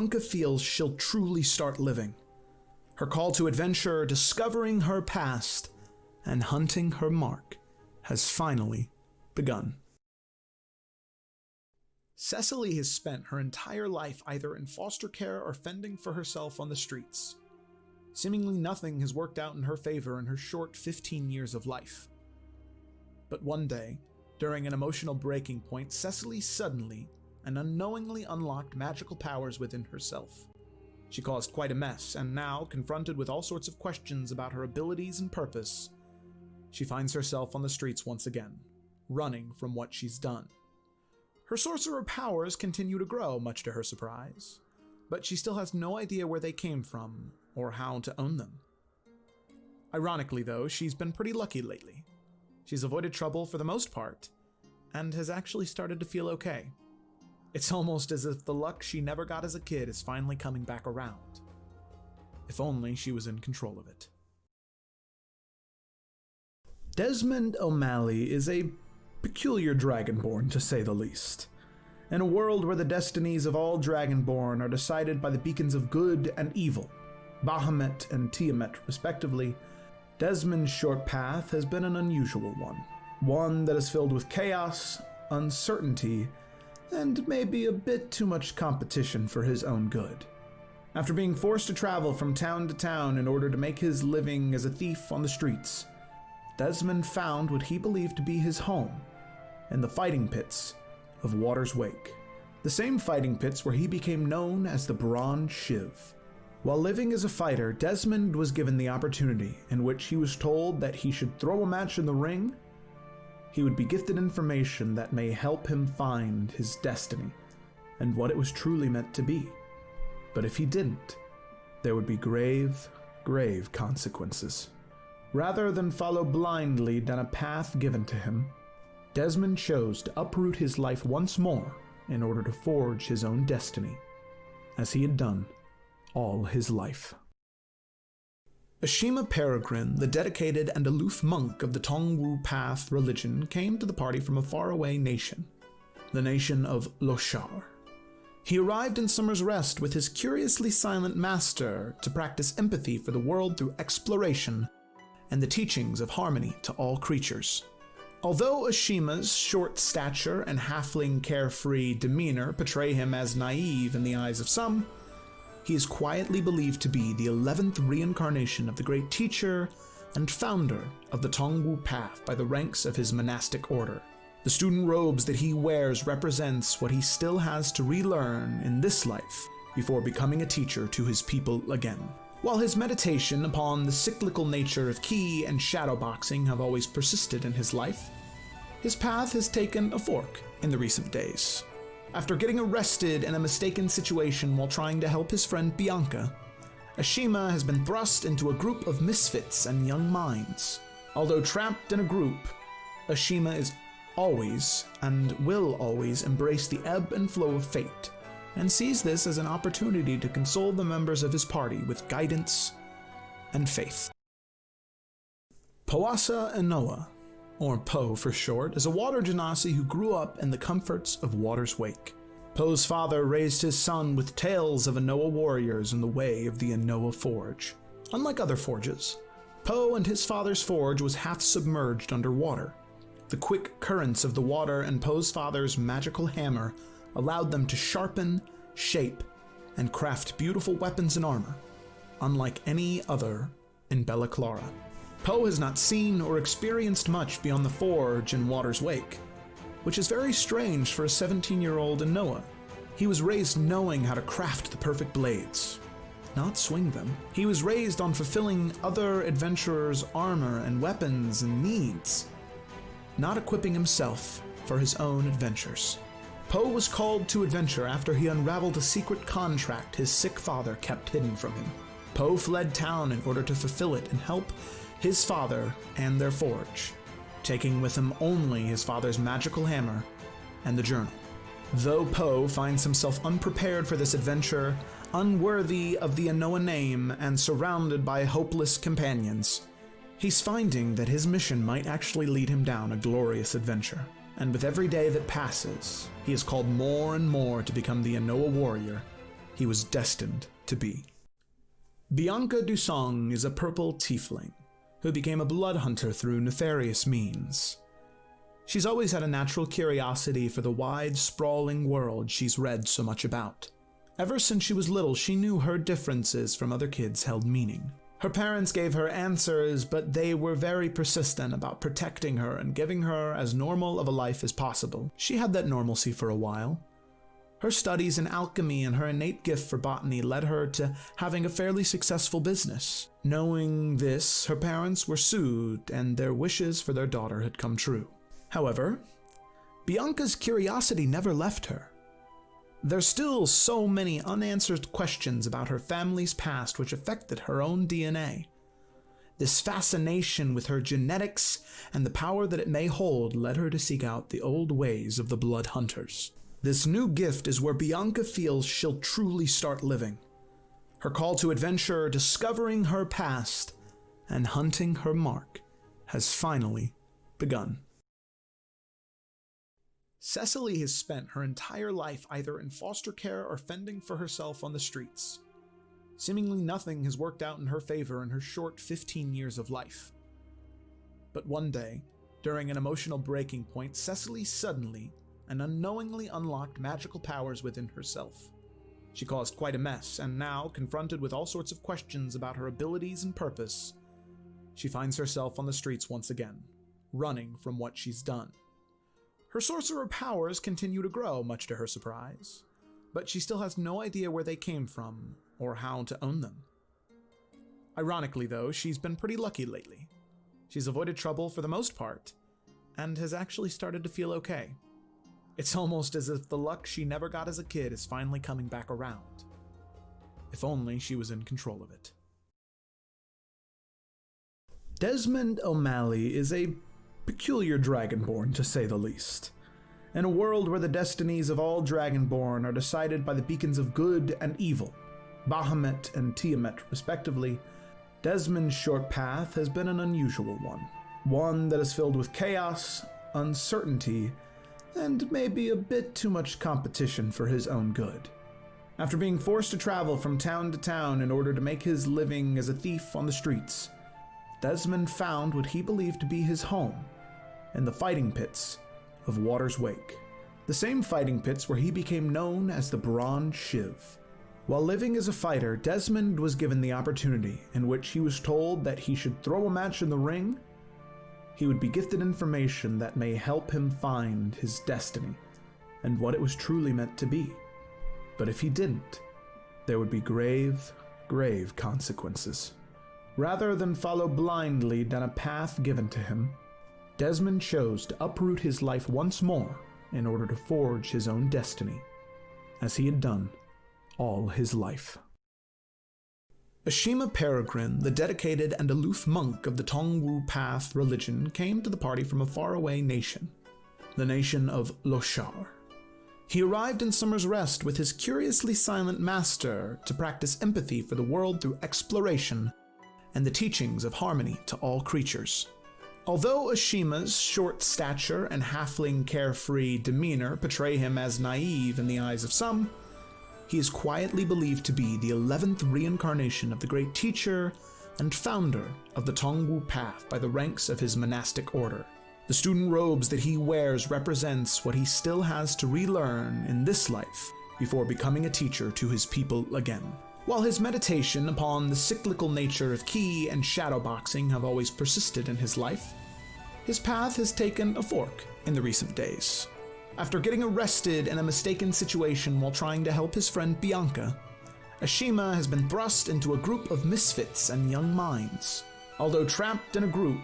Bianca feels she'll truly start living. Her call to adventure, discovering her past, and hunting her mark has finally begun. Cecily has spent her entire life either in foster care or fending for herself on the streets. Seemingly nothing has worked out in her favor in her short 15 years of life. But one day, during an emotional breaking point, Cecily suddenly and unknowingly unlocked magical powers within herself. She caused quite a mess, and now, confronted with all sorts of questions about her abilities and purpose, she finds herself on the streets once again, running from what she's done. Her sorcerer powers continue to grow, much to her surprise, but she still has no idea where they came from or how to own them. Ironically, though, she's been pretty lucky lately. She's avoided trouble for the most part, and has actually started to feel okay. It's almost as if the luck she never got as a kid is finally coming back around. If only she was in control of it. Desmond O'Malley is a peculiar Dragonborn, to say the least. In a world where the destinies of all Dragonborn are decided by the beacons of good and evil, Bahamut and Tiamat respectively, Desmond's short path has been an unusual one that is filled with chaos, uncertainty, and maybe a bit too much competition for his own good. After being forced to travel from town to town in order to make his living as a thief on the streets, Desmond found what he believed to be his home in the fighting pits of Water's Wake, the same fighting pits where he became known as the Bronze Shiv. While living as a fighter, Desmond was given the opportunity in which he was told that he should throw a match in the ring. He would be gifted information that may help him find his destiny and what it was truly meant to be. But if he didn't, there would be grave, grave consequences. Rather than follow blindly down a path given to him, Desmond chose to uproot his life once more in order to forge his own destiny, as he had done all his life. Ashima Peregrine, the dedicated and aloof monk of the Tongwu Path religion, came to the party from a faraway nation, the nation of Loshar. He arrived in Summer's Rest with his curiously silent master to practice empathy for the world through exploration and the teachings of harmony to all creatures. Although Ashima's short stature and halfling carefree demeanor portray him as naive in the eyes of some, he is quietly believed to be the 11th reincarnation of the great teacher and founder of the Tongwu Path by the ranks of his monastic order. The student robes that he wears represents what he still has to relearn in this life before becoming a teacher to his people again. While his meditation upon the cyclical nature of ki and shadowboxing have always persisted in his life, his path has taken a fork in the recent days. After getting arrested in a mistaken situation while trying to help his friend Bianca, Ashima has been thrust into a group of misfits and young minds. Although trapped in a group, Ashima is always and will always embrace the ebb and flow of fate, and sees this as an opportunity to console the members of his party with guidance and faith. Powasa Inoa, or Po for short, is a water genasi who grew up in the comforts of Water's Wake. Po's father raised his son with tales of Inoa warriors in the way of the Inoa Forge. Unlike other forges, Po and his father's forge was half submerged underwater. The quick currents of the water and Po's father's magical hammer allowed them to sharpen, shape, and craft beautiful weapons and armor, unlike any other in Bella Clara. Po has not seen or experienced much beyond the forge in Water's Wake, which is very strange for a 17-year-old in Noah. He was raised knowing how to craft the perfect blades, not swing them. He was raised on fulfilling other adventurers' armor and weapons and needs, not equipping himself for his own adventures. Po was called to adventure after he unraveled a secret contract his sick father kept hidden from him. Po fled town in order to fulfill it and help his father and their forge, taking with him only his father's magical hammer and the journal. Though Po finds himself unprepared for this adventure, unworthy of the Inoa name and surrounded by hopeless companions, he's finding that his mission might actually lead him down a glorious adventure. And with every day that passes, he is called more and more to become the Inoa warrior he was destined to be. Bianca Dusong is a purple tiefling who became a blood hunter through nefarious means. She's always had a natural curiosity for the wide, sprawling world she's read so much about. Ever since she was little, she knew her differences from other kids held meaning. Her parents gave her answers, but they were very persistent about protecting her and giving her as normal of a life as possible. She had that normalcy for a while. Her studies in alchemy and her innate gift for botany led her to having a fairly successful business. Knowing this, her parents were soothed and their wishes for their daughter had come true. However, Bianca's curiosity never left her. There's still so many unanswered questions about her family's past which affected her own DNA. This fascination with her genetics and the power that it may hold led her to seek out the old ways of the blood hunters. This new gift is where Bianca feels she'll truly start living. Her call to adventure, discovering her past, and hunting her mark has finally begun. Cecily has spent her entire life either in foster care or fending for herself on the streets. Seemingly nothing has worked out in her favor in her short 15 years of life. But one day, during an emotional breaking point, Cecily suddenly and unknowingly unlocked magical powers within herself. She caused quite a mess, and now, confronted with all sorts of questions about her abilities and purpose, she finds herself on the streets once again, running from what she's done. Her sorcerer powers continue to grow, much to her surprise, but she still has no idea where they came from or how to own them. Ironically, though, she's been pretty lucky lately. She's avoided trouble for the most part, and has actually started to feel okay. It's almost as if the luck she never got as a kid is finally coming back around. If only she was in control of it. Desmond O'Malley is a peculiar dragonborn, to say the least. In a world where the destinies of all dragonborn are decided by the beacons of good and evil, Bahamut and Tiamat respectively, Desmond's short path has been an unusual one that is filled with chaos, uncertainty, and maybe a bit too much competition for his own good. After being forced to travel from town to town in order to make his living as a thief on the streets, Desmond found what he believed to be his home in the fighting pits of Water's Wake, the same fighting pits where he became known as the Bronze Shiv. While living as a fighter, Desmond was given the opportunity in which he was told that he should throw a match in the ring. He would be gifted information that may help him find his destiny and what it was truly meant to be. But if he didn't, there would be grave, grave consequences. Rather than follow blindly down a path given to him, Desmond chose to uproot his life once more in order to forge his own destiny, as he had done all his life. Ashima Peregrine, the dedicated and aloof monk of the Tongwu Path religion, came to the party from a faraway nation, the nation of Loshar. He arrived in Summer's Rest with his curiously silent master to practice empathy for the world through exploration and the teachings of harmony to all creatures. Although Ashima's short stature and halfling carefree demeanor portray him as naive in the eyes of some, he is quietly believed to be the 11th reincarnation of the great teacher and founder of the Tongwu Path by the ranks of his monastic order. The student robes that he wears represents what he still has to relearn in this life before becoming a teacher to his people again. While his meditation upon the cyclical nature of ki and shadowboxing have always persisted in his life, his path has taken a fork in the recent days. After getting arrested in a mistaken situation while trying to help his friend Bianca, Ashima has been thrust into a group of misfits and young minds. Although trapped in a group,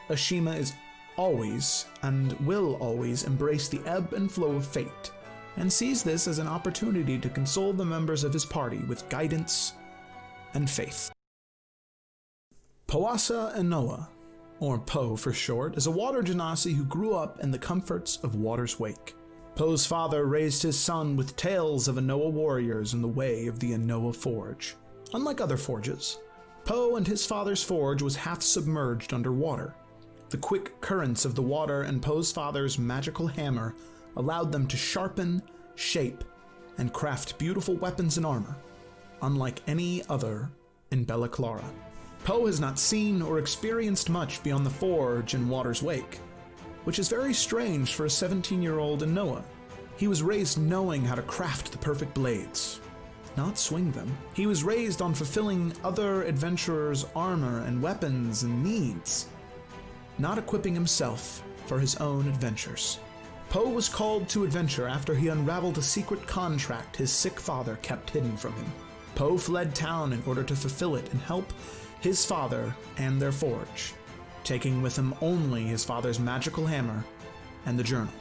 Ashima is always and will always embrace the ebb and flow of fate, and sees this as an opportunity to console the members of his party with guidance and faith. Powasa Inoa, or Po for short, is a water genasi who grew up in the comforts of Water's Wake. Po's father raised his son with tales of Inoa warriors in the way of the Inoa Forge. Unlike other forges, Po and his father's forge was half submerged underwater. The quick currents of the water and Po's father's magical hammer allowed them to sharpen, shape, and craft beautiful weapons and armor, unlike any other in Bella Clara. Poe has not seen or experienced much beyond the forge in Water's Wake, which is very strange for a 17-year-old in Noah. He was raised knowing how to craft the perfect blades, not swing them. He was raised on fulfilling other adventurers' armor and weapons and needs, not equipping himself for his own adventures. Poe was called to adventure after he unraveled a secret contract his sick father kept hidden from him. Poe fled town in order to fulfill it and help his father and their forge, taking with him only his father's magical hammer and the journal.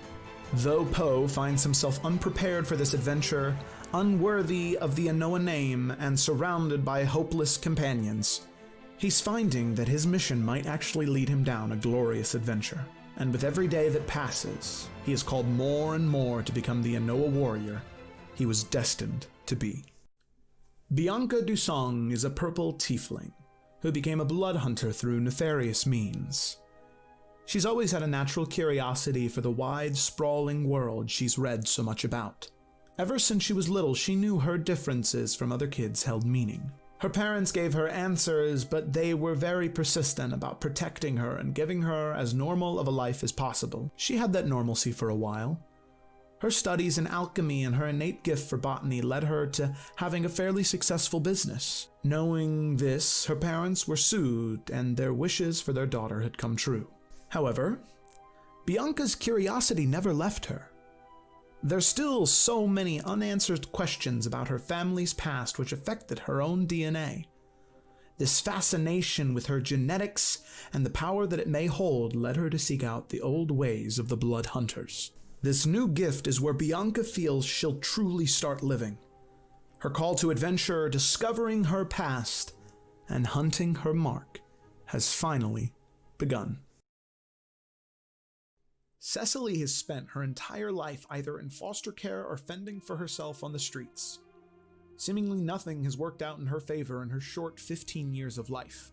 Though Poe finds himself unprepared for this adventure, unworthy of the Anoa name and surrounded by hopeless companions, he's finding that his mission might actually lead him down a glorious adventure. And with every day that passes, he is called more and more to become the Anoa warrior he was destined to be. Bianca Dusong is a purple tiefling who became a blood hunter through nefarious means. She's always had a natural curiosity for the wide, sprawling world she's read so much about. Ever since she was little, she knew her differences from other kids held meaning. Her parents gave her answers, but they were very persistent about protecting her and giving her as normal of a life as possible. She had that normalcy for a while. Her studies in alchemy and her innate gift for botany led her to having a fairly successful business. Knowing this, her parents were soothed and their wishes for their daughter had come true. However, Bianca's curiosity never left her. There's still so many unanswered questions about her family's past which affected her own DNA. This fascination with her genetics and the power that it may hold led her to seek out the old ways of the Blood Hunters. This new gift is where Bianca feels she'll truly start living. Her call to adventure, discovering her past, and hunting her mark has finally begun. Cecily has spent her entire life either in foster care or fending for herself on the streets. Seemingly nothing has worked out in her favor in her short 15 years of life.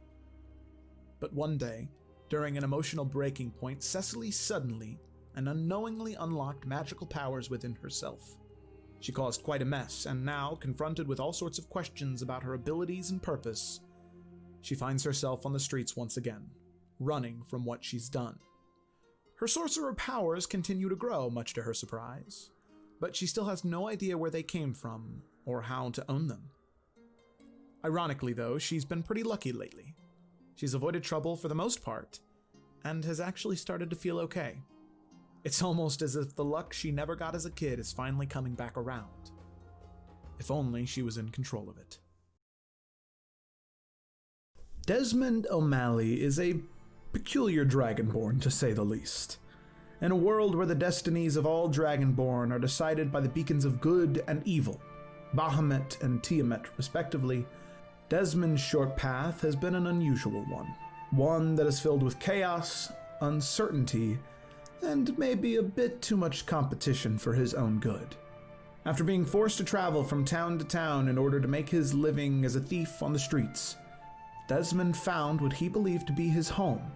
But one day, during an emotional breaking point, Cecily suddenly and unknowingly unlocked magical powers within herself. She caused quite a mess, and now, confronted with all sorts of questions about her abilities and purpose, she finds herself on the streets once again, running from what she's done. Her sorcerer powers continue to grow, much to her surprise, but she still has no idea where they came from or how to own them. Ironically, though, she's been pretty lucky lately. She's avoided trouble for the most part, and has actually started to feel okay. It's almost as if the luck she never got as a kid is finally coming back around. If only she was in control of it. Desmond O'Malley is a peculiar dragonborn, to say the least. In a world where the destinies of all dragonborn are decided by the beacons of good and evil, Bahamut and Tiamat respectively, Desmond's short path has been an unusual one that is filled with chaos, uncertainty, and maybe a bit too much competition for his own good. After being forced to travel from town to town in order to make his living as a thief on the streets, Desmond found what he believed to be his home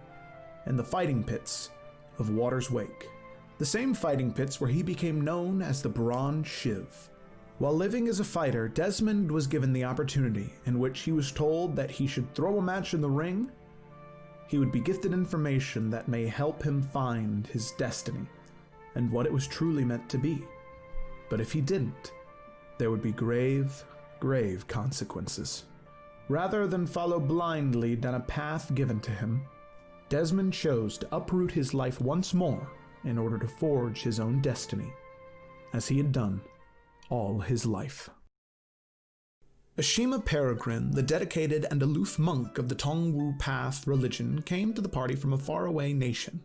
in the fighting pits of Water's Wake, the same fighting pits where he became known as the Bronze Shiv. While living as a fighter, Desmond was given the opportunity in which he was told that he should throw a match in the ring. He would be gifted information that may help him find his destiny and what it was truly meant to be. But if he didn't, there would be grave, grave consequences. Rather than follow blindly down a path given to him, Desmond chose to uproot his life once more in order to forge his own destiny, as he had done all his life. Ashima Peregrine, the dedicated and aloof monk of the Tongwu Path religion, came to the party from a faraway nation,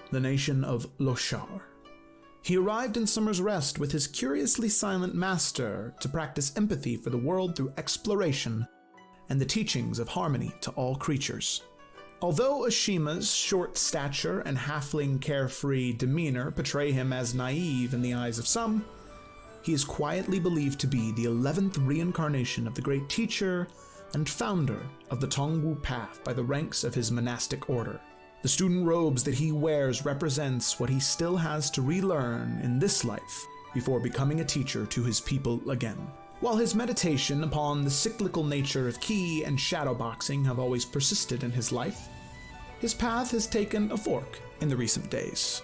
the nation of Loshar. He arrived in Summer's Rest with his curiously silent master to practice empathy for the world through exploration and the teachings of harmony to all creatures. Although Ashima's short stature and halfling carefree demeanor portray him as naive in the eyes of some, he is quietly believed to be the 11th reincarnation of the great teacher and founder of the Tongwu Path by the ranks of his monastic order. The student robes that he wears represents what he still has to relearn in this life before becoming a teacher to his people again. While his meditation upon the cyclical nature of ki and shadowboxing have always persisted in his life, his path has taken a fork in the recent days.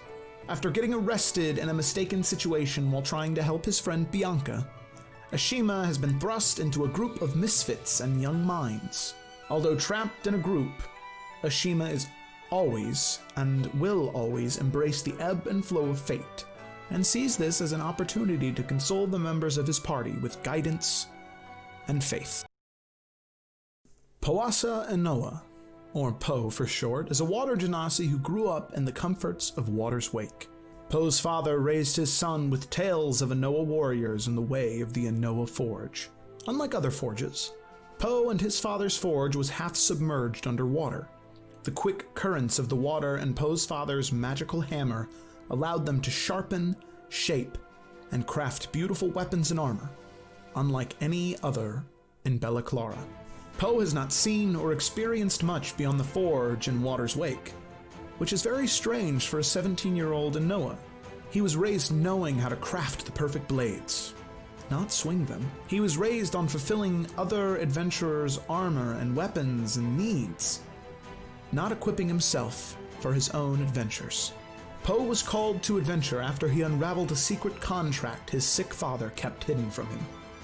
After getting arrested in a mistaken situation while trying to help his friend Bianca, Ashima has been thrust into a group of misfits and young minds. Although trapped in a group, Ashima is always and will always embrace the ebb and flow of fate, and sees this as an opportunity to console the members of his party with guidance and faith. Powasa Inoa, or Po for short, is a water genasi who grew up in the comforts of water's wake. Po's father raised his son with tales of Inoa warriors in the way of the Inoa Forge. Unlike other forges, Po and his father's forge was half submerged underwater. The quick currents of the water and Po's father's magical hammer allowed them to sharpen, shape, and craft beautiful weapons and armor, unlike any other in Bella Clara. Po has not seen or experienced much beyond the forge and water's wake, which is very strange for a 17-year-old in Noah. He was raised knowing how to craft the perfect blades, not swing them. He was raised on fulfilling other adventurers' armor and weapons and needs, not equipping himself for his own adventures. Po was called to adventure after he unraveled a secret contract his sick father kept hidden from him.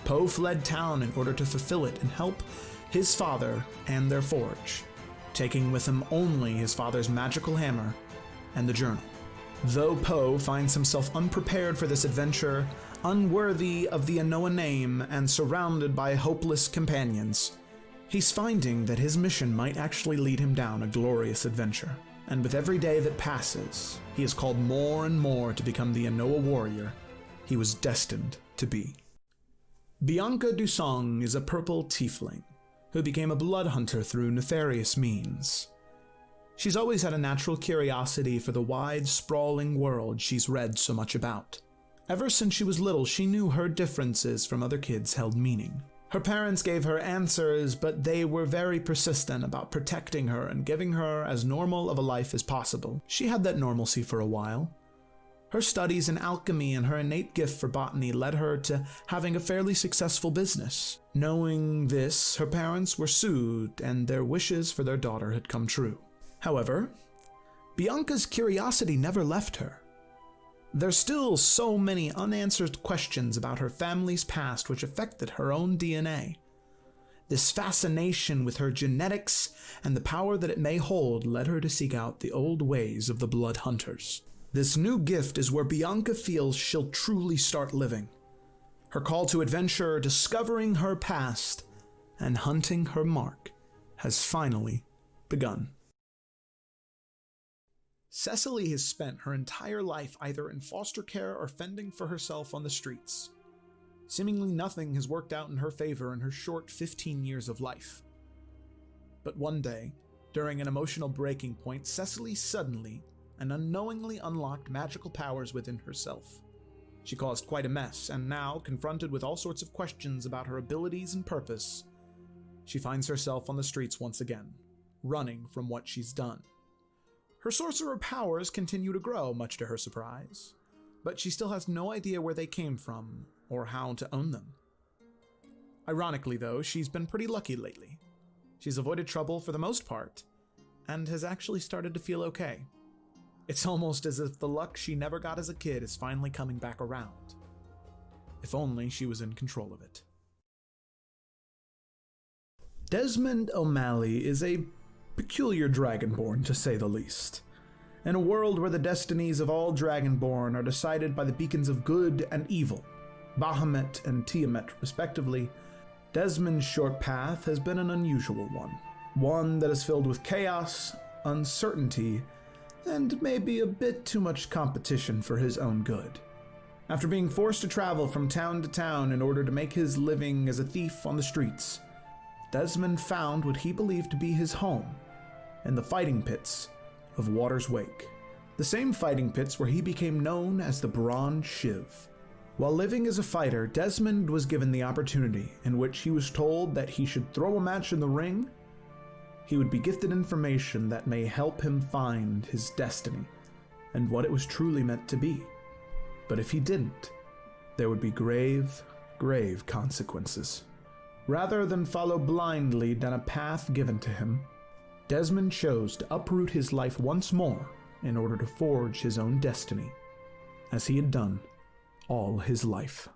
Po fled town in order to fulfill it and help his father and their forge, taking with him only his father's magical hammer and the journal. Though Po finds himself unprepared for this adventure, unworthy of the Inoa name, and surrounded by hopeless companions, he's finding that his mission might actually lead him down a glorious adventure. And with every day that passes, he is called more and more to become the Inoa warrior he was destined to be. Bianca Dusong is a purple tiefling who became a blood hunter through nefarious means. She's always had a natural curiosity for the wide, sprawling world she's read so much about. Ever since she was little, she knew her differences from other kids held meaning. Her parents gave her answers, but they were very persistent about protecting her and giving her as normal of a life as possible. She had that normalcy for a while. Her studies in alchemy and her innate gift for botany led her to having a fairly successful business. Knowing this, her parents were soothed and their wishes for their daughter had come true. However, Bianca's curiosity never left her. There's still so many unanswered questions about her family's past which affected her own DNA. This fascination with her genetics and the power that it may hold led her to seek out the old ways of the blood hunters. This new gift is where Bianca feels she'll truly start living. Her call to adventure, discovering her past, and hunting her mark has finally begun. Cecily has spent her entire life either in foster care or fending for herself on the streets. Seemingly nothing has worked out in her favor in her short 15 years of life. But one day, during an emotional breaking point, Cecily suddenly and unknowingly unlocked magical powers within herself. She caused quite a mess, and now, confronted with all sorts of questions about her abilities and purpose, she finds herself on the streets once again, running from what she's done. Her sorcerer powers continue to grow, much to her surprise, but she still has no idea where they came from or how to own them. Ironically, though, she's been pretty lucky lately. She's avoided trouble for the most part, and has actually started to feel okay. It's almost as if the luck she never got as a kid is finally coming back around. If only she was in control of it. Desmond O'Malley is a peculiar dragonborn, to say the least. In a world where the destinies of all dragonborn are decided by the beacons of good and evil, Bahamut and Tiamat respectively, Desmond's short path has been an unusual one that is filled with chaos, uncertainty, and maybe a bit too much competition for his own good. After being forced to travel from town to town in order to make his living as a thief on the streets, Desmond found what he believed to be his home in the fighting pits of Water's Wake, the same fighting pits where he became known as the Bronze Shiv. While living as a fighter, Desmond was given the opportunity in which he was told that he should throw a match in the ring. He would be gifted information that may help him find his destiny and what it was truly meant to be. But if he didn't, there would be grave, grave consequences. Rather than follow blindly down a path given to him, Desmond chose to uproot his life once more in order to forge his own destiny, as he had done all his life.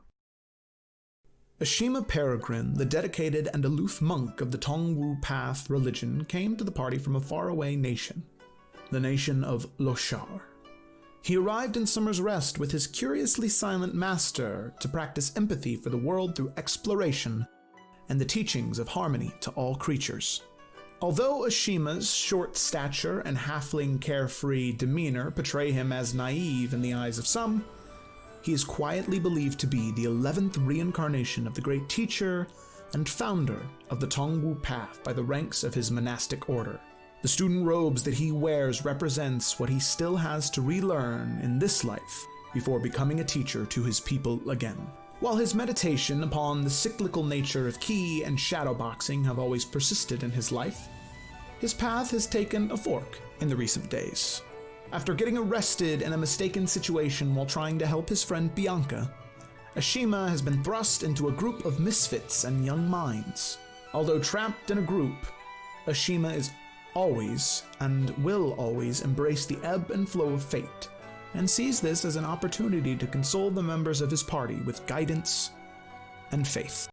Ashima Peregrine, the dedicated and aloof monk of the Tongwu Path religion, came to the party from a faraway nation, the nation of Loshar. He arrived in Summer's Rest with his curiously silent master to practice empathy for the world through exploration and the teachings of harmony to all creatures. Although Ashima's short stature and halfling carefree demeanor portray him as naive in the eyes of some, he is quietly believed to be the 11th reincarnation of the great teacher and founder of the Tongwu Path by the ranks of his monastic order. The student robes that he wears represents what he still has to relearn in this life before becoming a teacher to his people again. While his meditation upon the cyclical nature of ki and shadowboxing have always persisted in his life, his path has taken a fork in the recent days. After getting arrested in a mistaken situation while trying to help his friend Bianca, Ashima has been thrust into a group of misfits and young minds. Although trapped in a group, Ashima is always and will always embrace the ebb and flow of fate, and sees this as an opportunity to console the members of his party with guidance and faith.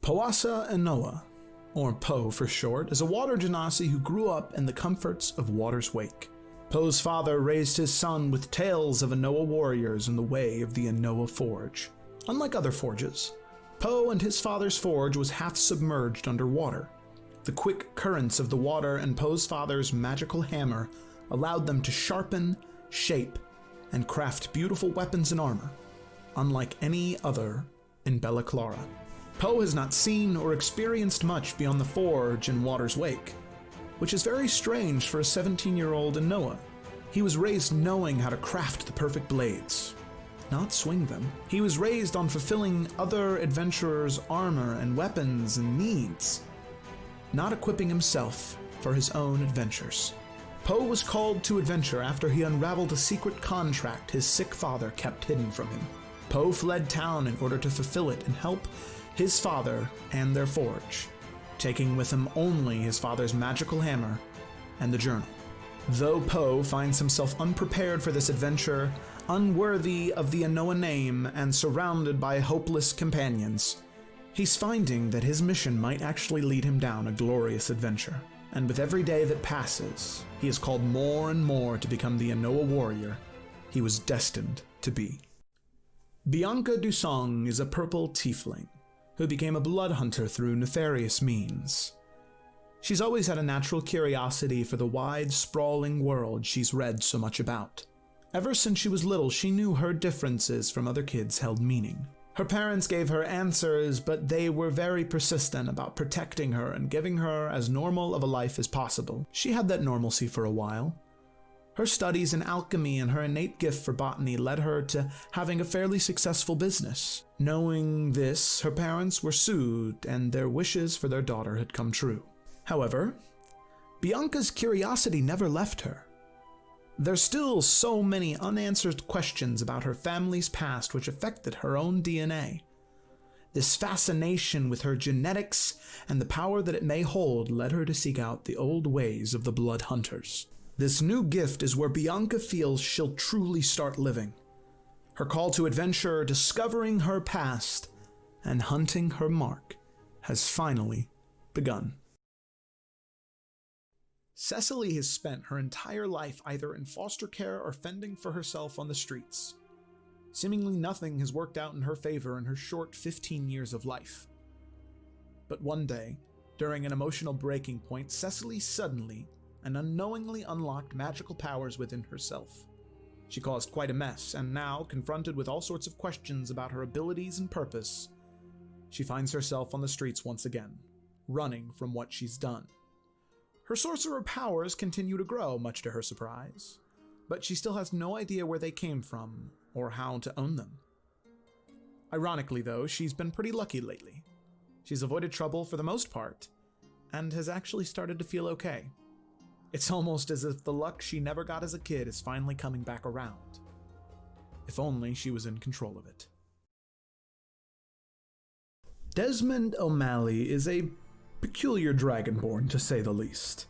Powasa Inoa, or Po for short, is a water genasi who grew up in the comforts of water's wake. Po's father raised his son with tales of Inoa warriors in the way of the Inoa Forge. Unlike other forges, Po and his father's forge was half submerged underwater. The quick currents of the water and Po's father's magical hammer allowed them to sharpen, shape, and craft beautiful weapons and armor, unlike any other in Bella Clara. Po has not seen or experienced much beyond the forge in Water's Wake, which is very strange for a 17-year-old in Noah. He was raised knowing how to craft the perfect blades, not swing them. He was raised on fulfilling other adventurers' armor and weapons and needs, not equipping himself for his own adventures. Po was called to adventure after he unraveled a secret contract his sick father kept hidden from him. Po fled town in order to fulfill it and help his father and their forge, taking with him only his father's magical hammer and the journal. Though Po finds himself unprepared for this adventure, unworthy of the Inoa name and surrounded by hopeless companions, he's finding that his mission might actually lead him down a glorious adventure. And with every day that passes, he is called more and more to become the Inoa warrior he was destined to be. Bianca Dusong is a purple tiefling who became a blood hunter through nefarious means. She's always had a natural curiosity for the wide, sprawling world she's read so much about. Ever since she was little, she knew her differences from other kids held meaning. Her parents gave her answers, but they were very persistent about protecting her and giving her as normal of a life as possible. She had that normalcy for a while. Her studies in alchemy and her innate gift for botany led her to having a fairly successful business. Knowing this, her parents were soothed and their wishes for their daughter had come true. However, Bianca's curiosity never left her. There's still so many unanswered questions about her family's past which affected her own DNA. This fascination with her genetics and the power that it may hold led her to seek out the old ways of the blood hunters. This new gift is where Bianca feels she'll truly start living. Her call to adventure, discovering her past, and hunting her mark has finally begun. Cecily has spent her entire life either in foster care or fending for herself on the streets. Seemingly nothing has worked out in her favor in her short 15 years of life. But one day, during an emotional breaking point, Cecily suddenly and unknowingly unlocked magical powers within herself. She caused quite a mess, and now, confronted with all sorts of questions about her abilities and purpose, she finds herself on the streets once again, running from what she's done. Her sorcerer powers continue to grow, much to her surprise, but she still has no idea where they came from or how to own them. Ironically, though, she's been pretty lucky lately. She's avoided trouble for the most part, and has actually started to feel okay. It's almost as if the luck she never got as a kid is finally coming back around. if only she was in control of it. Desmond O'Malley is a peculiar dragonborn, to say the least.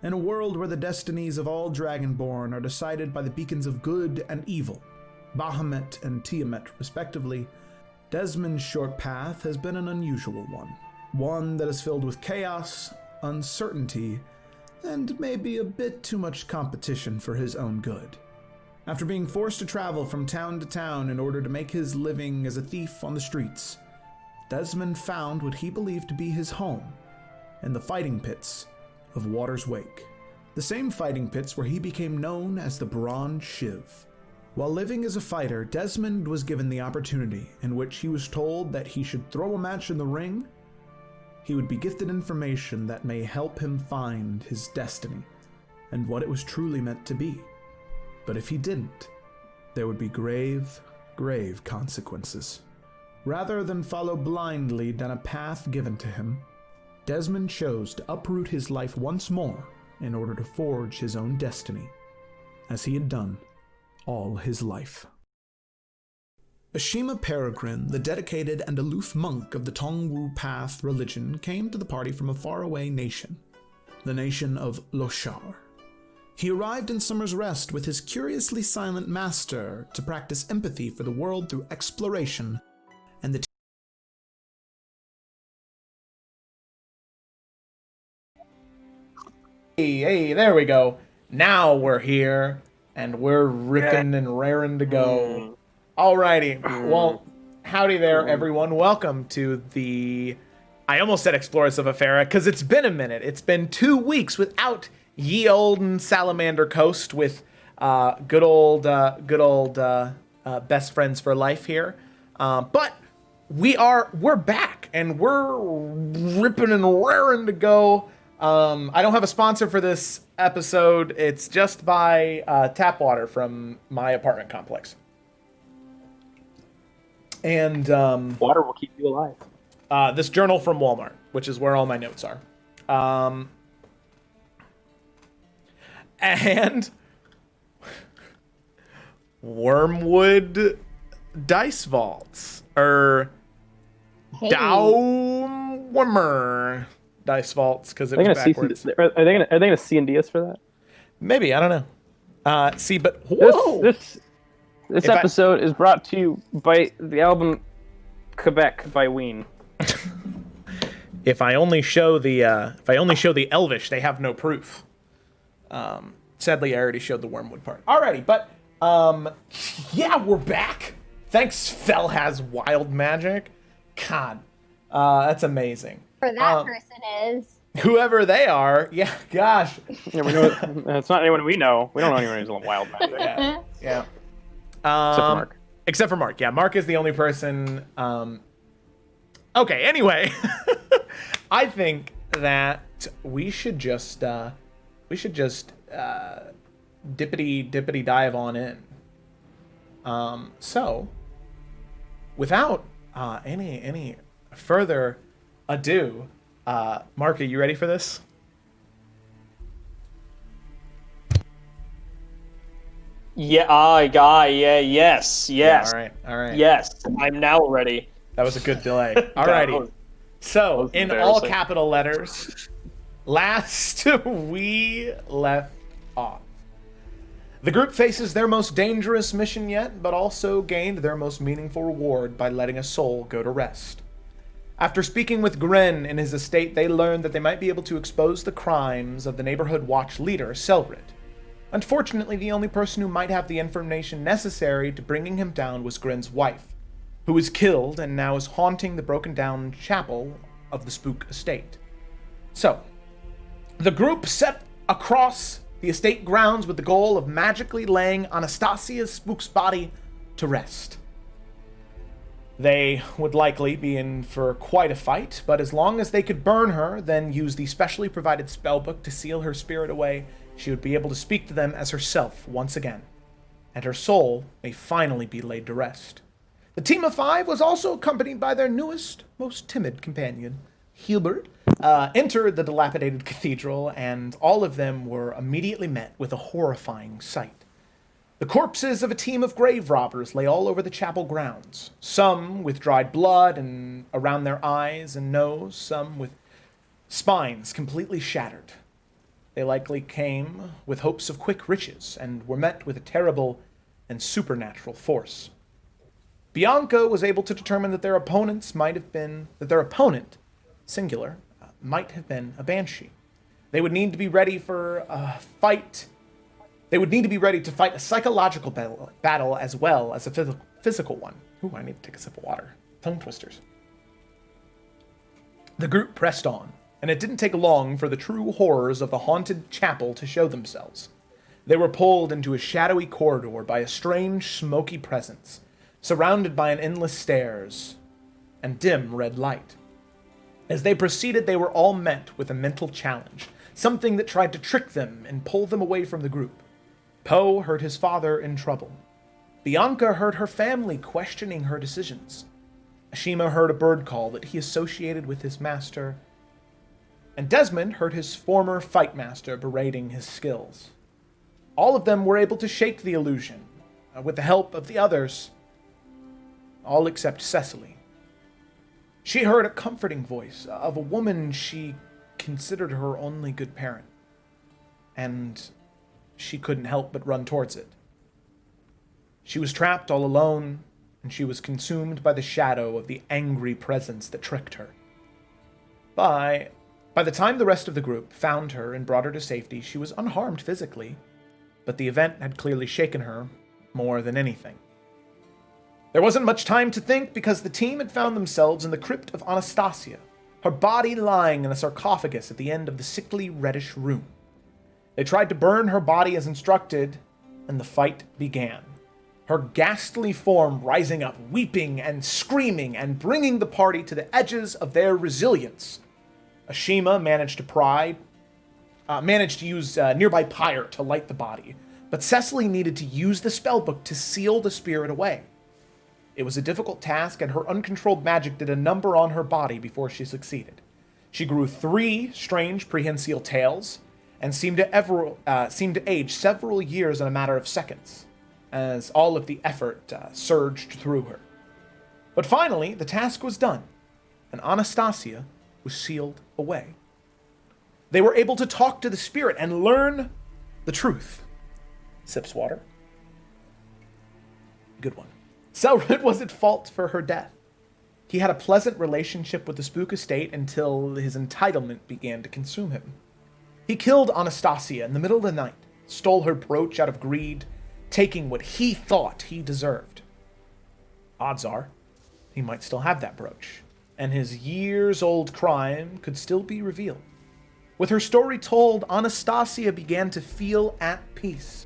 In a world where the destinies of all dragonborn are decided by the beacons of good and evil, Bahamut and Tiamat respectively, Desmond's short path has been an unusual one that is filled with chaos, uncertainty, and maybe a bit too much competition for his own good. After being forced to travel from town to town in order to make his living as a thief on the streets, Desmond found what he believed to be his home in the fighting pits of Water's Wake, the same fighting pits where he became known as the Bronze Shiv. While living as a fighter, Desmond was given the opportunity in which he was told that he should throw a match in the ring. He would be gifted information that may help him find his destiny and what it was truly meant to be. But if he didn't, there would be grave, grave consequences. Rather than follow blindly down a path given to him, Desmond chose to uproot his life once more in order to forge his own destiny, as he had done all his life. Ashima Peregrine, the dedicated and aloof monk of the Tongwu Path religion, came to the party from a faraway nation, the nation of Loshar. He arrived in Summer's Rest with his curiously silent master to practice empathy for the world through exploration and the Hey, there we go. Now we're here, and we're ripping and raring to go. Alrighty, well, howdy there, everyone. Welcome to the... I almost said Explorers of Afera, because it's been a minute. It's been 2 weeks without ye olden Salamander Coast with good old best friends for life here. But we're back, and we're ripping and raring to go. I don't have a sponsor for this episode. It's just by tap water from my apartment complex. And water will keep you alive. This journal from Walmart, which is where all my notes are. And Wormwood Dice Vaults, or Dowmer Dice Vaults, because it was backwards. Are they gonna C&D us for that? Maybe, I don't know. But whoa! This episode is brought to you by the album Quebec by Ween. If I only show the Elvish, they have no proof. Sadly, I already showed the Wormwood part. Alrighty, but yeah, we're back. Thanks, Fel has wild magic. God, that's amazing. For that person is whoever they are. Yeah, gosh. Yeah, we know it's not anyone we know. We don't know anyone who's a wild magic. Yeah. Except for Mark. Except for Mark. Yeah, Mark is the only person. Okay. Anyway, I think that we should just dippity dive on in. So, without any further ado, Mark, are you ready for this? Yes. Yeah, all right. Yes, I'm now ready. That was a good delay. Alrighty. So, in all capital letters, last we left off. The group faces their most dangerous mission yet, but also gained their most meaningful reward by letting a soul go to rest. After speaking with Gren in his estate, they learned that they might be able to expose the crimes of the neighborhood watch leader, Selrid. Unfortunately, the only person who might have the information necessary to bringing him down was Gren's wife, who was killed and now is haunting the broken-down chapel of the Spook estate. So, the group set across the estate grounds with the goal of magically laying Anastasia's Spook's body to rest. They would likely be in for quite a fight, but as long as they could burn her, then use the specially provided spellbook to seal her spirit away, she would be able to speak to them as herself once again, and her soul may finally be laid to rest. The team of 5 was also accompanied by their newest, most timid companion, Hubert, entered the dilapidated cathedral, and all of them were immediately met with a horrifying sight. The corpses of a team of grave robbers lay all over the chapel grounds, some with dried blood and around their eyes and nose, some with spines completely shattered. They likely came with hopes of quick riches and were met with a terrible and supernatural force. Bianca was able to determine that their opponent, singular, might have been a banshee. They would need to be ready for a fight. They would need to be ready to fight a psychological battle as well as a physical one. Ooh, I need to take a sip of water. Tongue twisters. The group pressed on, and it didn't take long for the true horrors of the haunted chapel to show themselves. They were pulled into a shadowy corridor by a strange, smoky presence, surrounded by an endless stairs and dim red light. As they proceeded, they were all met with a mental challenge, something that tried to trick them and pull them away from the group. Poe heard his father in trouble. Bianca heard her family questioning her decisions. Ashima heard a bird call that he associated with his master, and Desmond heard his former fight master berating his skills. All of them were able to shake the illusion, with the help of the others, all except Cecily. She heard a comforting voice of a woman she considered her only good parent, and she couldn't help but run towards it. She was trapped all alone, and she was consumed by the shadow of the angry presence that tricked her. By the time the rest of the group found her and brought her to safety, she was unharmed physically, but the event had clearly shaken her more than anything. There wasn't much time to think because the team had found themselves in the crypt of Anastasia, her body lying in a sarcophagus at the end of the sickly reddish room. They tried to burn her body as instructed, and the fight began. Her ghastly form rising up, weeping and screaming and bringing the party to the edges of their resilience. Ashima managed to use nearby pyre to light the body, but Cecily needed to use the spellbook to seal the spirit away. It was a difficult task, and her uncontrolled magic did a number on her body before she succeeded. She grew 3 strange prehensile tails, and seemed to age several years in a matter of seconds, as all of the effort surged through her. But finally, the task was done, and Anastasia was sealed away. They were able to talk to the spirit and learn the truth. Sips water. Good one. Selrid was at fault for her death. He had a pleasant relationship with the Spook Estate until his entitlement began to consume him. He killed Anastasia in the middle of the night, stole her brooch out of greed, taking what he thought he deserved. Odds are, he might still have that brooch, and his years-old crime could still be revealed. With her story told, Anastasia began to feel at peace.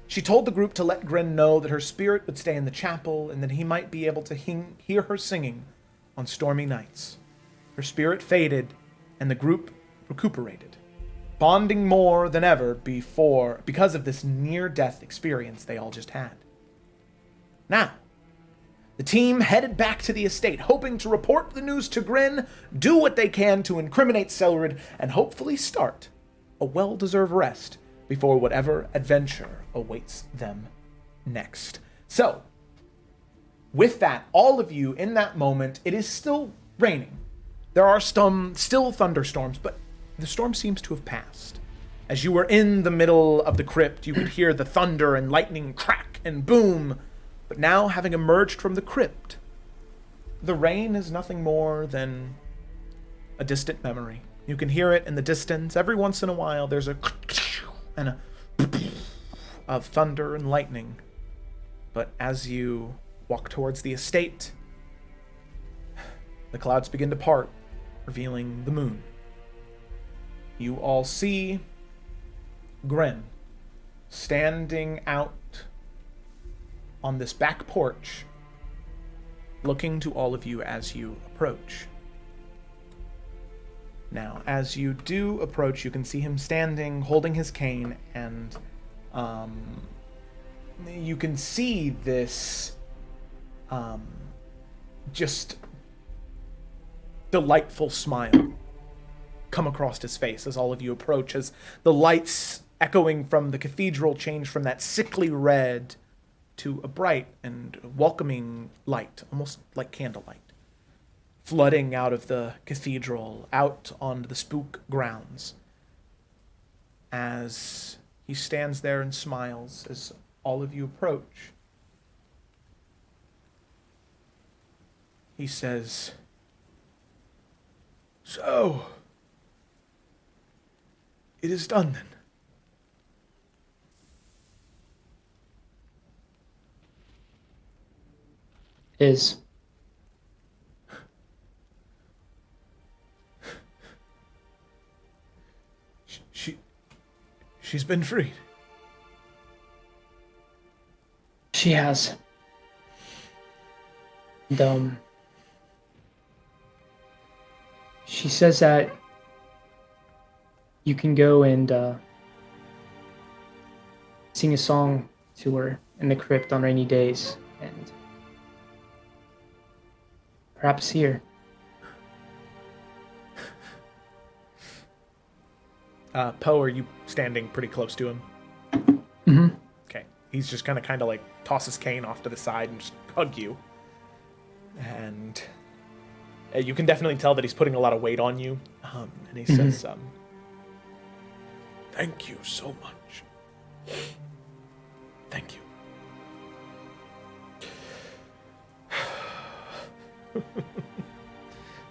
She told the group to let Gren know that her spirit would stay in the chapel and that he might be able to hear her singing on stormy nights. Her spirit faded, and the group recuperated, bonding more than ever before because of this near-death experience they all just had. Now, the team headed back to the estate, hoping to report the news to Grin, do what they can to incriminate Selrid, and hopefully start a well-deserved rest before whatever adventure awaits them next. So, with that, all of you in that moment, it is still raining. There are still thunderstorms, but the storm seems to have passed. As you were in the middle of the crypt, you could hear the thunder and lightning crack and boom. But now, having emerged from the crypt, the rain is nothing more than a distant memory. You can hear it in the distance. Every once in a while, there's a and a of thunder and lightning. But as you walk towards the estate, the clouds begin to part, revealing the moon. You all see Gren standing out on this back porch, looking to all of you as you approach. Now, as you do approach, you can see him standing, holding his cane, and you can see this just delightful smile come across his face as all of you approach, as the lights echoing from the cathedral change from that sickly red to a bright and welcoming light, almost like candlelight, flooding out of the cathedral, out onto the spook grounds, as he stands there and smiles as all of you approach. He says, "So, it is done then." Is. She's been freed. She has. And, she says that you can go and sing a song to her in the crypt on rainy days, and perhaps here. Poe, are you standing pretty close to him? Mm-hmm. Okay. He's just kind of like toss his cane off to the side and just hug you. And you can definitely tell that he's putting a lot of weight on you. And he says, "Thank you so much. Thank you."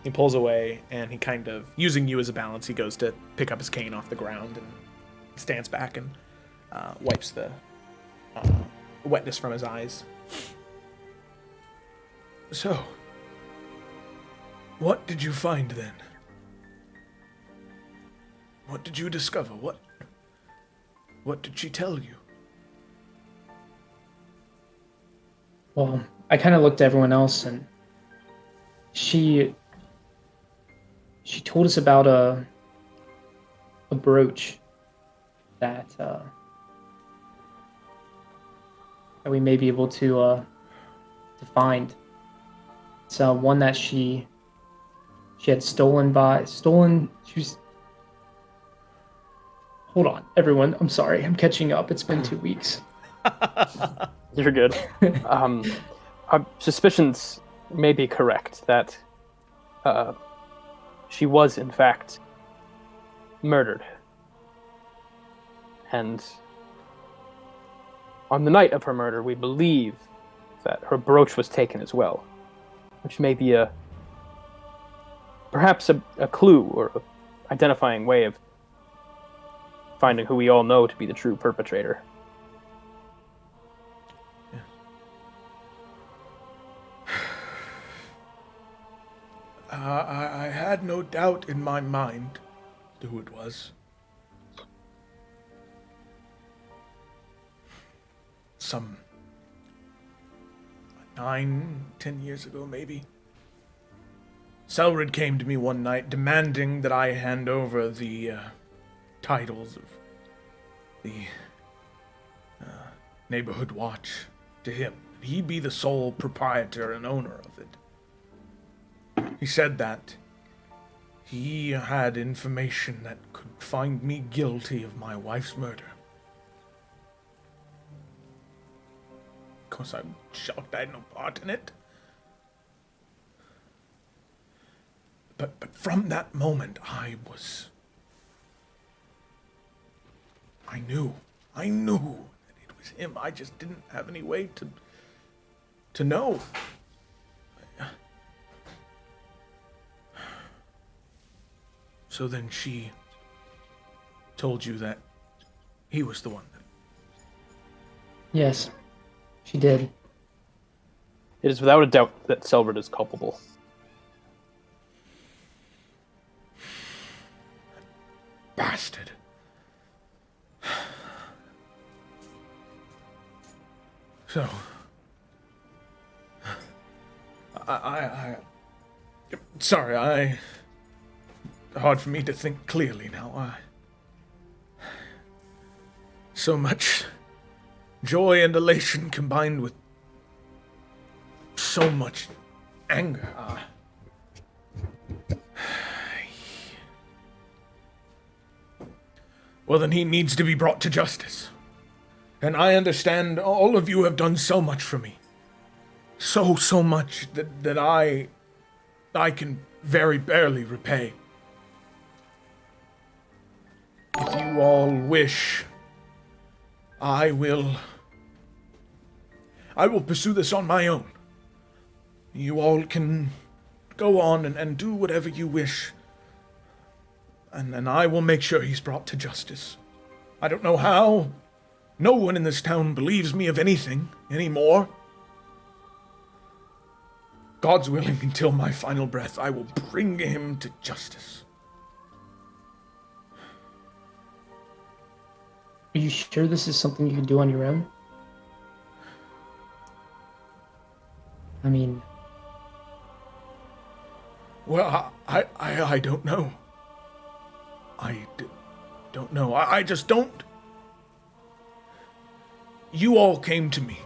He pulls away, and he kind of, using you as a balance, he goes to pick up his cane off the ground and stands back and wipes the wetness from his eyes. "So, what did you find then? What did you discover? What did she tell you?" Well, I kind of looked at everyone else, and she told us about a brooch that we may be able to find. It's one that she had stolen. She was. Hold on, everyone. I'm sorry. I'm catching up. It's been 2 weeks. You're good. Our suspicions may be correct that she was, in fact, murdered. And on the night of her murder, we believe that her brooch was taken as well, which may be perhaps a clue or an identifying way of finding who we all know to be the true perpetrator. I had no doubt in my mind who it was. Some 9-10 years ago, maybe. Selrid came to me one night demanding that I hand over the titles of the neighborhood watch to him. He be the sole proprietor and owner of it. He said that he had information that could find me guilty of my wife's murder. Of course, I'm shocked I had no part in it. But from that moment, I knew that it was him. I just didn't have any way to know. So then she told you that he was the one. Yes, she did. It is without a doubt that Selrid is culpable. Bastard. So, sorry, hard for me to think clearly now. So much joy and elation combined with so much anger. well, then he needs to be brought to justice. And I understand all of you have done so much for me. So much that I can very barely repay. If you all wish, I will pursue this on my own. You all can go on and do whatever you wish. And I will make sure he's brought to justice. I don't know how. No one in this town believes me of anything anymore. God's willing, until my final breath, I will bring him to justice. Are you sure this is something you can do on your own? I mean... Well, I don't know. Don't know. I just don't. You all came to me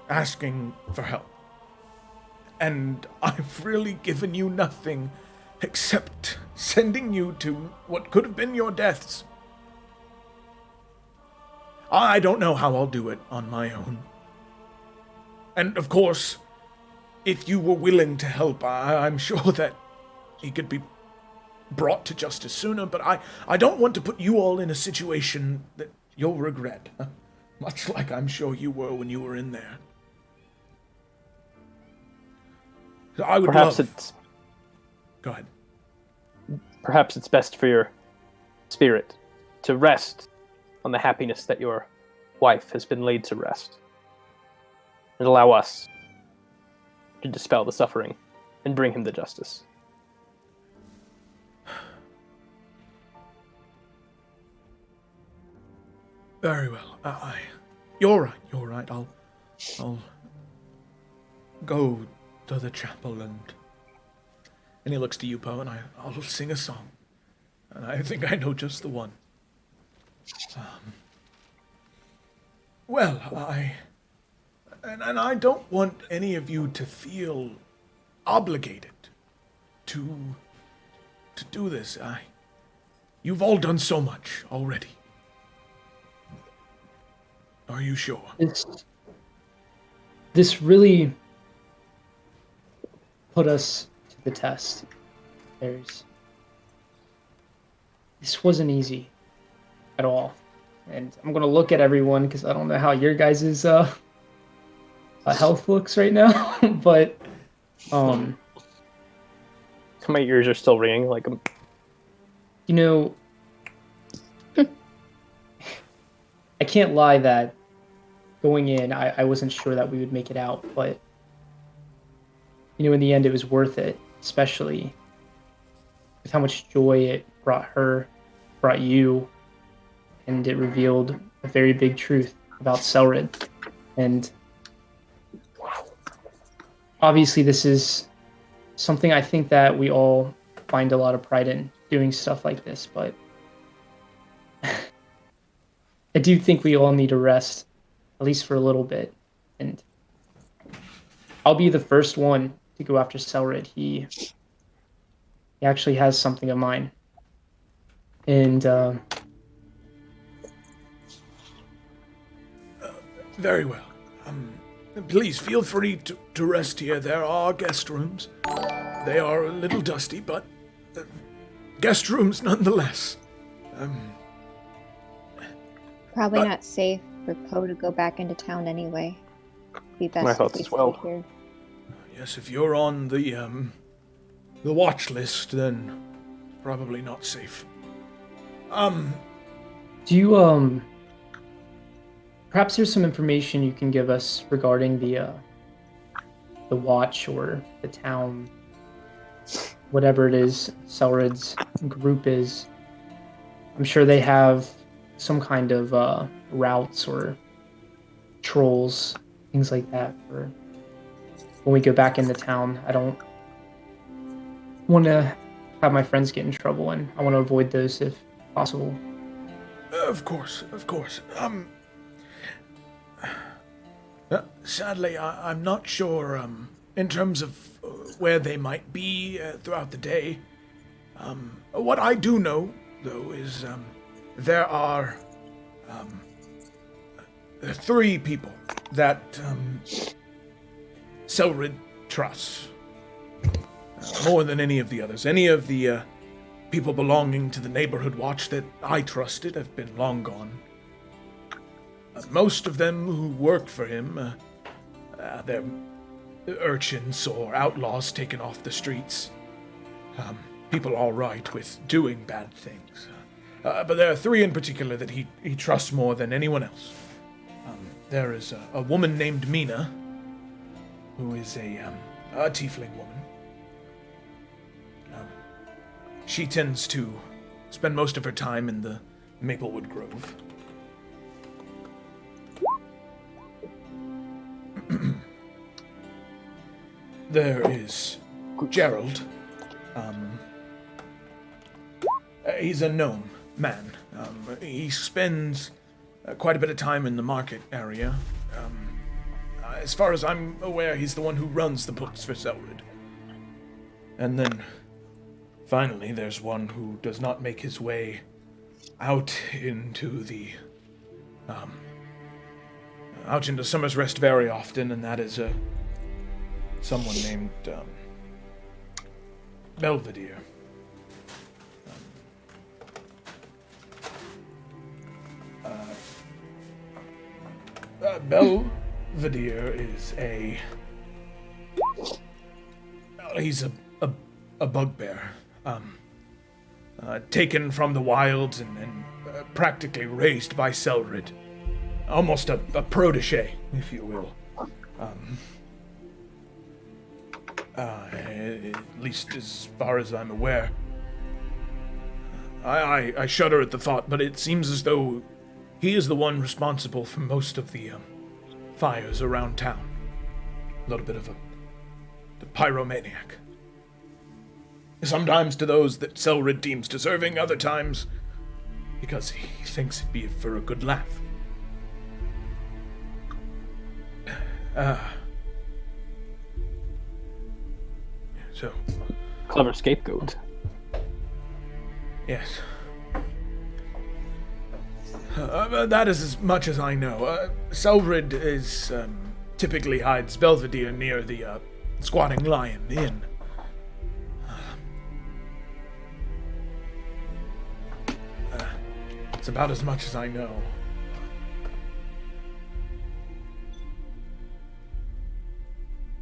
asking for help. And I've really given you nothing except sending you to what could have been your deaths. I don't know how I'll do it on my own. And of course, if you were willing to help, I'm sure that he could be brought to justice sooner, but I don't want to put you all in a situation that you'll regret. Much like I'm sure you were when you were in there. So I would Go ahead. Perhaps it's best for your spirit to rest on the happiness that your wife has been laid to rest. And allow us to dispel the suffering and bring him to justice. Very well. You're right. I'll go to the chapel and he looks to you, Poe, and I'll sing a song. And I think I know just the one. Well, I don't want any of you to feel obligated to do this. You've all done so much already. Are you sure? This really put us to the test. This wasn't easy at all. And I'm going to look at everyone because I don't know how your guys' health looks right now. But my ears are still ringing like a... You know, I can't lie that going in, I wasn't sure that we would make it out, but in the end, it was worth it, especially with how much joy it brought you, and it revealed a very big truth about Selrid. And obviously, this is something I think that we all find a lot of pride in, doing stuff like this, but I do think we all need to rest, at least for a little bit. And I'll be the first one to go after Selrid. He actually has something of mine. And very well. Please feel free to rest here. There are guest rooms. They are a little dusty, but guest rooms nonetheless. Probably not safe for Poe to go back into town anyway. Be best My if thoughts we as well. stay here. Yes, if you're on the watch list, then probably not safe. do you perhaps there's some information you can give us regarding the watch or the town, whatever it is Selrid's group is. I'm sure they have some kind of routes or trolls, things like that, for when we go back into town. I don't want to have my friends get in trouble, and I want to avoid those if possible. Of course. Sadly, I'm not sure in terms of where they might be throughout the day. What I do know, though, is there are 3 people that Selrid trusts more than any of the others. Any of the people belonging to the neighborhood watch that I trusted have been long gone. Most of them who work for him, they're urchins or outlaws taken off the streets. People all right with doing bad things. But there are 3 in particular that he trusts more than anyone else. There is a woman named Mina, who is a tiefling woman. She tends to spend most of her time in the Maplewood Grove. There is Gerald. He's a gnome man. He spends quite a bit of time in the market area. As far as I'm aware, he's the one who runs the books for Selrid. And then, finally, there's one who does not make his way out into the, out into Summer's Rest very often, and that is someone named Belvedere. Belvedere is he's a bugbear, taken from the wilds and practically raised by Selrid. Almost a protege, if you will. At least as far as I'm aware. I shudder at the thought, but it seems as though he is the one responsible for most of the fires around town. A little bit of a pyromaniac. Sometimes to those that Selrid deems deserving, other times because he thinks it'd be for a good laugh. So. Clever scapegoat. Yes. That is as much as I know. Selrid is typically hides Belvedere near the Squatting Lion Inn. It's about as much as I know.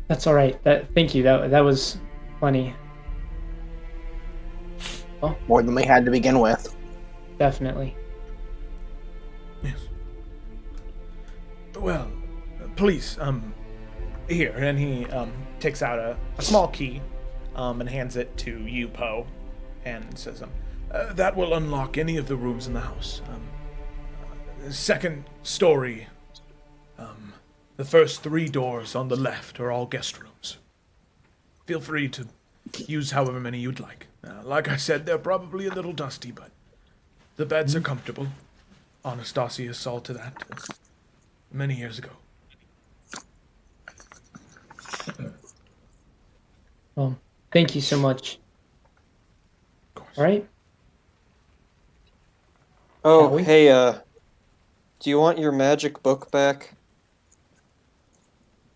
That's all right. Thank you. That was plenty. Well, more than we had to begin with. Definitely. Yes. Well, please, here, and he takes out a small key, and hands it to you, Poe, and says, that will unlock any of the rooms in the house. Second story, the first 3 doors on the left are all guest rooms. Feel free to use however many you'd like. Like I said, they're probably a little dusty, but the beds are comfortable. Anastasia saw to that many years ago. Well, thank you so much. Of course. All right. Oh, hey, do you want your magic book back?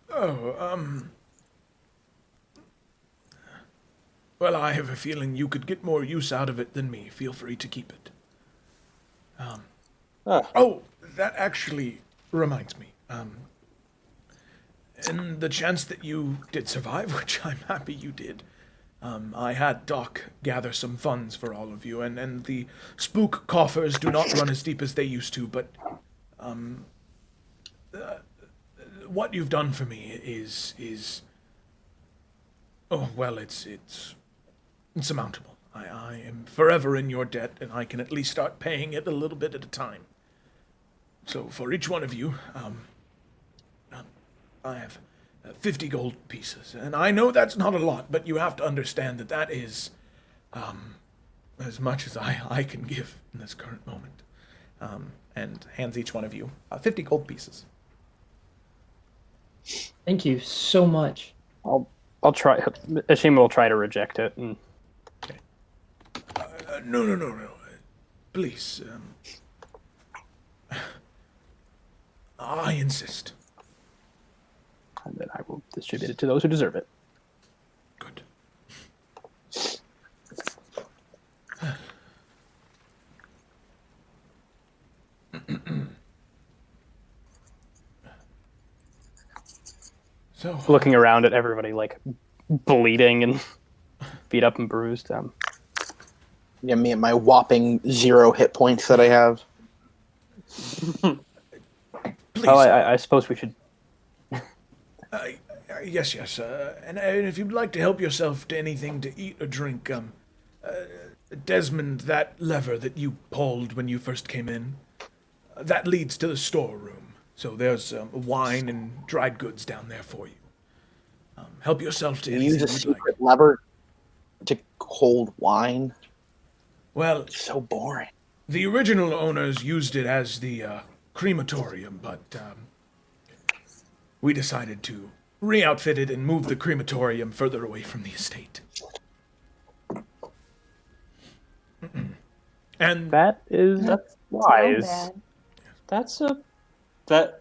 Oh, well, I have a feeling you could get more use out of it than me. Feel free to keep it. Oh, that actually reminds me. In the chance that you did survive, which I'm happy you did, I had Doc gather some funds for all of you, and the spook coffers do not run as deep as they used to, but what you've done for me is oh, well, it's insurmountable. I am forever in your debt, and I can at least start paying it a little bit at a time. So for each one of you, I have 50 gold pieces. And I know that's not a lot, but you have to understand that that is as much as I can give in this current moment. And hands each one of you 50 gold pieces. Thank you so much. I'll try. Ashima will try to reject it. And... No. Please, I insist. And then I will distribute it to those who deserve it. Good. So, Looking around at everybody, like, bleeding and beat up and bruised. Yeah, me and my whopping 0 hit points that I have. please, I suppose we should... yes, and if you'd like to help yourself to anything to eat or drink, Desmond, that lever that you pulled when you first came in, that leads to the storeroom. So there's wine and dried goods down there for you. Help yourself to You anything use a you'd secret like. lever to hold wine. Well, It's so boring. the original owners used it as the crematorium, but we decided to re-outfit it and move the crematorium further away from the estate. And That is wise. Not bad.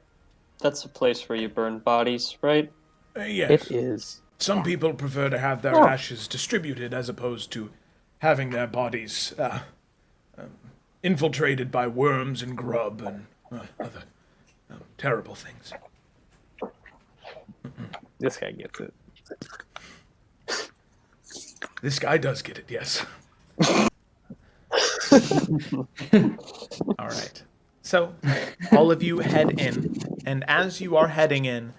That's a place where you burn bodies, right? yes, It is. some people prefer to have their ashes distributed as opposed to having their bodies infiltrated by worms and grub and other terrible things. This guy gets it. This guy does get it, yes. All right. So, all of you head in, and as you are heading in,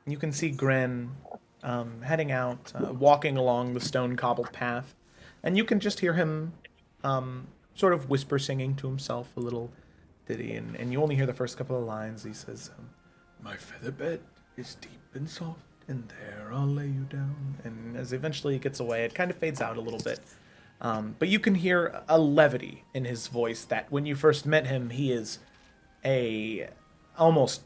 you can see Grin heading out, walking along the stone cobbled path, and you can just hear him sort of whisper singing to himself a little ditty, and you only hear the first couple of lines. He says, "My feather bed is deep and soft, and there I'll lay you down." And as eventually it gets away, it kind of fades out a little bit. But you can hear a levity in his voice that when you first met him, he is a almost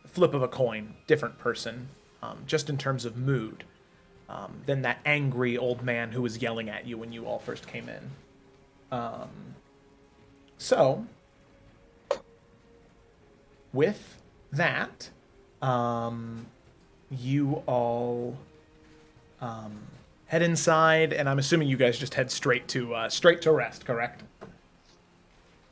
flip of a coin, different person, just in terms of mood, than that angry old man who was yelling at you when you all first came in. So, with that, you all head inside, and I'm assuming you guys just head straight to rest, correct?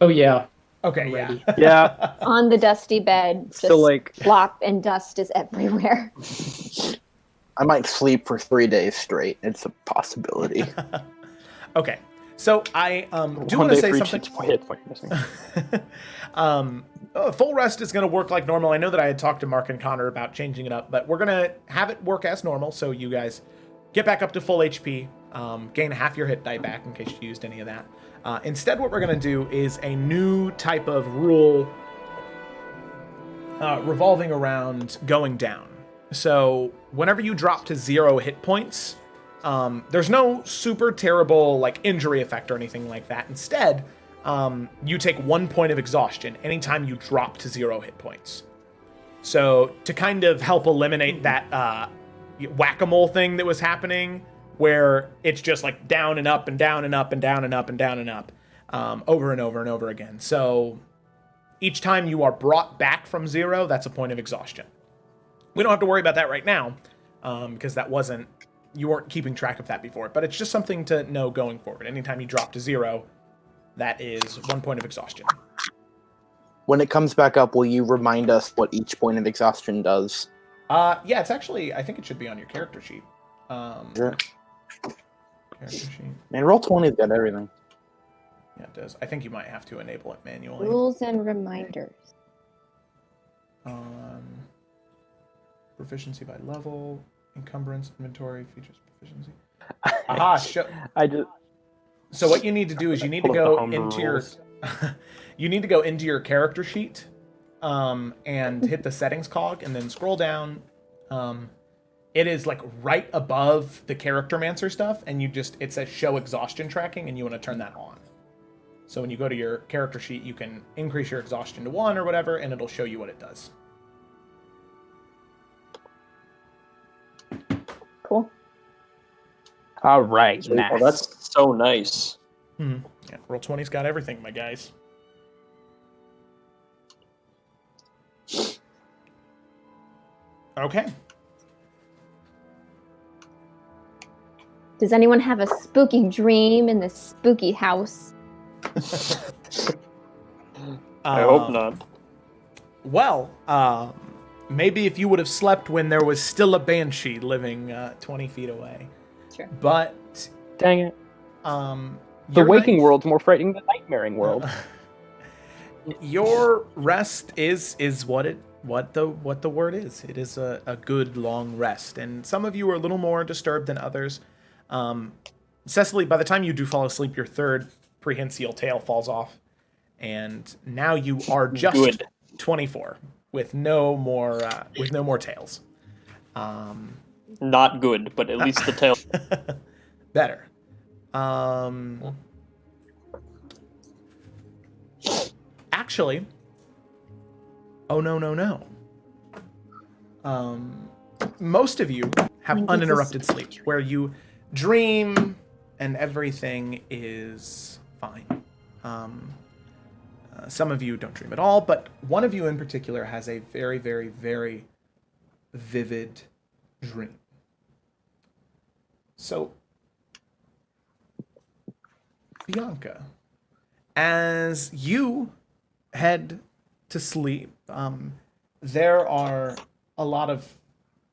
Oh yeah. Okay, Already. Yeah. On the dusty bed, just So, like- flop and dust is everywhere. I might sleep for 3 days straight. It's a possibility. Okay, so I do One want to day say for each something. hit point missing. Full rest is going to work like normal. I know that I had talked to Mark and Connor about changing it up, but we're going to have it work as normal, so you guys get back up to full HP, gain half your hit die back in case you used any of that. Instead, what we're going to do is a new type of rule revolving around going down. So whenever you drop to 0 hit points, there's no super terrible like injury effect or anything like that. Instead, you take 1 point of exhaustion anytime you drop to 0 hit points. So to kind of help eliminate that whack-a-mole thing that was happening, where it's just like down and up and down and up and down and up and down and up, over and over and over again. So each time you are brought back from 0, that's a point of exhaustion. We don't have to worry about that right now, because you weren't keeping track of that before, but it's just something to know going forward. Anytime you drop to 0, that is 1 point of exhaustion. When it comes back up, will you remind us what each point of exhaustion does? Yeah, it's actually, I think it should be on your character sheet. Sure. Character sheet. Man, Roll20's got everything. Yeah, it does. I think you might have to enable it manually. Rules and reminders. Proficiency by level, encumbrance, inventory, features, proficiency. Aha! So what you need to do is you need to go into your you need to go into your character sheet, and hit the settings cog, and then scroll down. It is like right above the Charactermancer stuff, and it says show exhaustion tracking, and you want to turn that on. So when you go to your character sheet, you can increase your exhaustion to 1 or whatever, and it'll show you what it does. Cool. All right, Oh, nice. that's so nice. Yeah, roll 20's got everything, my guys. Okay. Does anyone have a spooky dream in this spooky house? I hope not. Well, maybe if you would have slept when there was still a banshee living 20 feet away. Sure. But Dang it. The your waking night- world's more frightening than the nightmaring world. Your rest is what the word is. It is a good long rest, and some of you are a little more disturbed than others. Cecily, by the time you do fall asleep, your third prehensile tail falls off, and now you are just Good. 24 with no more tails. Not good, but at least the tail. Better. Actually, oh no. Most of you have uninterrupted sleep, where you dream and everything is fine. Some of you don't dream at all, but one of you in particular has a very, very, very vivid dream. So, Bianca, as you head to sleep, there are a lot of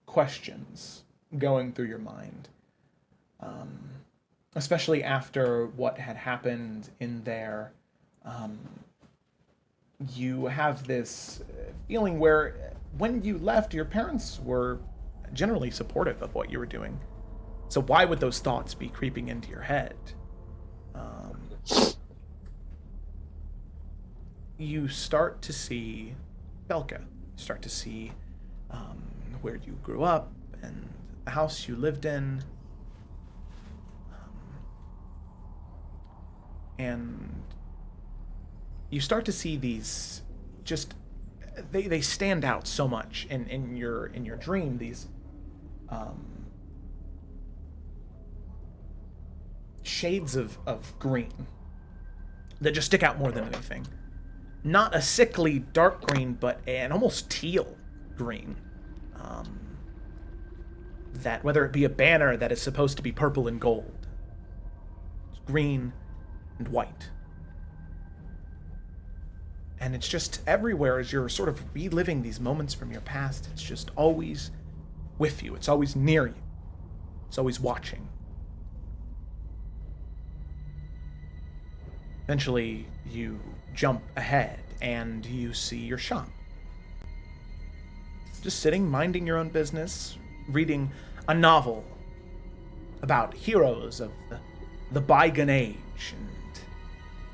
questions going through your mind, especially after what had happened in there. You have this feeling where when you left, your parents were generally supportive of what you were doing. So why would those thoughts be creeping into your head? You start to see Belka. You start to see where you grew up and the house you lived in. And you start to see these just they stand out so much in your dream, these shades of green that just stick out more than anything. Not a sickly dark green, but an almost teal green. That whether it be a banner that is supposed to be purple and gold, it's green and white. And it's just everywhere as you're sort of reliving these moments from your past. It's just always with you. It's always near you. It's always watching. Eventually, you jump ahead and you see your shop. Just sitting, minding your own business, reading a novel about heroes of the bygone age and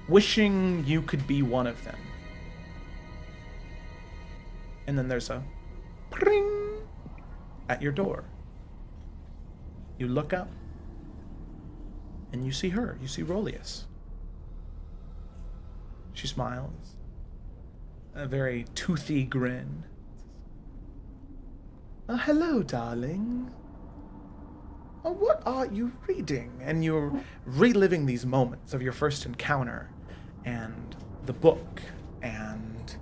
wishing you could be one of them. And then there's a pring at your door. You look up and you see her. You see Rolius. She smiles. A very toothy grin. Hello, darling. What are you reading? And you're reliving these moments of your first encounter and the book and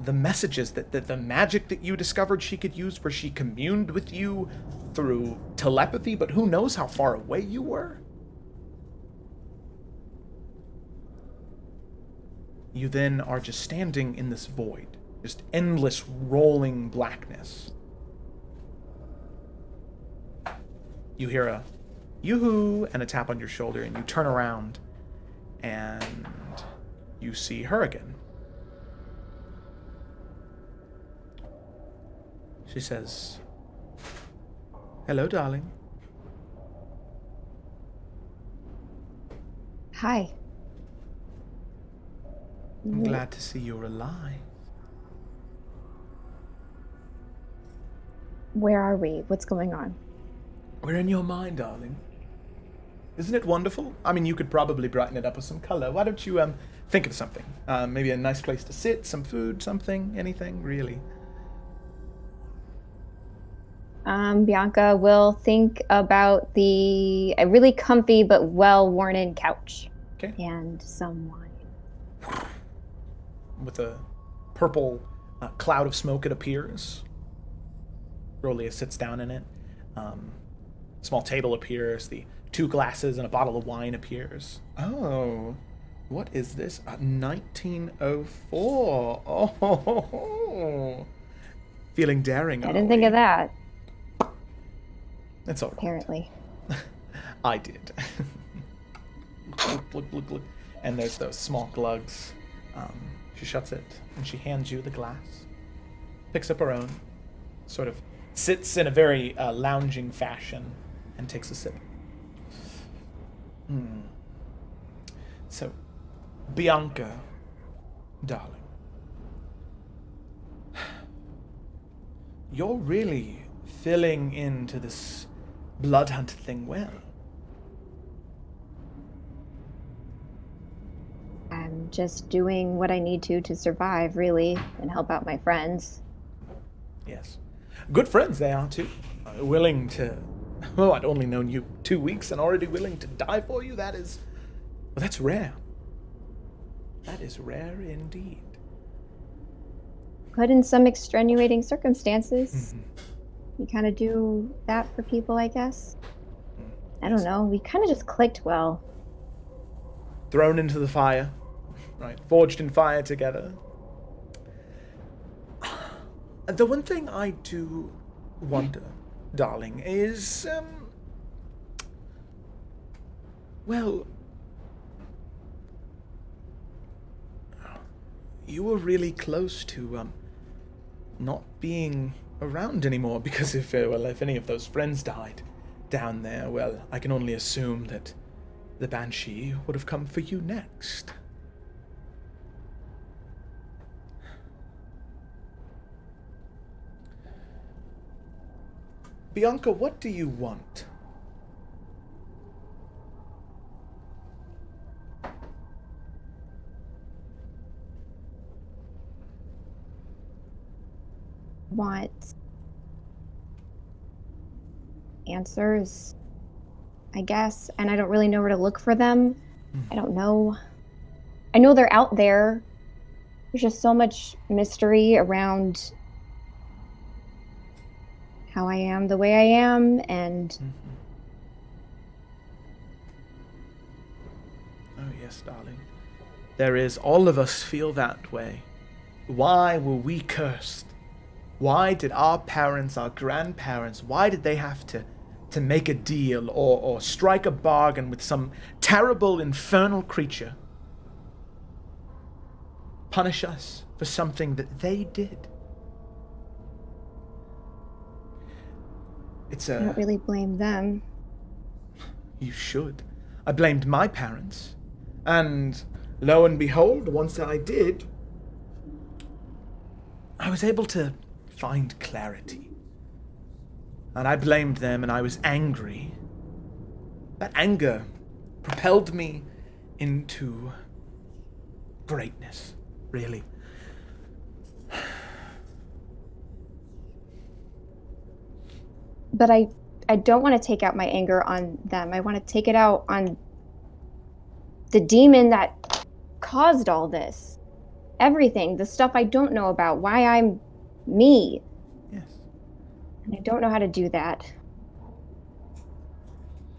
the messages that the magic that you discovered she could use, where she communed with you through telepathy, but who knows how far away you were? You then are just standing in this void, just endless rolling blackness. You hear a yoo-hoo and a tap on your shoulder, and you turn around and you see her again. She says, "Hello, darling." Hi. I'm glad to see you're alive. Where are we? What's going on? We're in your mind, darling. Isn't it wonderful? I mean, you could probably brighten it up with some color. Why don't you think of something? Maybe a nice place to sit, some food, something, anything, really. Bianca will think about a really comfy but well-worn-in couch. Okay. And some wine. With a purple cloud of smoke, it appears. Rolia sits down in it. Small table appears. The 2 glasses and a bottle of wine appears. Oh, what is this? 1904. Oh, feeling daring. I didn't think of that. That's all right. Apparently. I did. Glug, glug, glug, glug. And there's those small glugs. She shuts it, and she hands you the glass. Picks up her own. Sort of sits in a very lounging fashion and takes a sip. So, Bianca, darling, you're really filling into this blood hunt thing well. I'm just doing what I need to survive, really, and help out my friends. Yes. Good friends they are, too. Willing to... Well, I'd only known you 2 weeks and already willing to die for you? That is... Well, that's rare. That is rare indeed. Put in some extenuating circumstances. You kind of do that for people, I guess. I don't know. We kind of just clicked well. Thrown into the fire. Right. Forged in fire together. The one thing I do wonder, darling, is, well, you were really close to, not being around anymore, because if any of those friends died down there, well, I can only assume that the Banshee would have come for you next. Bianca, what do you want? Want answers, I guess, and I don't really know where to look for them. I don't know. I know they're out there. There's just so much mystery around how I am the way I am, and Oh yes, darling. There is. All of us feel that way. Why were we cursed? Why did our parents, our grandparents, why did they have to make a deal or strike a bargain with some terrible infernal creature? Punish us for something that they did. I don't really blame them. You should. I blamed my parents. And lo and behold, once I did, I was able to find clarity. And I blamed them and I was angry. That anger propelled me into greatness, really. But I don't want to take out my anger on them. I want to take it out on the demon that caused all this. Everything, the stuff I don't know about, why I'm me. Yes. And I don't know how to do that.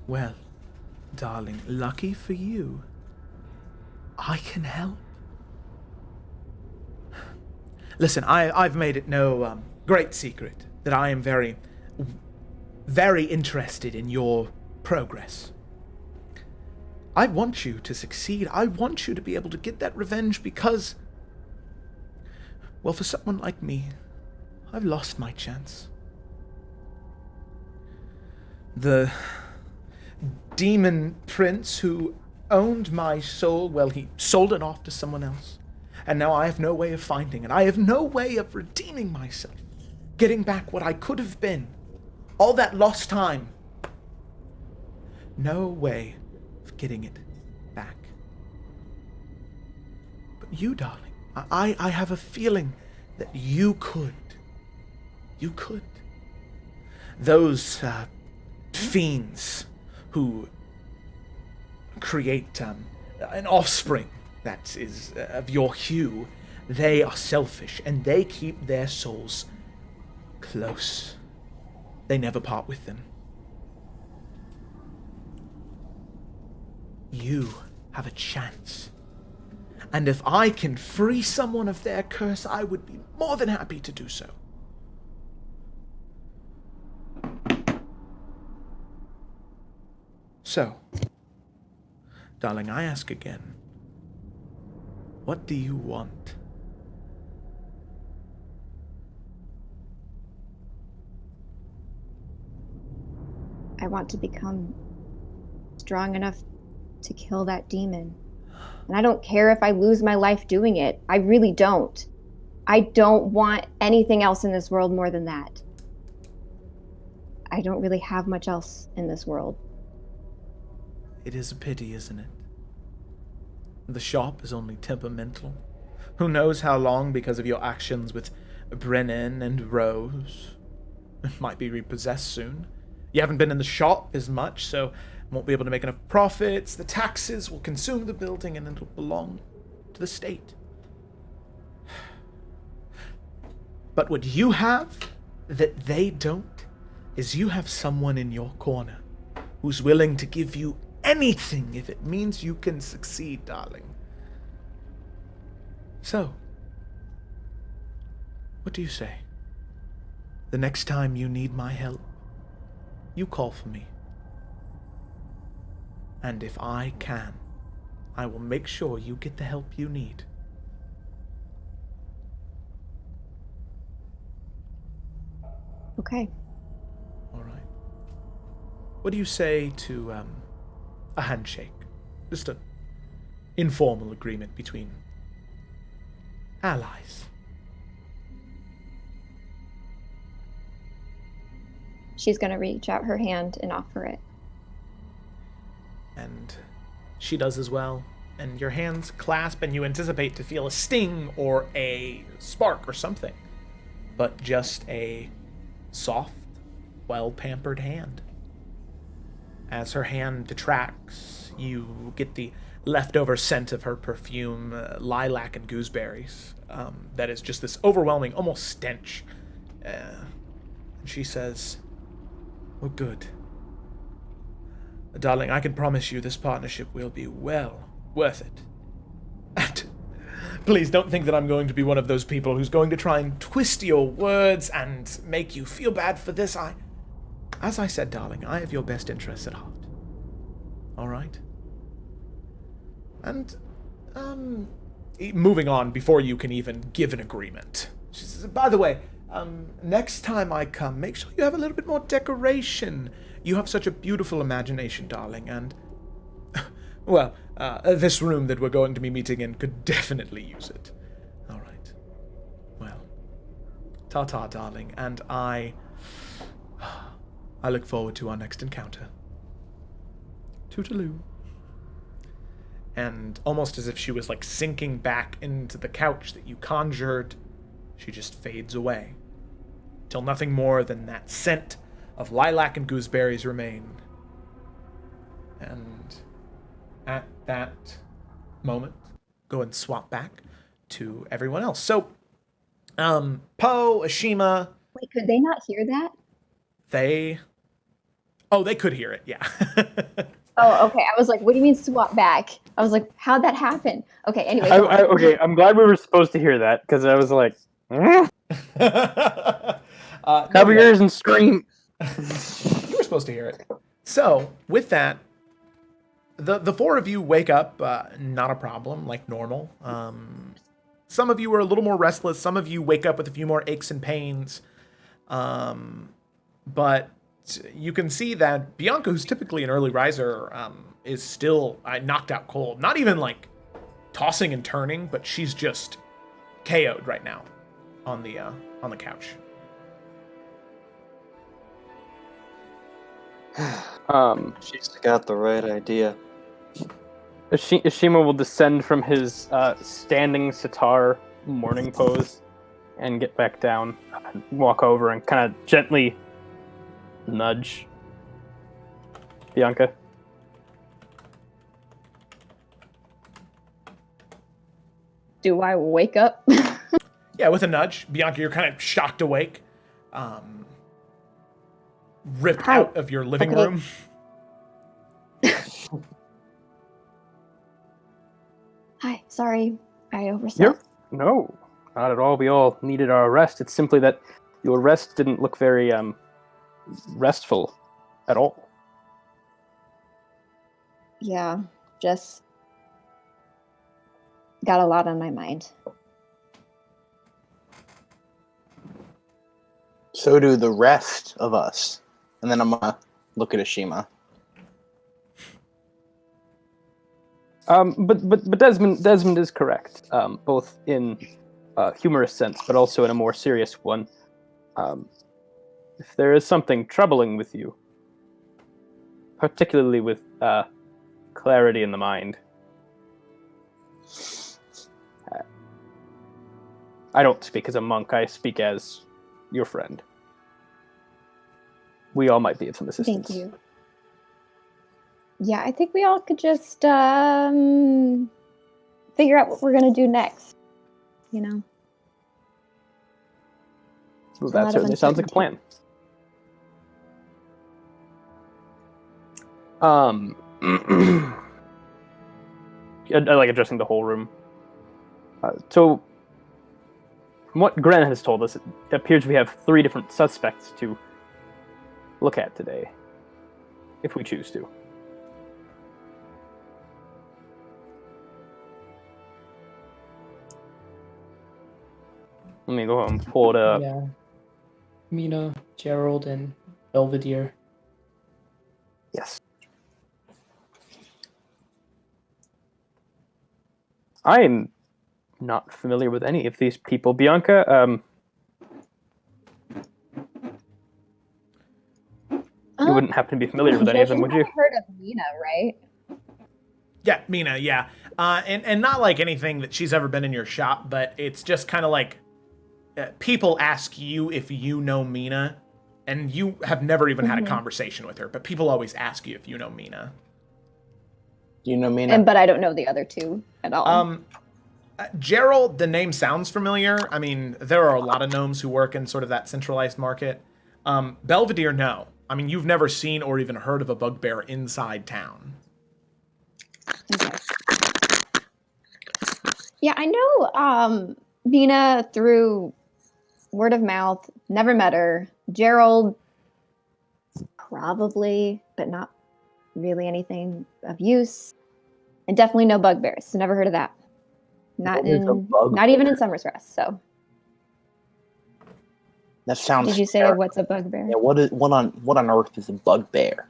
Well, darling, lucky for you, I can help. Listen, I've made it no great secret that I am very, very interested in your progress. I want you to succeed. I want you to be able to get that revenge because, well, for someone like me, I've lost my chance. The demon prince who owned my soul, well, he sold it off to someone else. And now I have no way of finding it. I have no way of redeeming myself, getting back what I could have been. All that lost time. No way of getting it back. But you, darling, I have a feeling that you could. You could. those fiends who create an offspring that is of your hue, they are selfish, and they keep their souls close. They never part with them. You have a chance. And if I can free someone of their curse, I would be more than happy to do so. So, darling, I ask again, what do you want? I want to become strong enough to kill that demon. And I don't care if I lose my life doing it. I really don't. I don't want anything else in this world more than that. I don't really have much else in this world. It is a pity, isn't it? The shop is only temperamental. Who knows how long, because of your actions with Brennan and Rose. It might be repossessed soon. You haven't been in the shop as much, so won't be able to make enough profits. The taxes will consume the building, and it'll belong to the state. But what you have that they don't is you have someone in your corner who's willing to give you anything if it means you can succeed, darling. So, what do you say? The next time you need my help, you call for me. And if I can, I will make sure you get the help you need. Okay. All right. What do you say to a handshake? Just an informal agreement between allies. She's going to reach out her hand and offer it. And she does as well. And your hands clasp, and you anticipate to feel a sting or a spark or something. But just a soft, well-pampered hand. As her hand detracts, you get the leftover scent of her perfume, lilac and gooseberries. That is just this overwhelming, almost stench. And she says, "Well, good. Darling, I can promise you this partnership will be well worth it. And please don't think that I'm going to be one of those people who's going to try and twist your words and make you feel bad for this. As I said, darling, I have your best interests at heart. All right? And, moving on before you can even give an agreement. She says, by the way, next time I come, make sure you have a little bit more decoration. You have such a beautiful imagination, darling, and, well, this room that we're going to be meeting in could definitely use it. All right. Well, ta-ta, darling, and I look forward to our next encounter. Toodaloo. And almost as if she was, like, sinking back into the couch that you conjured, she just fades away, till nothing more than that scent of lilac and gooseberries remain. And at that moment, go and swap back to everyone else. So, Poe, Ashima... Wait, could they not hear that? They could hear it, yeah. Oh, okay. I was like, what do you mean swap back? I was like, how'd that happen? Okay, anyway. Okay, I'm glad we were supposed to hear that, because I was like, cover your ears and scream. You were supposed to hear it. So, with that, the four of you wake up, not a problem, like normal. Some of you are a little more restless. Some of you wake up with a few more aches and pains. But you can see that Bianca, who's typically an early riser, is still knocked out cold. Not even, like, tossing and turning, but she's just KO'd right now on the couch. She's got the right idea. Ashima will descend from his standing sitar morning pose and get back down, and walk over and kind of gently nudge Bianca. Do I wake up? Yeah, with a nudge. Bianca, you're kind of shocked awake. Ripped Hi. out of your living Okay. room. Hi, sorry. I overslept. No, not at all. We all needed our rest. It's simply that your rest didn't look very restful at all. Yeah, just got a lot on my mind. So do the rest of us. And then I'm gonna look at Ashima. But Desmond is correct, both in a humorous sense, but also in a more serious one. If there is something troubling with you, particularly with clarity in the mind, I don't speak as a monk. I speak as your friend. We all might be of some assistance. Thank you. Yeah, I think we all could just figure out what we're gonna do next. You know. Well, A that lot of certainly sounds like a plan. I like addressing the whole room. So, from what Gren has told us, it appears we have 3 different suspects to look at today, if we choose to. Let me go ahead and pull it up. Yeah. Mina, Gerald, and Belvedere. Yes. I'm not familiar with any of these people. Bianca, you wouldn't happen to be familiar with any of them, would you? You've heard of Mina, right? Yeah, Mina, yeah. And not like anything that she's ever been in your shop, but it's just kind of like people ask you if you know Mina, and you have never even had a conversation with her, but people always ask you if you know Mina. Do you know Mina? But I don't know the other 2 at all. Gerald, the name sounds familiar. I mean, there are a lot of gnomes who work in sort of that centralized market. Belvedere, no. I mean, you've never seen or even heard of a bugbear inside town. Okay. Yeah, I know Mina through word of mouth. Never met her. Gerald, probably, but not really anything of use. And definitely no bugbears. So never heard of that. Not even in Summer's Rest. So. That sounds. Did you say terrible. what's a bugbear? Yeah, what on earth is a bugbear?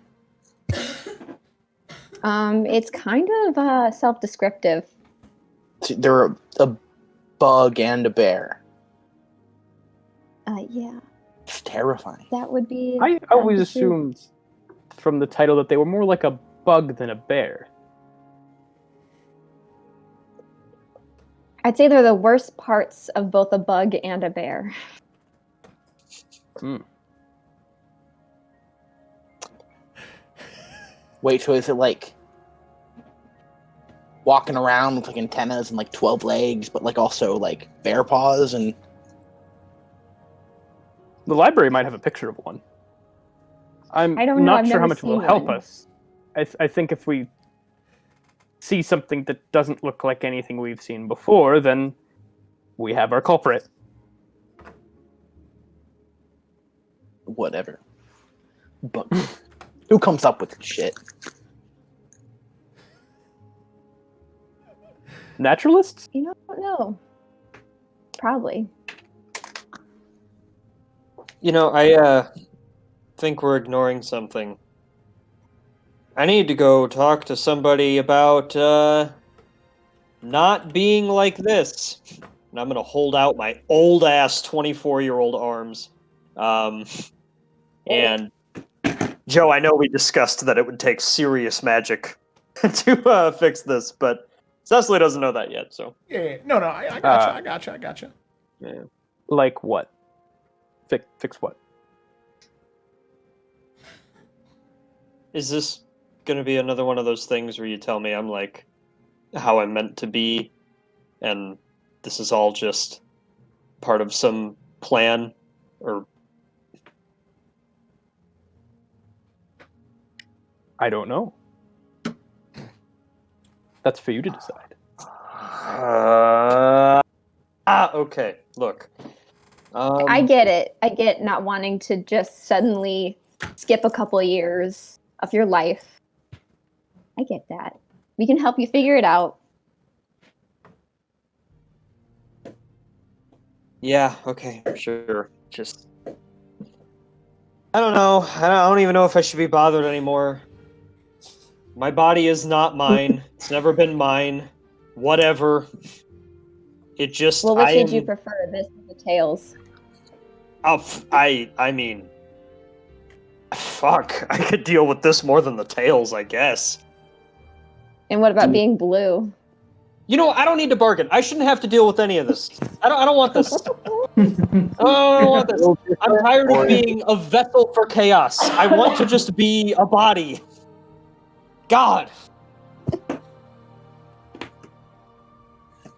It's kind of self-descriptive. They're a bug and a bear. Yeah. It's terrifying. That would be. I always assumed from the title that they were more like a bug than a bear. I'd say they're the worst parts of both a bug and a bear. Wait, so is it like walking around with like antennas and like 12 legs, but like also like bear paws and... The library might have a picture of one. I don't know, not I've sure how never much it will seen help one. us. I think if we see something that doesn't look like anything we've seen before, then we have our culprit. Whatever. But who comes up with this shit? Naturalists? You don't know. Probably. You know, I think we're ignoring something. I need to go talk to somebody about not being like this. And I'm gonna hold out my old ass 24-year-old arms. And Joe, I know we discussed that it would take serious magic to fix this, but Cecily doesn't know that yet. So Yeah. No, I gotcha. yeah. Like what? Fix what? Is this gonna be another one of those things where you tell me I'm like how I'm meant to be, and this is all just part of some plan, or I don't know. That's for you to decide. okay. Look, I get it. I get not wanting to just suddenly skip a couple of years of your life. I get that. We can help you figure it out. Yeah. Okay. Sure. Just I don't know. I don't even know if I should be bothered anymore. My body is not mine. It's never been mine. Whatever. It just Well, which I did am. you prefer, this or the tails? Oh, I mean, fuck. I could deal with this more than the tails, I guess. And what about being blue? You know, I don't need to bargain. I shouldn't have to deal with any of this. I don't want this. I don't want this. I'm tired of being a vessel for chaos. I want to just be a body. God.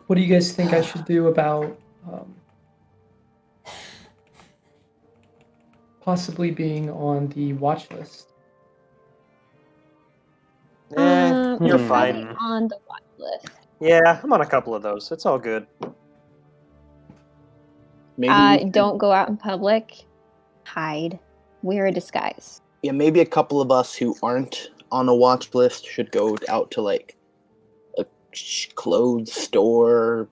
What do you guys think I should do about possibly being on the watch list? You're You're fine. probably on the watch list. Yeah, I'm on a couple of those. It's all good. Maybe Don't go out in public. Hide. Wear a disguise. yeah, maybe a couple of us who aren't on a watch list should go out to like a clothes store,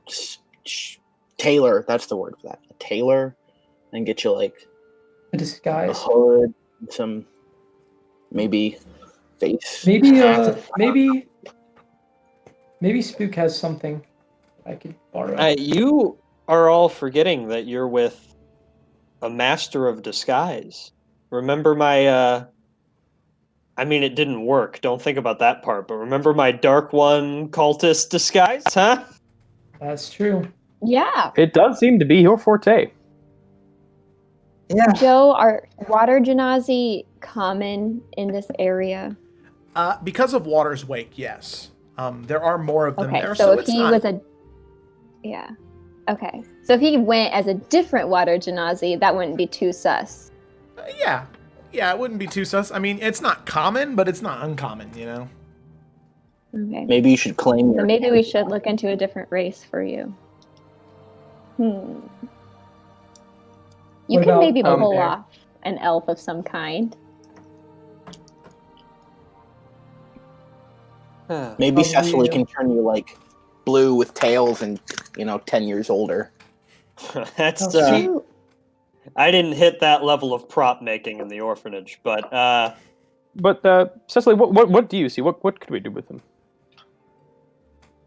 tailor. That's the word for that. A tailor, and get you like A a disguise? hood, some maybe face. Maybe Spook has something I could borrow. You are all forgetting that you're with a master of disguise. Remember my I mean, it didn't work. Don't think about that part. But remember my Dark One cultist disguise, huh? That's true. Yeah. It does seem to be your forte. Yeah. Joe, are water genasi common in this area? Because of Water's Wake, yes. There are more of them Okay, there, so if it's he not... was a... Yeah. Okay. So if he went as a different water genasi, that wouldn't be too sus. Yeah. Yeah, it wouldn't be too sus. I mean, it's not common, but it's not uncommon, you know? Okay. Maybe you should claim So your. maybe we should look into a different race for you. You What can about maybe pull Bear? off an elf of some kind. Maybe Probably, Cecily can turn you like blue with tails and 10 years older. That's See, I didn't hit that level of prop making in the orphanage, but But Cecily, what do you see? What could we do with him?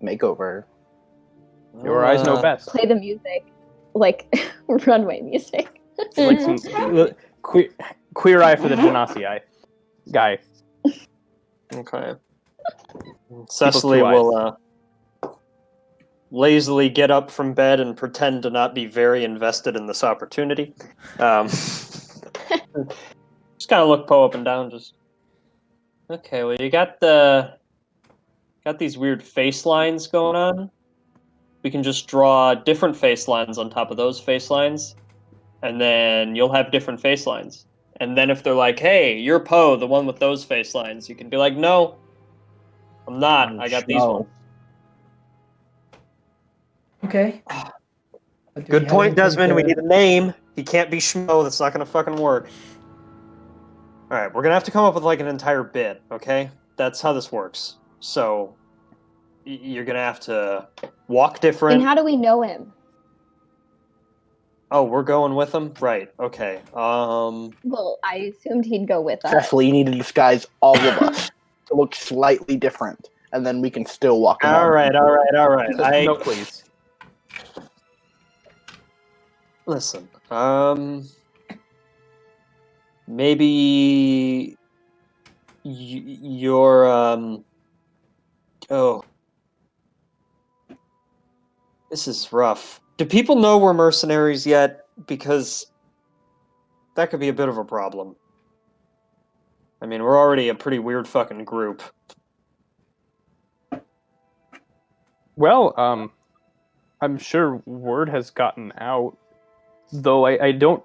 Makeover. Your eyes know best. Play the music, like runway music. Like some queer eye for the Genasi eye guy. Okay. Cecily two eyes. will lazily get up from bed and pretend to not be very invested in this opportunity. Just kind of look Poe up and down. Just okay. Well, you got these weird face lines going on. We can just draw different face lines on top of those face lines, and then you'll have different face lines. And then if they're like, "Hey, you're Poe, the one with those face lines," you can be like, "No, I'm not. I got these No. ones." okay. But do Good we have point, anything Desmond. We to- need a name. He can't be Schmo. That's not gonna fucking work. All right, we're gonna have to come up with like an entire bit. Okay, that's how this works. So you're gonna have to walk different. And how do we know him? Oh, we're going with him, right? Okay. Well, I assumed he'd go with us. Cecily, you need to disguise all of us to look slightly different, and then we can still walk along. All right. No, please. Listen. Maybe you're oh, this is rough. Do people know we're mercenaries yet? Because that could be a bit of a problem. I mean, we're already a pretty weird fucking group. Well, I'm sure word has gotten out, though I don't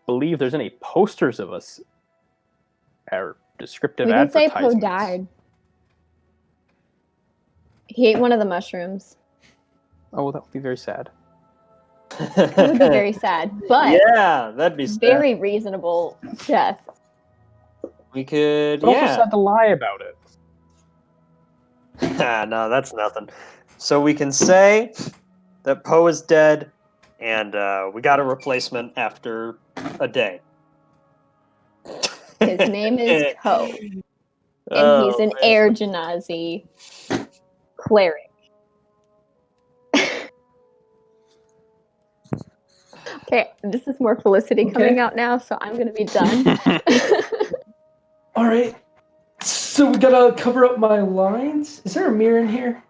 believe there's any posters of us or descriptive We did say advertisements. Poe died. He ate one of the mushrooms. Oh, well, that would be very sad. It would be very sad, but Yeah, that'd be sad. very reasonable death. We could, But also yeah. sad to lie about it. No, that's nothing. So we can say that Poe is dead, and we got a replacement after a day. His name is Poe, and Oh, he's an man. air genasi cleric. Okay, this is more Felicity coming out now, so I'm gonna be done. All right. So we gotta cover up my lines. Is there a mirror in here?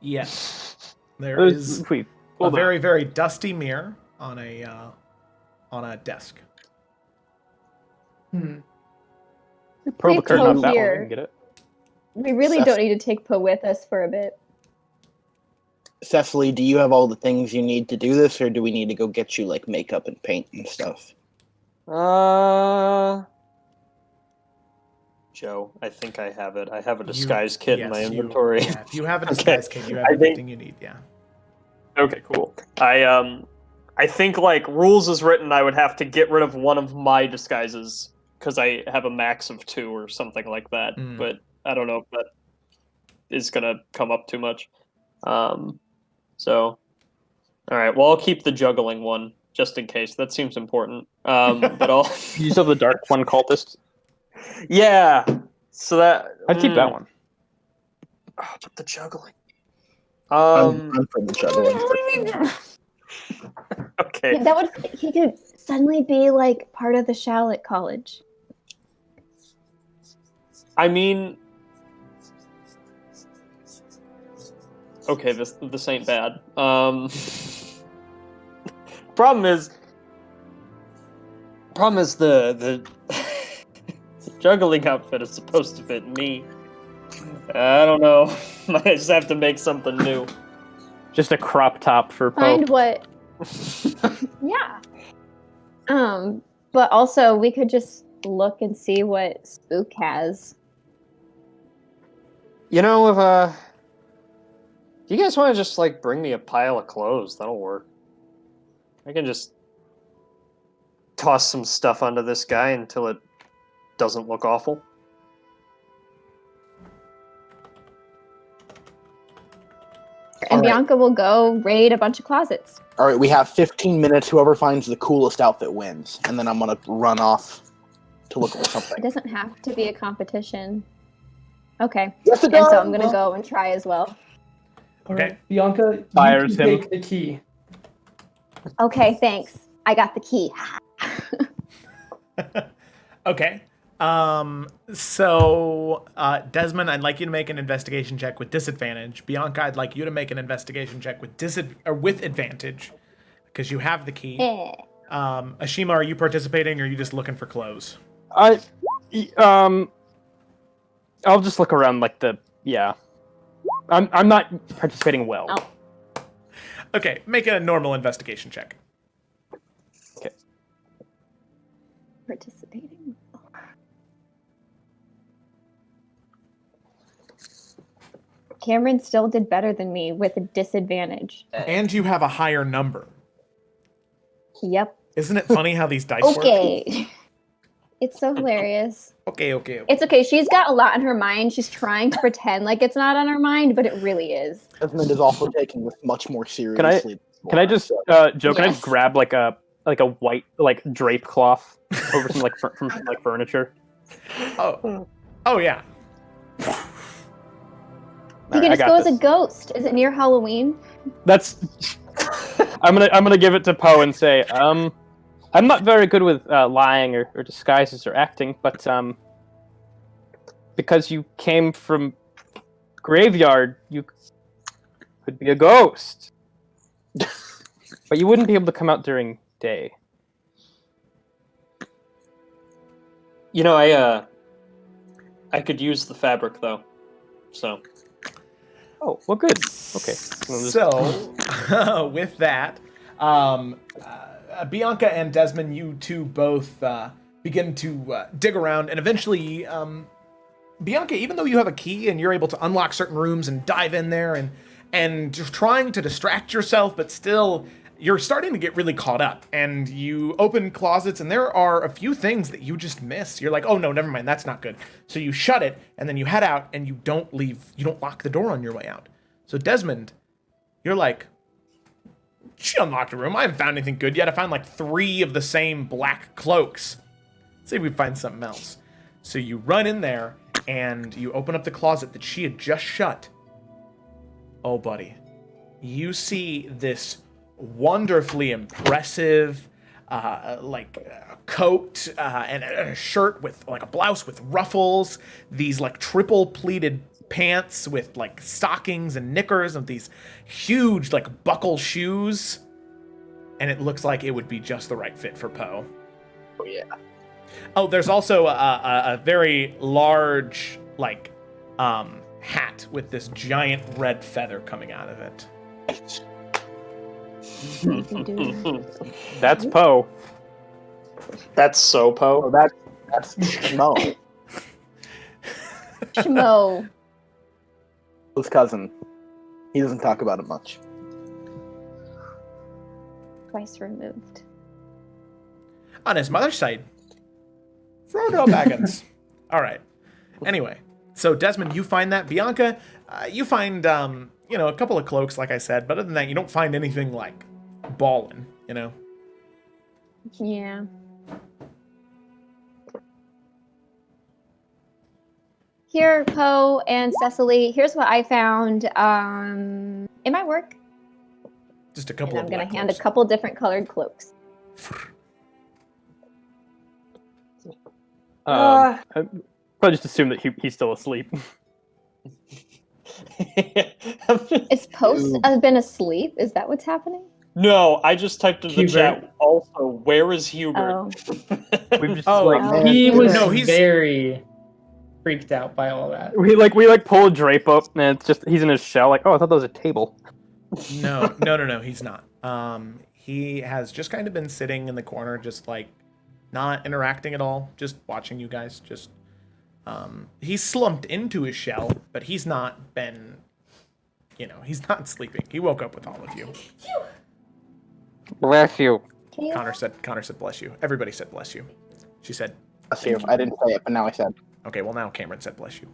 Yes. There is Wait, a hold on. very, very dusty mirror on a desk. Hmm. Pull the Leave curtain Poe off that one. here. You can get it. We really don't need to take Poe with us for a bit. Cecily, do you have all the things you need to do this, or do we need to go get you like makeup and paint and stuff? Joe, I think I have it. I have a disguise kit in my Yes, inventory. If you have a Okay. disguise kit, you have I think- everything you need. Yeah. Okay, cool. I think like rules is written, I would have to get rid of one of my disguises because I have a max of 2 or something like that. Mm. But I don't know if that is gonna come up too much. So, all right. Well, I'll keep the juggling one just in case. That seems important. But I'll. You still have the Dark One cultist? Yeah. So that I'd keep that one. Oh, but the juggling. I'm for the juggling. Okay. That would he could suddenly be like part of the Shallot College. I mean, okay, this ain't bad. Problem is the juggling outfit is supposed to fit me. I don't know. Might just have to make something new. Just a crop top for Poe. Find what. Yeah. But also we could just look and see what Spook has. You know, if you guys want to just like bring me a pile of clothes, that'll work. I can just toss some stuff onto this guy until it doesn't look awful. And All right. Bianca will go raid a bunch of closets. All right, we have 15 minutes. Whoever finds the coolest outfit wins, and then I'm gonna run off to look for It something. doesn't have to be a competition. Okay. Yes, it And so does. I'm gonna go and try as well. All Okay. right, Bianca, Fires you can him. take the key. Okay, thanks. I got the key. Okay. So Desmond, I'd like you to make an investigation check with disadvantage. Bianca, I'd like you to make an investigation check with with advantage, because you have the key. Eh. Ashima, are you participating, or are you just looking for clothes? I'll just look around like yeah. I'm not participating well. Oh. Okay, make a normal investigation check. Participating. Cameron still did better than me with a disadvantage. And you have a higher number. Yep. Isn't it funny how these dice work? Okay. It's so hilarious. Okay. It's okay. She's got a lot on her mind. She's trying to pretend like it's not on her mind, but it really is. Desmond is also taking this much more seriously. Can I just, Joe? Can I Yes. just grab like a white drape cloth over some from some furniture? Oh yeah. You can just go as a ghost. Is it near Halloween? That's. I'm gonna give it to Poe and say, I'm not very good with lying or disguises or acting, but because you came from graveyard, you could be a ghost, but you wouldn't be able to come out during day. You know, I could use the fabric though. So. Oh, well, good. Okay. So, with that, Bianca and Desmond, you two both begin to dig around, and eventually, Bianca, even though you have a key and you're able to unlock certain rooms and dive in there and you're trying to distract yourself, but still you're starting to get really caught up, and you open closets and there are a few things that you just miss. You're like, oh no, never mind, that's not good. So you shut it and then you head out and you don't lock the door on your way out. So Desmond, you're like, she unlocked a room. I haven't found anything good yet. I found like 3 of the same black cloaks. Let's see if we find something else. So you run in there and you open up the closet that she had just shut. Oh, buddy. You see this wonderfully impressive, coat and a shirt with like a blouse with ruffles, these like triple pleated pants with like stockings and knickers, and these huge like buckle shoes, and it looks like it would be just the right fit for Poe. Oh yeah. Oh, there's also a very large like hat with this giant red feather coming out of it. That's Poe. That's so Poe. Oh, that's Schmo. Schmo. His cousin. He doesn't talk about it much. Twice removed. On his mother's side, Frodo Baggins. All right. Anyway, so Desmond, you find that. Bianca, you find a couple of cloaks, like I said, but other than that, you don't find anything like ballin', you know. Yeah. Here, Poe and Cecily, here's what I found in my work. Just a couple and of I'm going to hand cloaks. a couple different colored cloaks. I probably just assume that he's still asleep. Is Poe been asleep? Is that what's happening? No, I just typed in the Hubert. chat. Also, where is Hubert? Oh. We've just man. He was he's very freaked out by all that. we pull a drape up, and it's just he's in his shell. Like, oh, I thought that was a table. No, he's not. He has just kind of been sitting in the corner, just like not interacting at all, just watching you guys. Just he's slumped into his shell, but he's not been, he's not sleeping. He woke up with all of you. Bless you. Connor said, bless you. Everybody said, bless you. She said, Bless you. I didn't say it, but now I said. okay, well now Cameron said, bless you.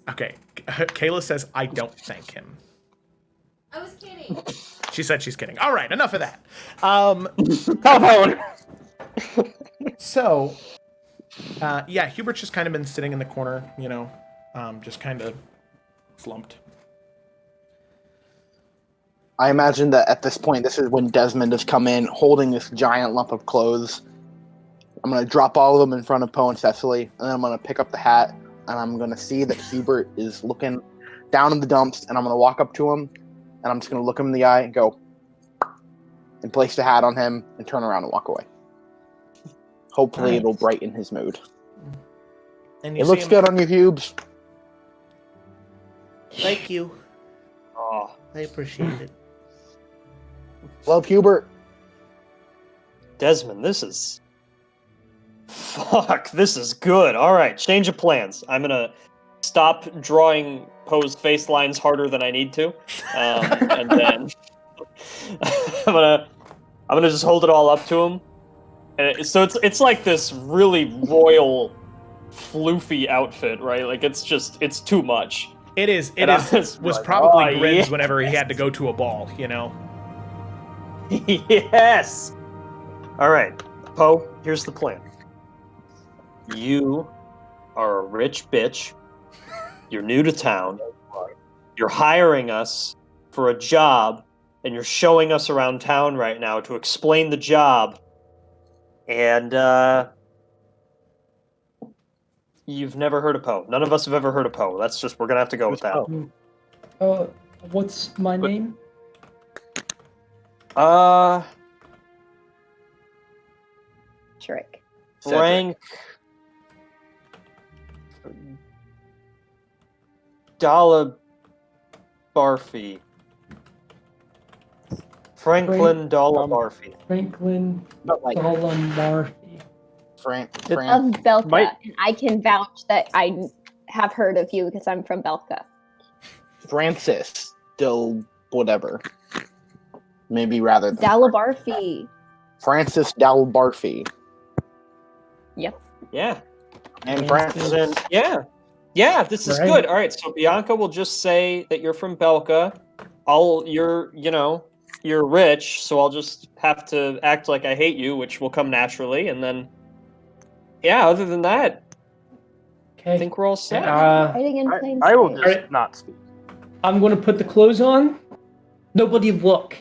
Okay, Kayla says, I don't thank him. I was kidding. She said she's kidding. All right, enough of that. Telephone. So, Hubert's just kind of been sitting in the corner, just kind of slumped. I imagine that at this point, this is when Desmond has come in holding this giant lump of clothes. I'm going to drop all of them in front of Poe and Cecily, and then I'm going to pick up the hat, and I'm going to see that Hubert is looking down in the dumps, and I'm going to walk up to him, and I'm just going to look him in the eye and go, and place the hat on him, and turn around and walk away. Hopefully Nice. it'll brighten his mood. And It looks good on you, Hubes. Thank you. Oh, I appreciate it. Love, Hubert. Desmond, this is good. All right, change of plans. I'm gonna stop drawing Poe's face lines harder than I need to, and then I'm gonna just hold it all up to him. And so it's like this really royal, floofy outfit, right? Like it's too much. It is. And I was Was like, probably oh, Grin's yeah. whenever he had to go to a ball, Yes. All right, Poe. Here's the plan. You are a rich bitch. You're new to town. You're hiring us for a job, and you're showing us around town right now to explain the job. And you've never heard of Poe. None of us have ever heard of Poe. We're gonna have to go with that. What's my name? Trick. Frank. Barfi. Franklin Barfi. Franklin But like Salamander. Of Belka, and I can vouch that I have heard of you because I'm from Belka. Francis Del whatever. Maybe rather than Dalabarfi. Francis Del Barfi. Yep. Yeah. And Francis. Francis. Yeah, this is Right. good. All right, so Bianca will just say that you're from Belka. You're rich, so I'll just have to act like I hate you, which will come naturally, and then yeah, other than that, I Okay. think we're all set. Hiding in plain I will sight. just Alright. not speak. I'm going to put the clothes on. Nobody look.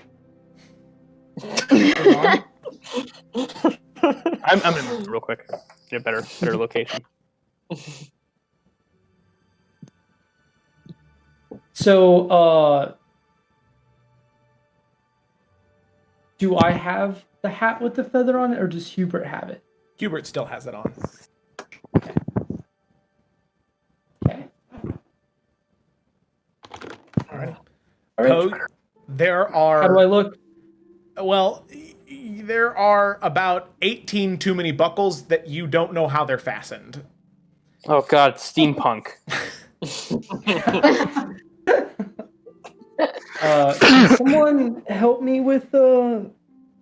I'm in real quick. Get a better location. So, do I have the hat with the feather on it, or does Hubert have it? Hubert still has it on. Okay. All right. All right. Poe, there are. How do I look? Well, there are about 18 too many buckles that you don't know how they're fastened. Oh god, steampunk. Can someone help me with I'm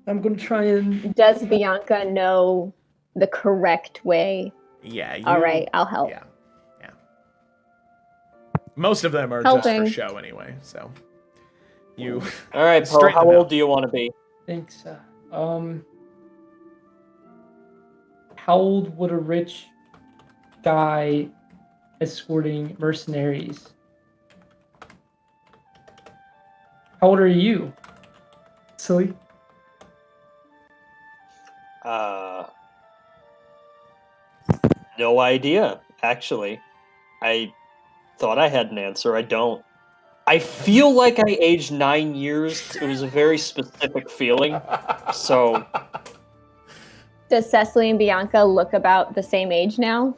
gonna try and. Does Bianca know the correct way? Yeah. All right, I'll help. Yeah. Most of them are Helping. just for show anyway, so. You. All right, Poe, Straighten how them old out. do you want to be? Thanks. How old would a rich guy escorting mercenaries? How old are you? Silly. No idea, actually. I thought I had an answer. I don't. I feel like I aged 9 years. It was a very specific feeling. So, Does Cecily and Bianca look about the same age now?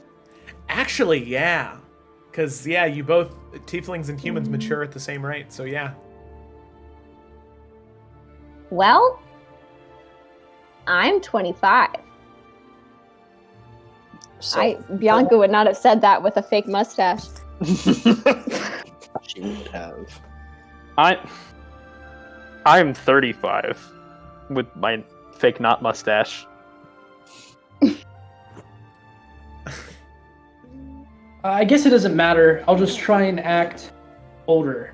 Actually, yeah. Because, yeah, you both, tieflings and humans mature at the same rate, so yeah. Well, I'm 25. so Bianca would not have said that with a fake mustache. She would have. I'm 35 with my fake knot mustache. I guess it doesn't matter. I'll just try and act older.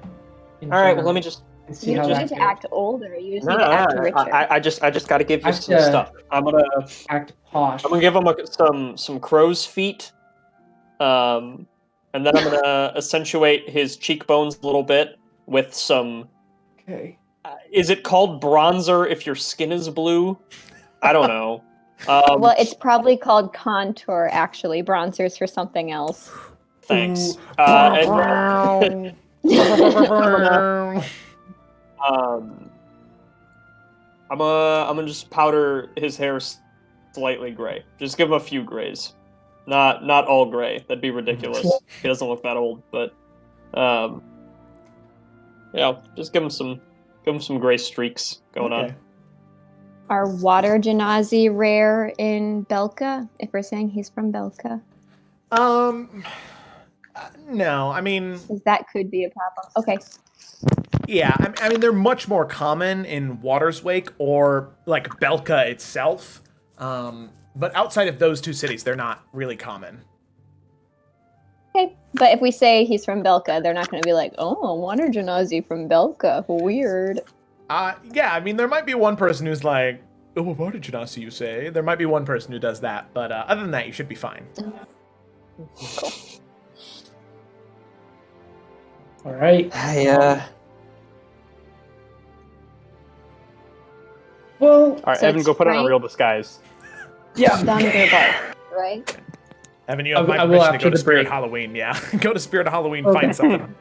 in all right. Well, general let me just. and see You how don't that need to goes. act older. You just No, need to act richer. I just got to give you Act, some stuff. I'm gonna Act posh. give him some crow's feet, and then I'm gonna accentuate his cheekbones a little bit with some. Okay. Is it called bronzer if your skin is blue? I don't know. Well, it's probably called contour, actually. Bronzer's for something else. Thanks. Brown. I'm gonna just powder his hair slightly gray. Just give him a few grays, not all gray. That'd be ridiculous. He doesn't look that old, but yeah, just give him some gray streaks going on. Are water genasi rare in Belka? If we're saying he's from Belka, No, I mean, because that could be a problem. Okay. yeah, I mean, they're much more common in Water's Wake or, like, Belka itself. But outside of those two cities, they're not really common. Okay. But if we say he's from Belka, they're not going to be like, oh, water genasi from Belka. Weird. Yeah, I mean, there might be one person who's like, oh, water genasi, you say? There might be one person who does that, but other than that, you should be fine. All right. Well, All right, So Evan, it's go put on a Frank? real disguise. yeah. Thunderbolt, right? Evan, you have my I will permission to after go to the Spirit break. Halloween, yeah. Go to Spirit Halloween, Okay. find something.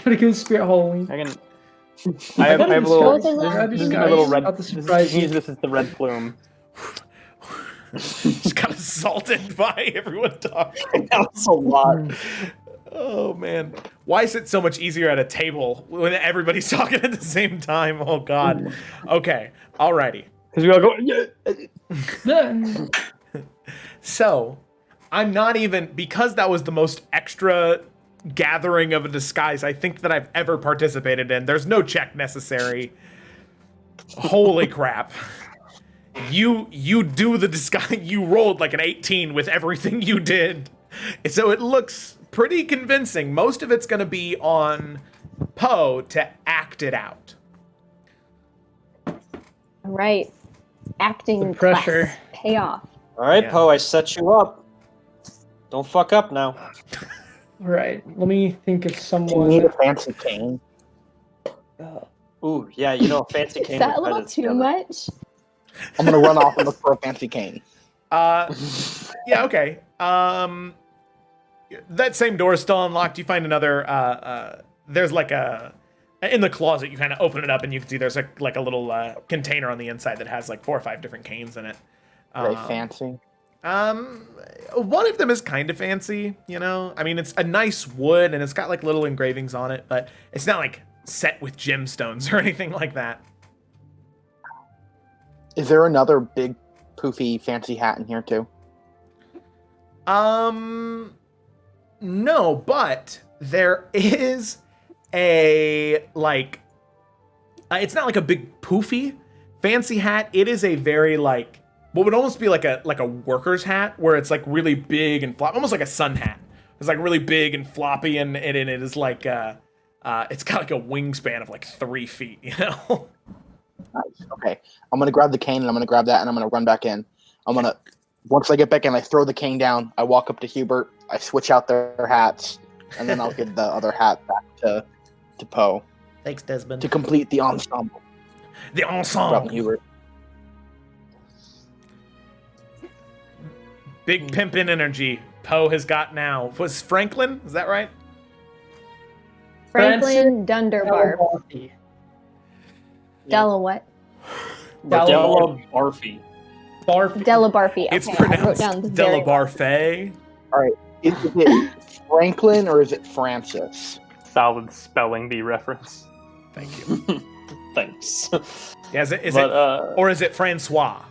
Gotta go Spirit Halloween. I have a little. Those are This little is my little red. About to This surprise you. is the red plume. Just got assaulted by everyone talking. That was a lot. Oh man, why is it so much easier at a table when everybody's talking at the same time? Oh god. Okay, alrighty. Because we all go, yeah. So, I'm not even, because that was the most extra gathering of a disguise I think that I've ever participated in. There's no check necessary. Holy crap. You do the disguise. You rolled like an 18 with everything you did. So it looks pretty convincing. Most of it's going to be on Poe to act it out. All right. Acting The pressure. class pay off. All right, Yeah. Poe, I set you up. Don't fuck up now. All right. Let me think of Do you someone. need a fancy cane? Ooh, yeah, you know, fancy cane. Is that a with little pendants too together. much? I'm gonna run off and look for a fancy cane. Yeah, okay. That same door is still unlocked. You find another, there's like in the closet, you kind of open it up and you can see there's like a little container on the inside that has like 4 or 5 different canes in it. Very fancy. One of them is kind of fancy, you know? I mean, it's a nice wood and it's got like little engravings on it, but it's not like set with gemstones or anything like that. Is there another big, poofy, fancy hat in here too? No, but there is a, like, it's not like a big poofy fancy hat. It is a very, like, what would almost be like a worker's hat, where it's like really big and floppy, almost like a sun hat. It's like really big and floppy, and it is like, it's got like a wingspan of like 3 feet, you know? Nice. Okay. I'm gonna grab the cane and I'm gonna grab that and I'm gonna run back in. Once I get back in, I throw the cane down. I walk up to Hubert. I switch out their hats, and then I'll give the other hat back to Poe Thanks, Desmond. to complete the ensemble. The Grab ensemble. Hubert. Big pimpin' energy Poe has got now. Was Franklin? Is that right? Franklin Dunderbarf. Della what? Della Barfy. Barf. Della Barfy. Okay, It's I wrote pronounced down the very Delabarfe. Is it Franklin or is it Francis? Solid spelling bee reference. Thank you. Thanks. Yeah, is it But, or is it Francois?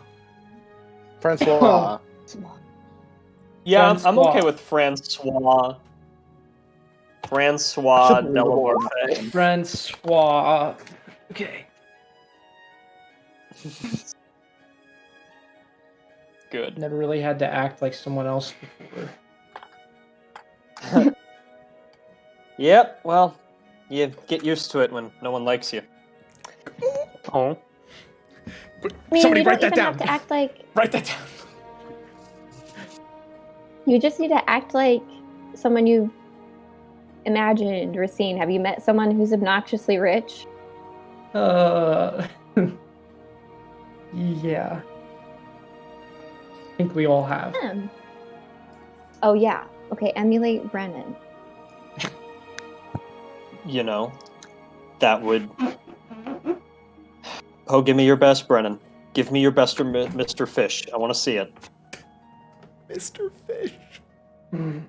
Francois. yeah, I'm Francois. okay with Francois. Francois Della Barfy. Francois. Okay. Good. Never really had to act like someone else before. Yep, well, you get used to it when no one likes you. Oh. But I mean, somebody you don't write that even down. have to act like. Write that down. You just need to act like someone you've imagined or seen. Have you met someone who's obnoxiously rich? Yeah. I think we all have. Oh yeah. Okay, emulate Brennan. You know, that would... Oh, give me your best, Brennan. Give me your best, Mr. Fish. I want to see it. Mr. Fish. Mm.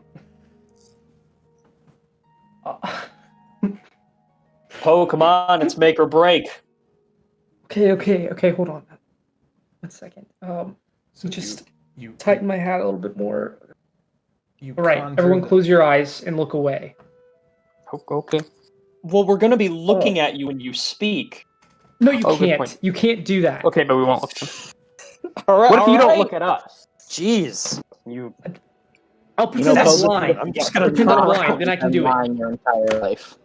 Poe, come on, it's make or break. Okay, hold on. 1 second. So just you tighten my hat a little bit more. you All right, conjured everyone the- close your eyes and look away. Okay. Well, we're going to be looking at you when you speak. No, you Oh, good can't. point. You can't do that. Okay, but we won't look. All right. What if you all don't right. look at us? Jeez. You... I'll You pretend know, I'm Poe, blind. I'm just gonna pretend I'm turn blind, around then I can do it. Lying your entire life.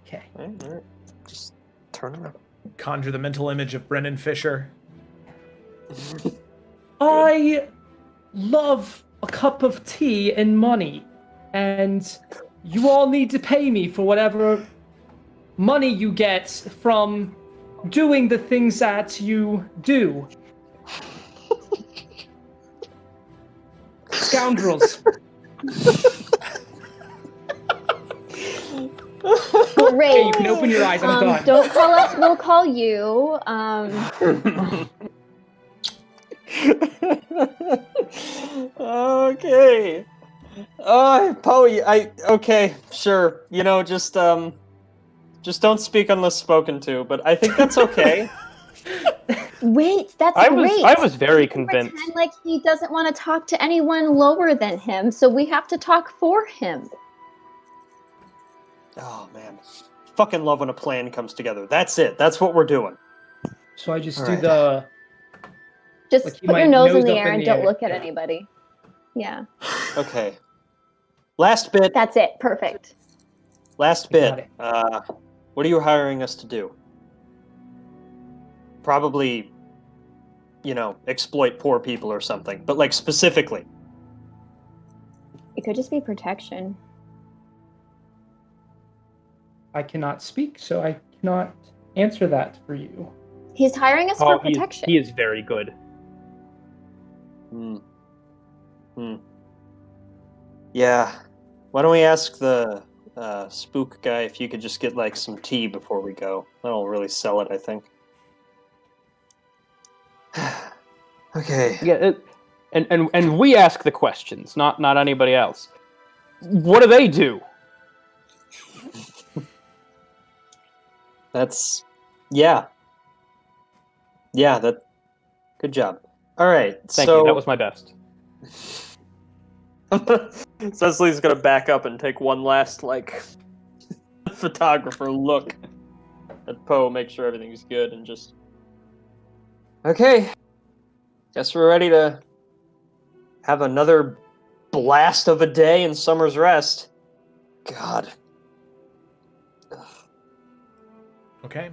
Okay. All right. Just turn around. conjure the mental image of Brennan Fisher. I love a cup of tea and money, and you all need to pay me for whatever money you get from doing the things that you do. Scoundrels. Great. Okay, you can open your eyes. I'm done. Don't call us. We'll call you. Okay. Poe, okay, sure. Just don't speak unless spoken to. But I think that's okay. Wait, that's great. I was very He can convinced. pretend like he doesn't want to talk to anyone lower than him, so we have to talk for him. Oh man, fucking love when a plan comes together. That's it. That's what we're doing. So I just All do right. the. Just Like, keep put my your nose in nose the up air in and the don't air. look at Yeah. anybody. Yeah, Okay. Last bit. that's it. Perfect. Last Got bit. What are you hiring us to do? Probably, exploit poor people or something. But like specifically. It could just be protection. I cannot speak, so I cannot answer that for you. He's hiring us for protection. He is very good. Yeah. Why don't we ask the spook guy if you could just get like some tea before we go? That'll really sell it, I think. Okay. Yeah, and we ask the questions, not anybody else. What do they do? That's yeah. That good job. All right. Thank you. That was my best. Cecily's gonna back up and take one last photographer look at Poe, make sure everything's good, and just okay. Guess we're ready to have another blast of a day in Summer's Rest. God. Okay.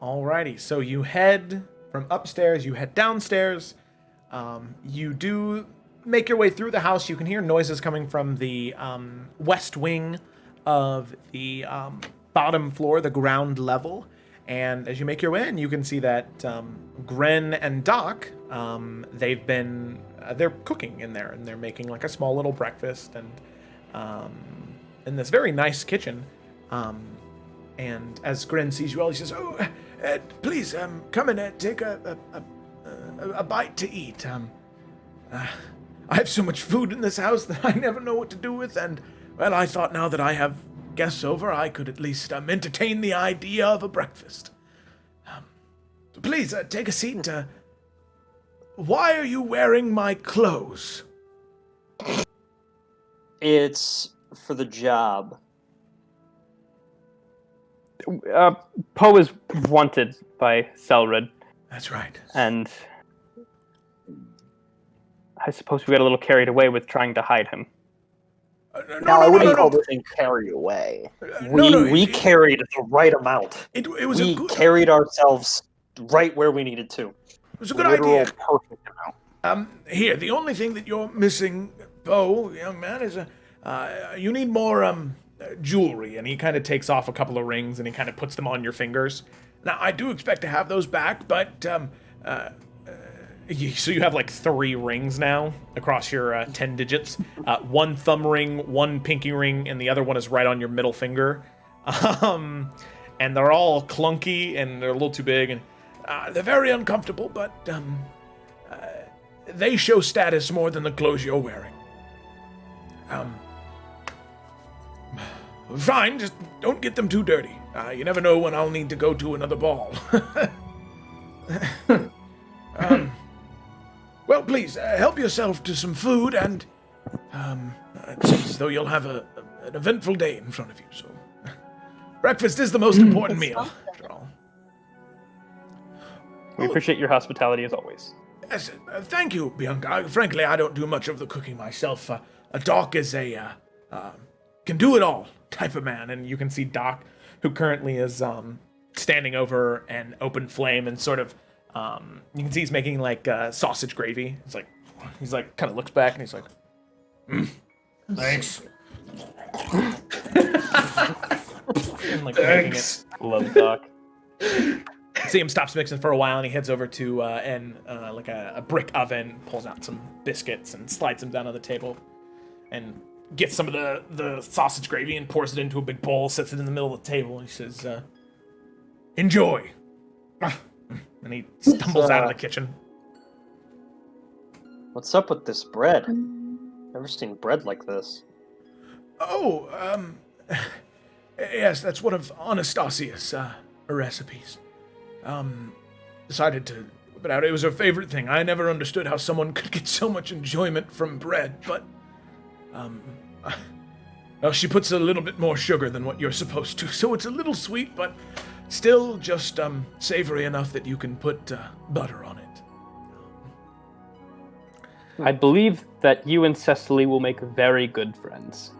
Alrighty, so you head from upstairs, you head downstairs. You do make your way through the house. You can hear noises coming from the west wing of the bottom floor, the ground level. And as you make your way in, you can see that Gren and Doc, they're cooking in there, and they're making like a small little breakfast, and in this very nice kitchen. And as Gren sees you all, he says, "Oh, please, come and take a bite to eat. I have so much food in this house that I never know what to do with, and, well, I thought now that I have guests over, I could at least entertain the idea of a breakfast. Please, take a seat. Why are you wearing my clothes?" It's for the job. Poe is wanted by Selrid. That's right. And I suppose we got a little carried away with trying to hide him. I wouldn't call this thing carry away. We carried the right amount. We carried ourselves right where we needed to. It was a good Literal idea. perfect amount. Here, the only thing that you're missing, Poe, young man, is you need more jewelry. And he kind of takes off a couple of rings and he kind of puts them on your fingers. Now, I do expect to have those back, but so you have like 3 rings now across your 10 digits. 1 thumb ring, 1 pinky ring, and the other one is right on your middle finger. And they're all clunky and they're a little too big, and they're very uncomfortable, but they show status more than the clothes you're wearing. Fine, just don't get them too dirty. You never know when I'll need to go to another ball. Well, please, help yourself to some food, and it seems as though you'll have an eventful day in front of you, so breakfast is the most important meal, after all. We appreciate your hospitality as always. Yes, thank you, Bianca. Frankly, I don't do much of the cooking myself. Doc is a can do it all type of man, and you can see Doc, who currently is standing over an open flame and sort of you can see he's making like sausage gravy. He's like kind of looks back and he's like, thanks. And like making it. Love Doc. See him stops mixing for a while and he heads over to like a brick oven, pulls out some biscuits and slides them down on the table, and gets some of the sausage gravy and pours it into a big bowl, sets it in the middle of the table, and he says, enjoy. And he stumbles out of the kitchen. What's up with this bread? Never seen bread like this. Oh, yes, that's one of Anastasia's recipes. Decided to put out. It was her favorite thing. I never understood how someone could get so much enjoyment from bread, but well, she puts a little bit more sugar than what you're supposed to, so it's a little sweet, but still just savory enough that you can put butter on it. I believe that you and Cecily will make very good friends.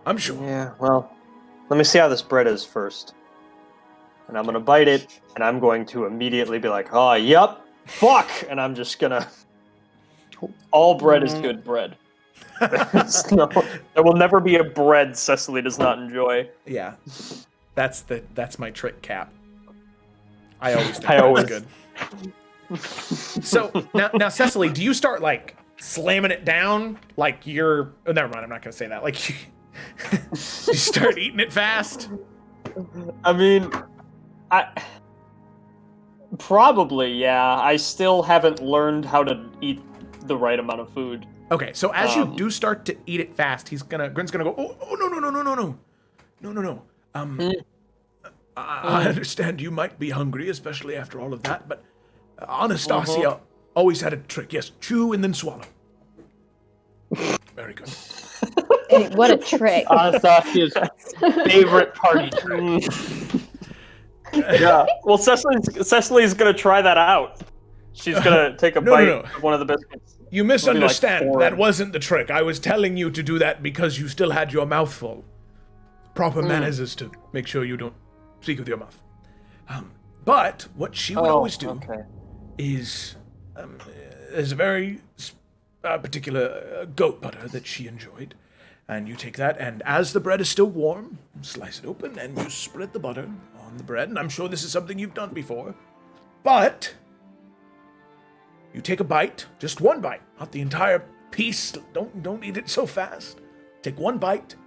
I'm sure. Yeah, well, let me see how this bread is first. And I'm gonna bite it, and I'm going to immediately be like, oh, yep, fuck! And I'm just gonna... All bread is good bread. No, there will never be a bread Cecily does not enjoy. Yeah. That's my trick, Cap. I always think that's good. So, now, Cecily, do you start, like, slamming it down? Like you're... Oh, never mind, I'm not gonna say that. Like, you start eating it fast? I mean... Probably, yeah. I still haven't learned how to eat the right amount of food. Okay, so as you do start to eat it fast, Grin's gonna go, oh, no. I understand you might be hungry, especially after all of that, but Anastasia always had a trick. Yes, chew and then swallow. Very good. Hey, what a trick. Anastasia's favorite party trick. Yeah. Well, Cecily's gonna try that out. She's gonna take a bite of one of the biscuits. You misunderstand. That wasn't the trick. I was telling you to do that because you still had your mouth full. Proper manners is to make sure you don't speak with your mouth. But what she would always do is there's a very particular goat butter that she enjoyed. And you take that, and as the bread is still warm, slice it open, and you spread the butter on the bread. And I'm sure this is something you've done before. But you take a bite, just one bite, not the entire piece. Don't eat it so fast. Take one bite,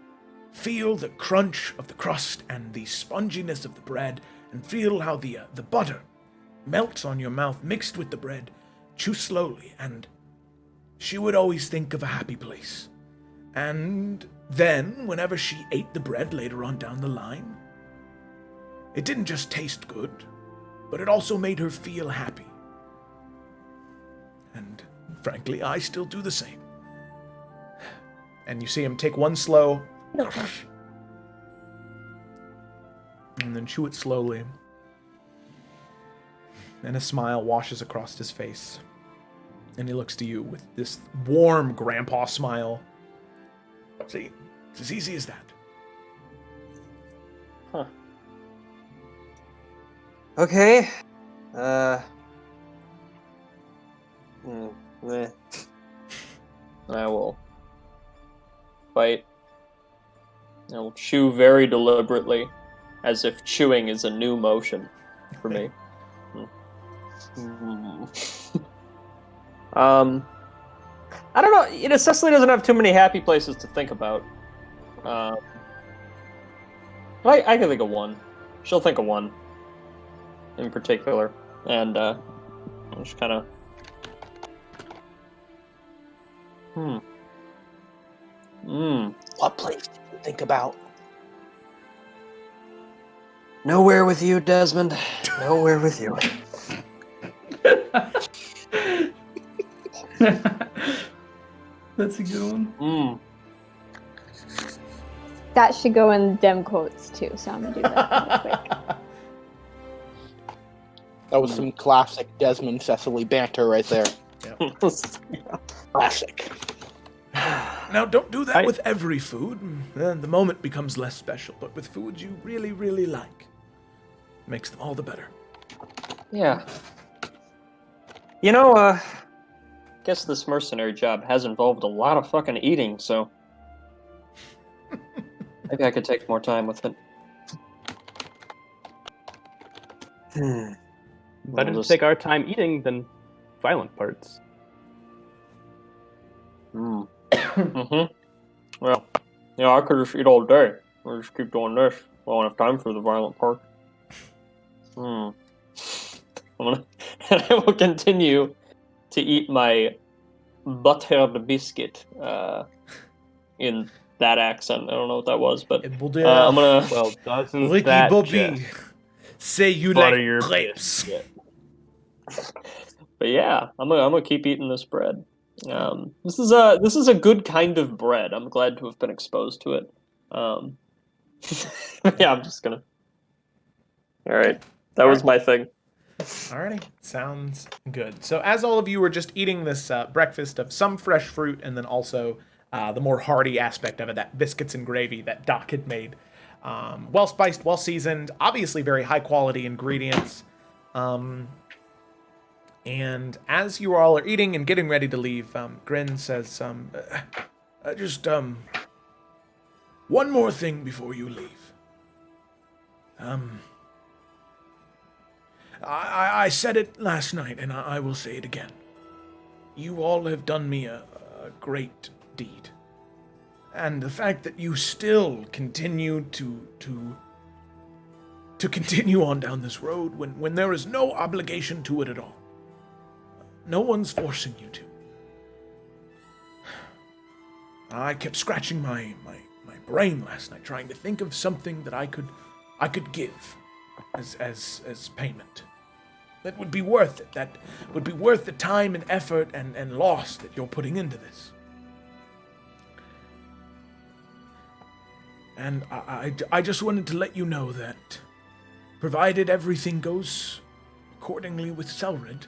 feel the crunch of the crust and the sponginess of the bread, and feel how the butter melts on your mouth mixed with the bread. Chew slowly, and she would always think of a happy place. And then, whenever she ate the bread later on down the line, it didn't just taste good, but it also made her feel happy. And frankly, I still do the same. And you see him take one slow, and then chew it slowly. And a smile washes across his face. And he looks to you with this warm grandpa smile. See, it's as easy as that. Huh. Okay. I will bite. I will chew very deliberately, as if chewing is a new motion for me. I don't know. You know, Cecily doesn't have too many happy places to think about. I can think of one. She'll think of one in particular, and I'll just kind of. What place did you think about? Nowhere with you, Desmond. Nowhere with you. That's a good one. That should go in Dem quotes too, so I'm gonna do that real quick. That was some classic Desmond Cecily banter right there. Yeah. Classic. Now, don't do that with every food. Then the moment becomes less special. But with foods you really, really like, makes them all the better. Yeah. You know, guess this mercenary job has involved a lot of fucking eating, so maybe I could take more time with it. Better to take our time eating than violent parts. Well, yeah, I could just eat all day. Or just keep doing this. I won't have time for the violent part. I will continue to eat my buttered biscuit in that accent. I don't know what that was, but I'm gonna. Well, doesn't Ricky that Bobby, just say you butter like your crepes. biscuit? But yeah, I'm gonna keep eating this bread. This is a good kind of bread. I'm glad to have been exposed to it. Yeah, I'm just gonna. All right, that was my thing. Alrighty, sounds good. So as all of you were just eating this breakfast of some fresh fruit and then also the more hearty aspect of it, that biscuits and gravy that Doc had made. Well spiced, well seasoned, obviously very high quality ingredients. And as you all are eating and getting ready to leave, Grin says, just one more thing before you leave. I said it last night, and I will say it again. You all have done me a great deed. And the fact that you still continue to continue on down this road when there is no obligation to it at all. No one's forcing you to. I kept scratching my brain last night, trying to think of something that I could give as payment. That would be worth it. That would be worth the time and effort and loss that you're putting into this. And I just wanted to let you know that, provided everything goes accordingly with Selrid,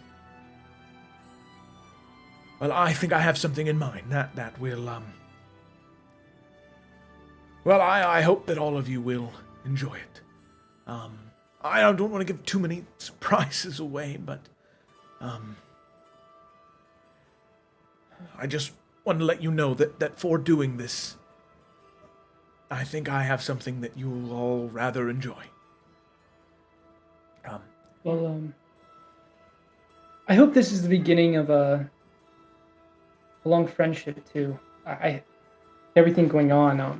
well, I think I have something in mind that will, well, I hope that all of you will enjoy it. I don't want to give too many surprises away, but I just want to let you know that for doing this, I think I have something that you'll all rather enjoy. I hope this is the beginning of a long friendship too. I everything going on. I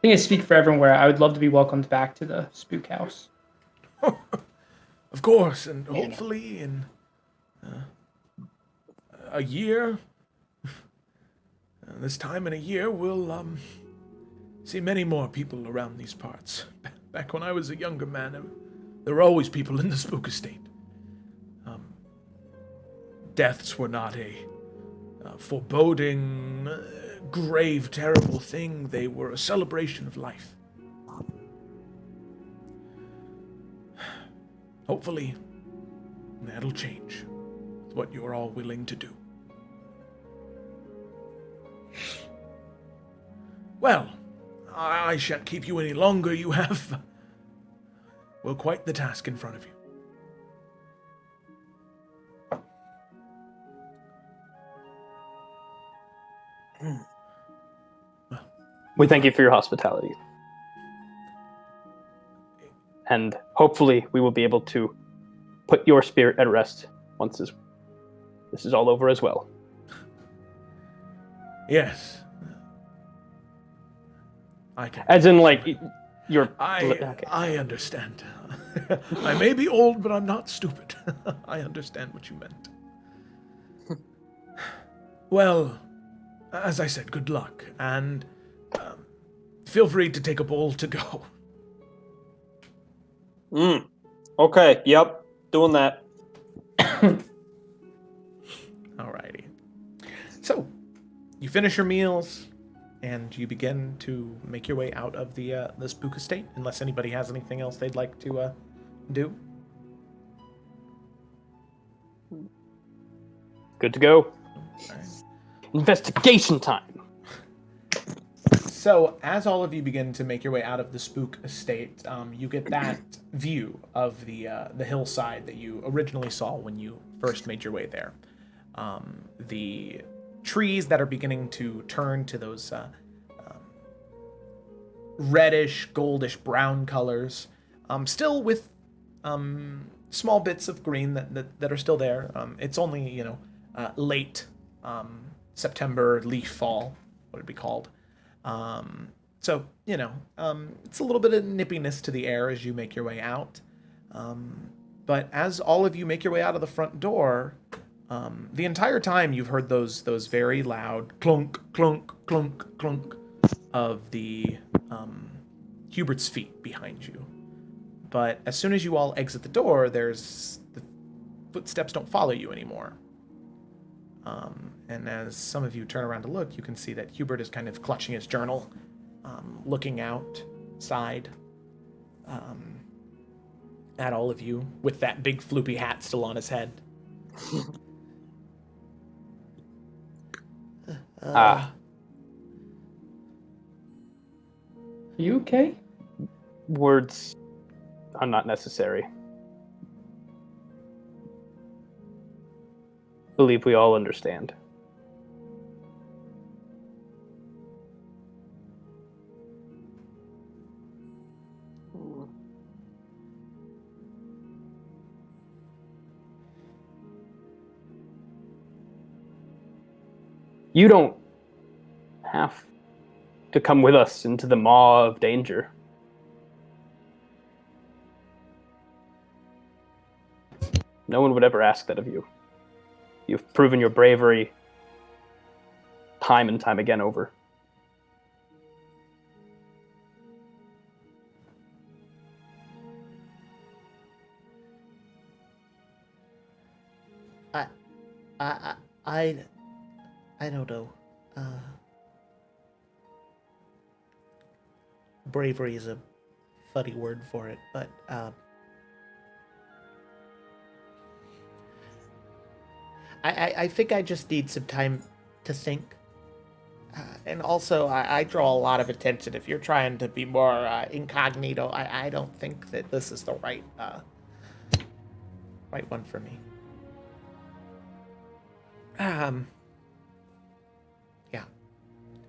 think I speak for everyone where I would love to be welcomed back to the Spook House. Of course, and hopefully in a year, this time in a year, we'll see many more people around these parts. Back when I was a younger man, there were always people in the Spook Estate. Deaths were not a foreboding, grave, terrible thing. They were a celebration of life. Hopefully, that'll change with what you're all willing to do. Well, I shan't keep you any longer. You have, well, quite the task in front of you. We thank you for your hospitality. And hopefully we will be able to put your spirit at rest once this is all over as well. Yes. I can. As in, like, you're... I understand. I may be old, but I'm not stupid. I understand what you meant. Well, as I said, good luck, and feel free to take a bowl to go. Okay, yep, doing that. Alrighty. So, you finish your meals, and you begin to make your way out of the Spook Estate, unless anybody has anything else they'd like to do. Good to go. Right. Investigation time. So, as all of you begin to make your way out of the Spook Estate, you get that view of the hillside that you originally saw when you first made your way there. The trees that are beginning to turn to those reddish, goldish brown colors, still with small bits of green that are still there. It's only, late September leaf fall, what would it be called? So, it's a little bit of nippiness to the air as you make your way out. But as all of you make your way out of the front door, The entire time you've heard those very loud clunk, clunk, clunk, clunk of the Hubert's feet behind you. But as soon as you all exit the door, the footsteps don't follow you anymore. And as some of you turn around to look, you can see that Hubert is kind of clutching his journal, looking outside at all of you with that big floopy hat still on his head. Ah. Are you okay? Words are not necessary. Believe we all understand. You don't have to come with us into the maw of danger. No one would ever ask that of you. You've proven your bravery time and time again over. I don't know. Bravery is a funny word for it, but I think I just need some time to think. And also, I draw a lot of attention. If you're trying to be more incognito, I don't think that this is the right one for me. Yeah.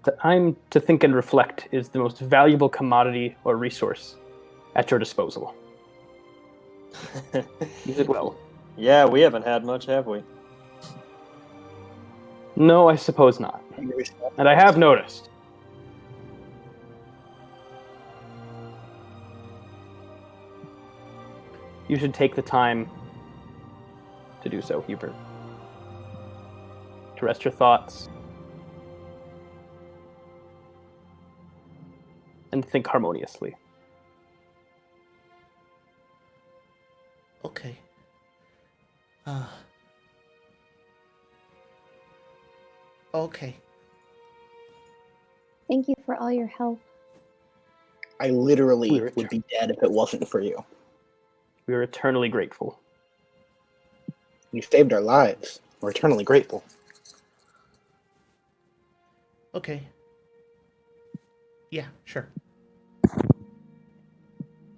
The time to think and reflect is the most valuable commodity or resource at your disposal. Use it well. Yeah, we haven't had much, have we? No, I suppose not. And I have noticed. You should take the time to do so, Hubert. To rest your thoughts. And think harmoniously. Okay. Okay. Thank you for all your help. I literally would be dead if it wasn't for you. We are eternally grateful. You saved our lives. We're eternally grateful. Okay. Yeah, sure.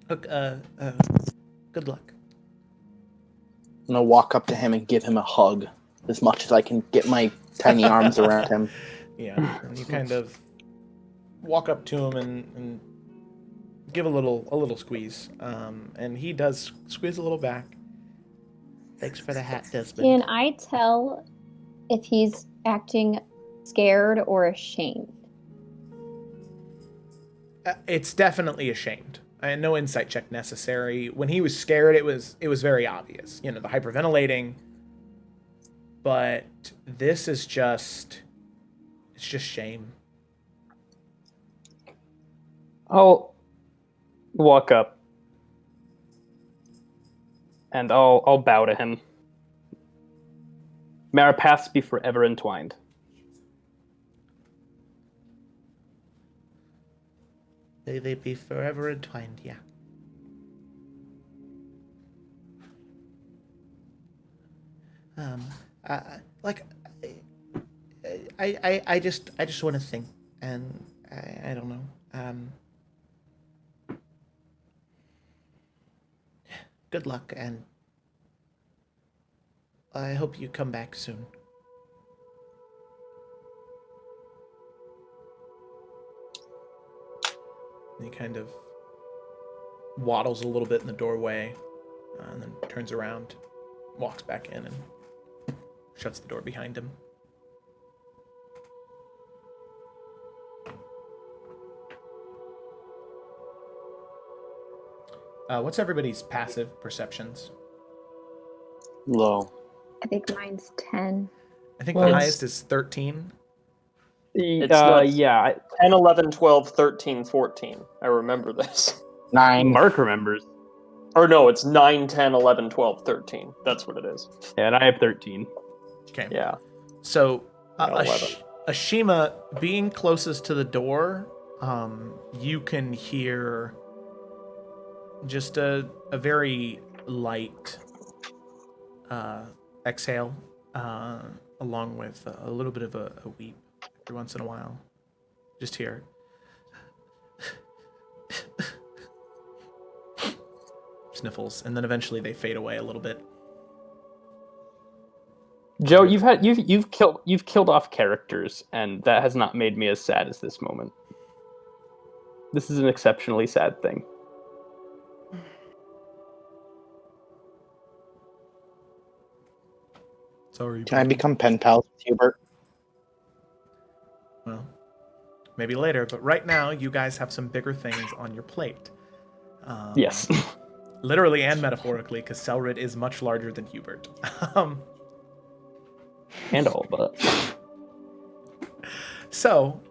Look, good luck. I'm gonna walk up to him and give him a hug as much as I can get my tiny arms around him. Yeah, and you kind of walk up to him and give a little squeeze, and he does squeeze a little back. Thanks for the hat, Desmond. Can I tell if he's acting scared or ashamed? It's definitely ashamed. No insight check necessary. When he was scared, it was very obvious. You know, the hyperventilating. But this is it's just shame. I'll walk up and I'll bow to him. May our paths be forever entwined. They be forever entwined, yeah. I just want to think, and I don't know. Good luck, and I hope you come back soon. And he kind of waddles a little bit in the doorway, and then turns around, walks back in, and shuts the door behind him. What's everybody's passive perceptions? Low. I think mine's 10. I think Well, the it's- highest is 13. It's not- Yeah, 10, 11, 12, 13, 14. I remember this. 9. Mark remembers. Or no, it's 9, 10, 11, 12, 13. That's what it is. Yeah, and I have 13. Okay. Yeah. So, I got 11. Ashima, being closest to the door, you can hear just a very light exhale, along with a little bit of a weep every once in a while. Just hear sniffles, and then eventually they fade away a little bit. Joe, you've killed off characters, and that has not made me as sad as this moment. This is an exceptionally sad thing. Sorry. Can I become pen pals with Hubert? Well, maybe later, but right now you guys have some bigger things on your plate. Yes. Literally and metaphorically, because Selrid is much larger than Hubert. And all but. So,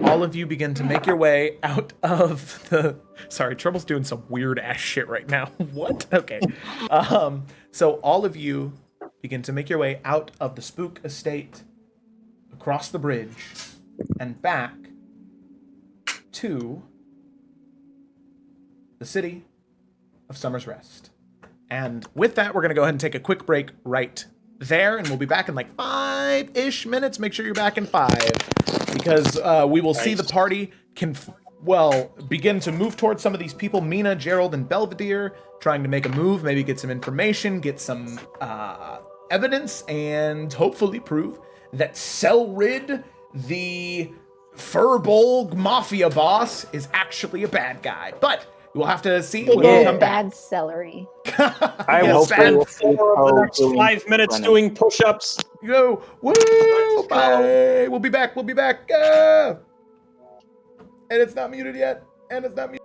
all of you begin to make your way out of the... Sorry, Trouble's doing some weird-ass shit right now. What? Okay. So, all of you begin to make your way out of the Spook Estate, across the bridge, and back to the city of Summer's Rest. And with that, we're going to go ahead and take a quick break right there, and we'll be back in like 5-ish minutes. Make sure you're back in 5, because we will see the party begin to move towards some of these people, Mina, Gerald, and Belvedere, trying to make a move, maybe get some information, get some evidence, and hopefully prove that Selrid, the Furbolg mafia boss, is actually a bad guy. But we'll have to see when we come back. Bad celery. I Yes, will bad. spend 4 of the next 5 minutes doing push-ups. Go. Woo! Bye. We'll be back. We'll be back. And it's not muted yet. And it's not muted.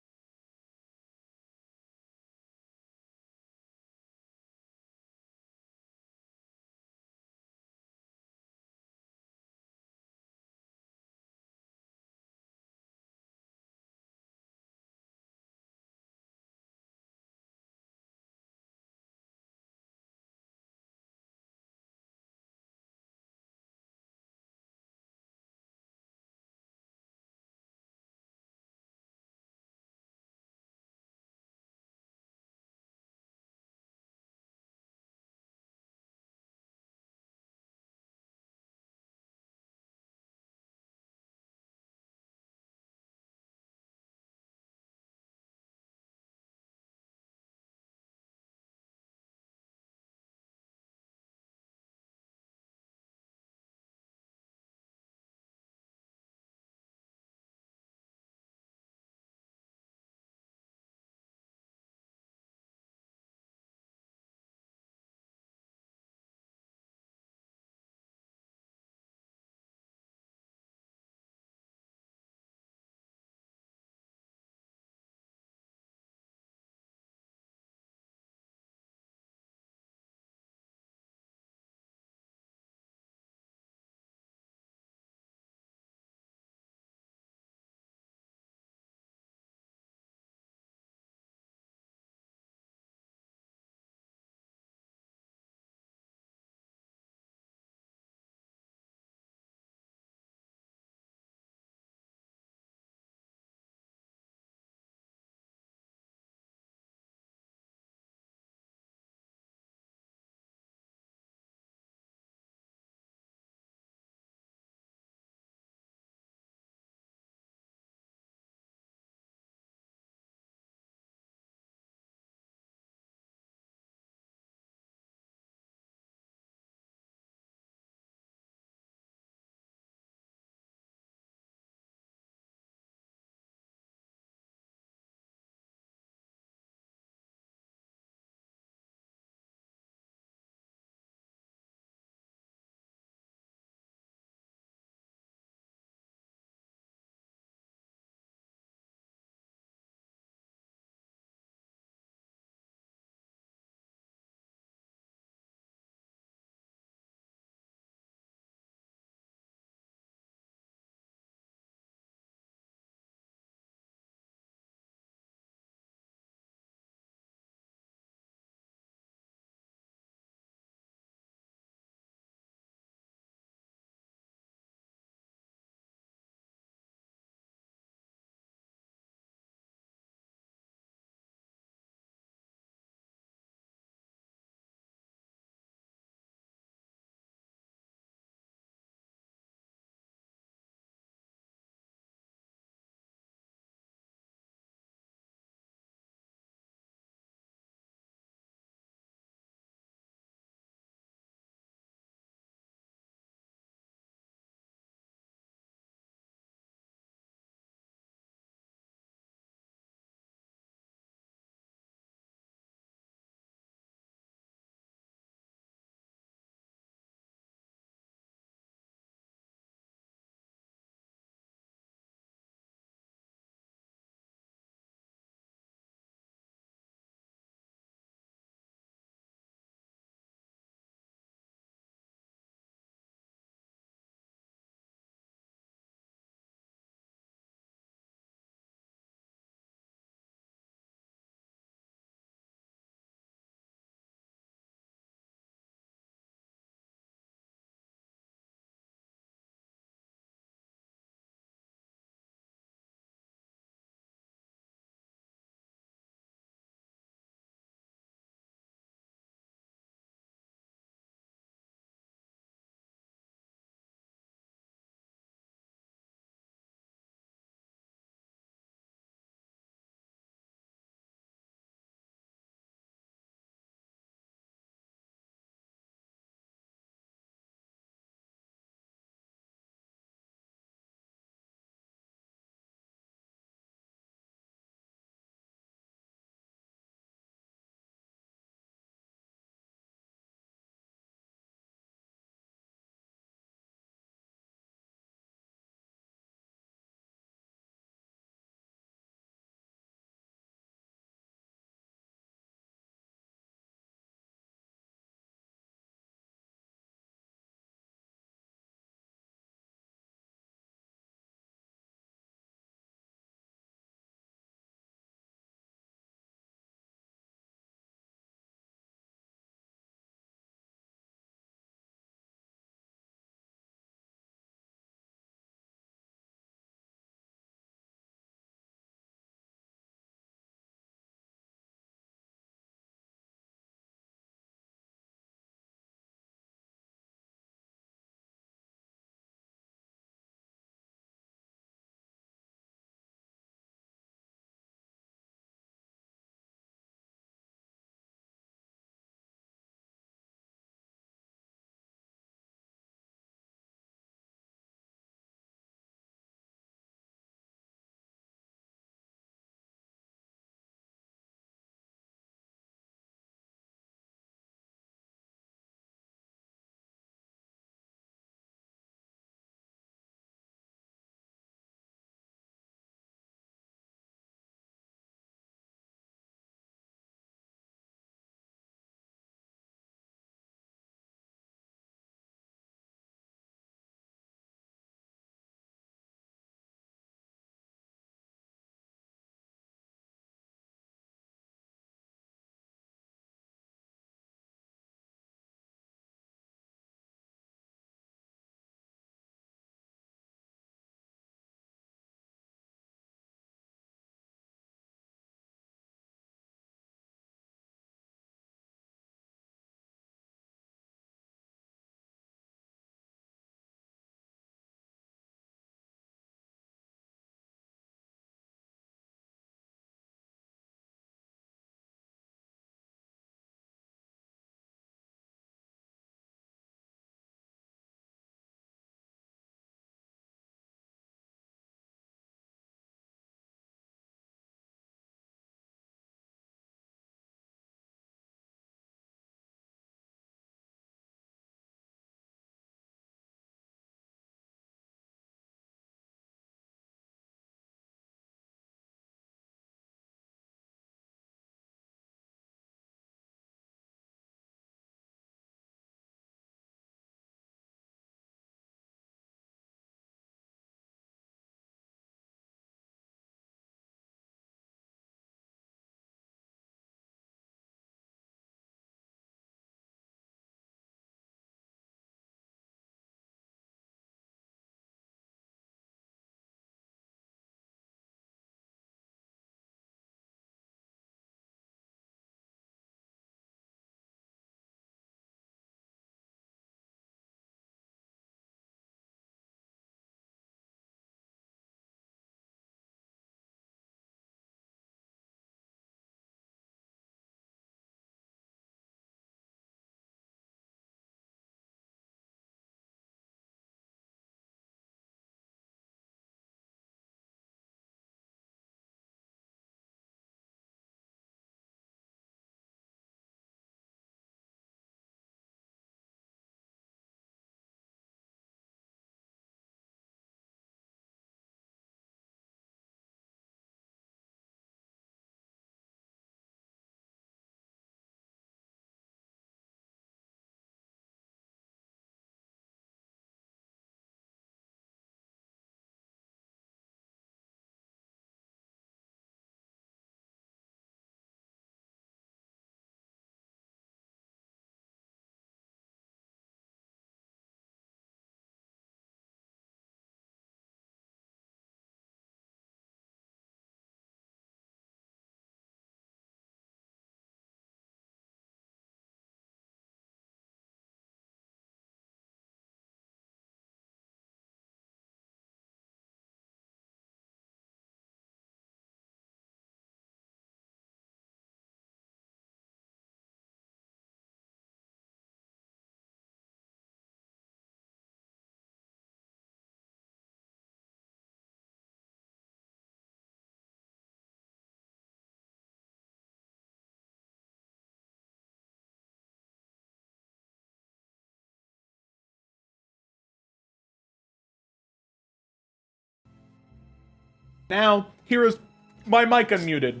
Now, here is my mic unmuted.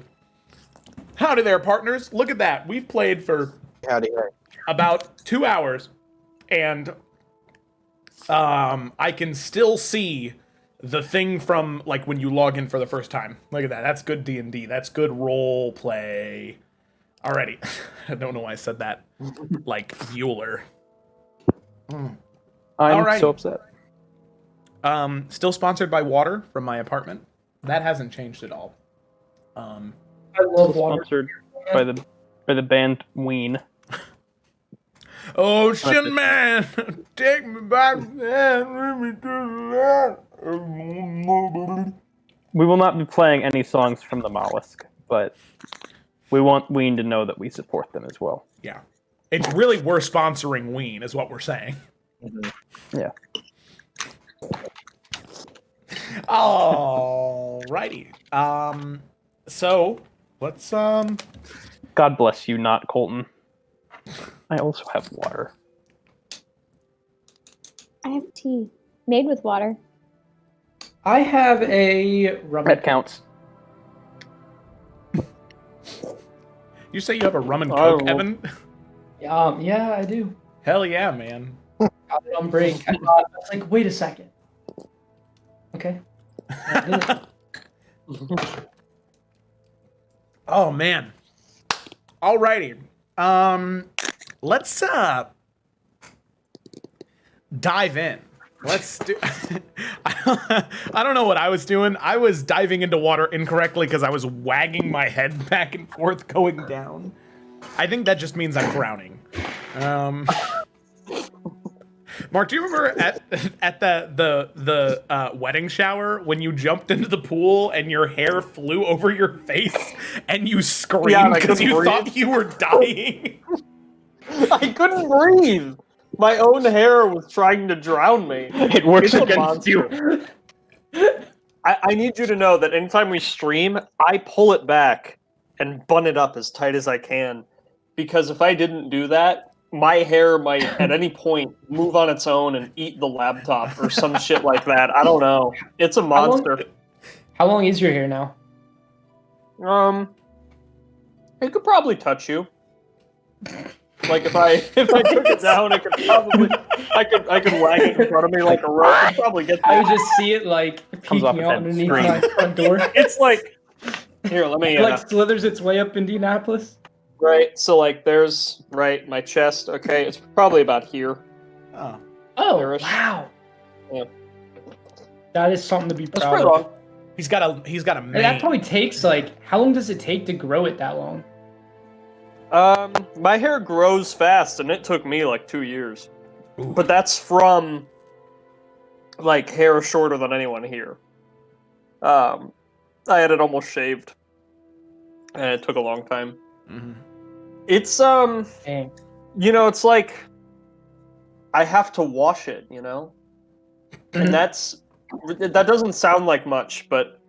Howdy there, partners. Look at that. We've played for about 2 hours, and I can still see the thing from, like, when you log in for the first time. Look at that. That's good D&D. That's good role play. Alrighty. I don't know why I said that. Like, Bueller. I'm so upset. Still sponsored by water from my apartment. That hasn't changed at all. I love water. Sponsored by the band Ween. Ocean man, take me back and lead me to the land. We will not be playing any songs from the Mollusk, but we want Ween to know that we support them as well. Yeah. It's really we're sponsoring Ween, is what we're saying. Yeah. Alrighty. So let's God bless you, not Colton. I also have water. I have tea made with water. I have a rum. That counts. You say you have a rum and coke, Evan? Yeah, I do. Hell yeah, man. Got it on break. I was like, wait a second. Okay. Oh man. Alrighty. Let's dive in. Let's do I don't know what I was doing. I was diving into water incorrectly because I was wagging my head back and forth going down. I think that just means I'm drowning. Mark, do you remember at the wedding shower when you jumped into the pool and your hair flew over your face and you screamed because you thought you were dying? I couldn't breathe. My own hair was trying to drown me. It works against you. I need you to know that anytime we stream, I pull it back and bun it up as tight as I can. Because if I didn't do that, my hair might at any point move on its own and eat the laptop or some shit like that. I don't know. It's a monster. How long is your hair now? It could probably touch you. Like if I took it down, it could probably I could wag it in front of me like a rope and probably get I would just see it like Comes off peeking its out head, underneath scream. my front door. It's like here, let me It like slithers its way up Indianapolis. right, so like there's my chest, okay, it's probably about here. Oh. Oh, There is- wow. Yeah. That is something to be That's proud pretty of. long. He's got a And mane. that probably takes like, how long does it take to grow it that long? My hair grows fast and it took me like 2 years. Ooh. But that's from like hair shorter than anyone here. I had it almost shaved. And it took a long time. Mhm. It's Dang. you know, it's like I have to wash it, you know? And that doesn't sound like much, but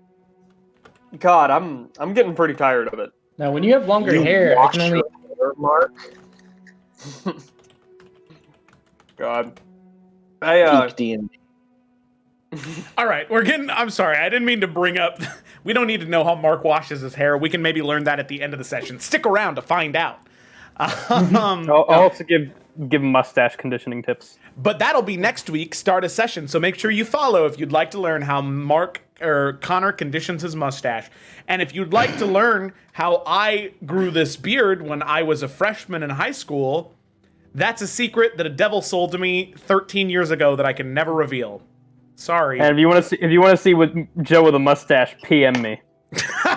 God, I'm getting pretty tired of it. Now, when you have longer hair, I can only. Mark. God. I Peak D&D. All right, I'm sorry, I didn't mean to bring up. We don't need to know how Mark washes his hair. We can maybe learn that at the end of the session. Stick around to find out. I'll also give mustache conditioning tips. But that'll be next week, start a session. So make sure you follow if you'd like to learn how Mark or Connor conditions his mustache. And if you'd like to learn how I grew this beard when I was a freshman in high school, that's a secret that a devil sold to me 13 years ago that I can never reveal. Sorry. And if you want to see with Joe with a mustache, PM me.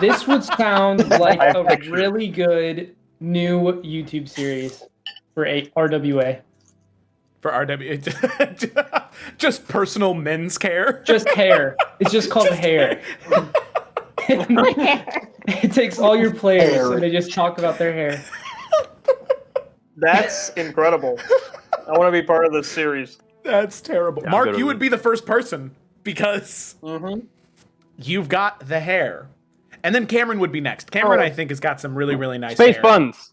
This would sound like I have a pictures. really good new YouTube series for RWA. For RW. Just personal men's care. Just hair. It's just called hair. It takes all your players and they just talk about their hair. That's incredible. I want to be part of this series. That's terrible. Yeah, Mark, I'm good you with would be the first person because you've got the hair. And then Cameron would be next. Cameron, I think, has got some really, really nice Space hair. buns.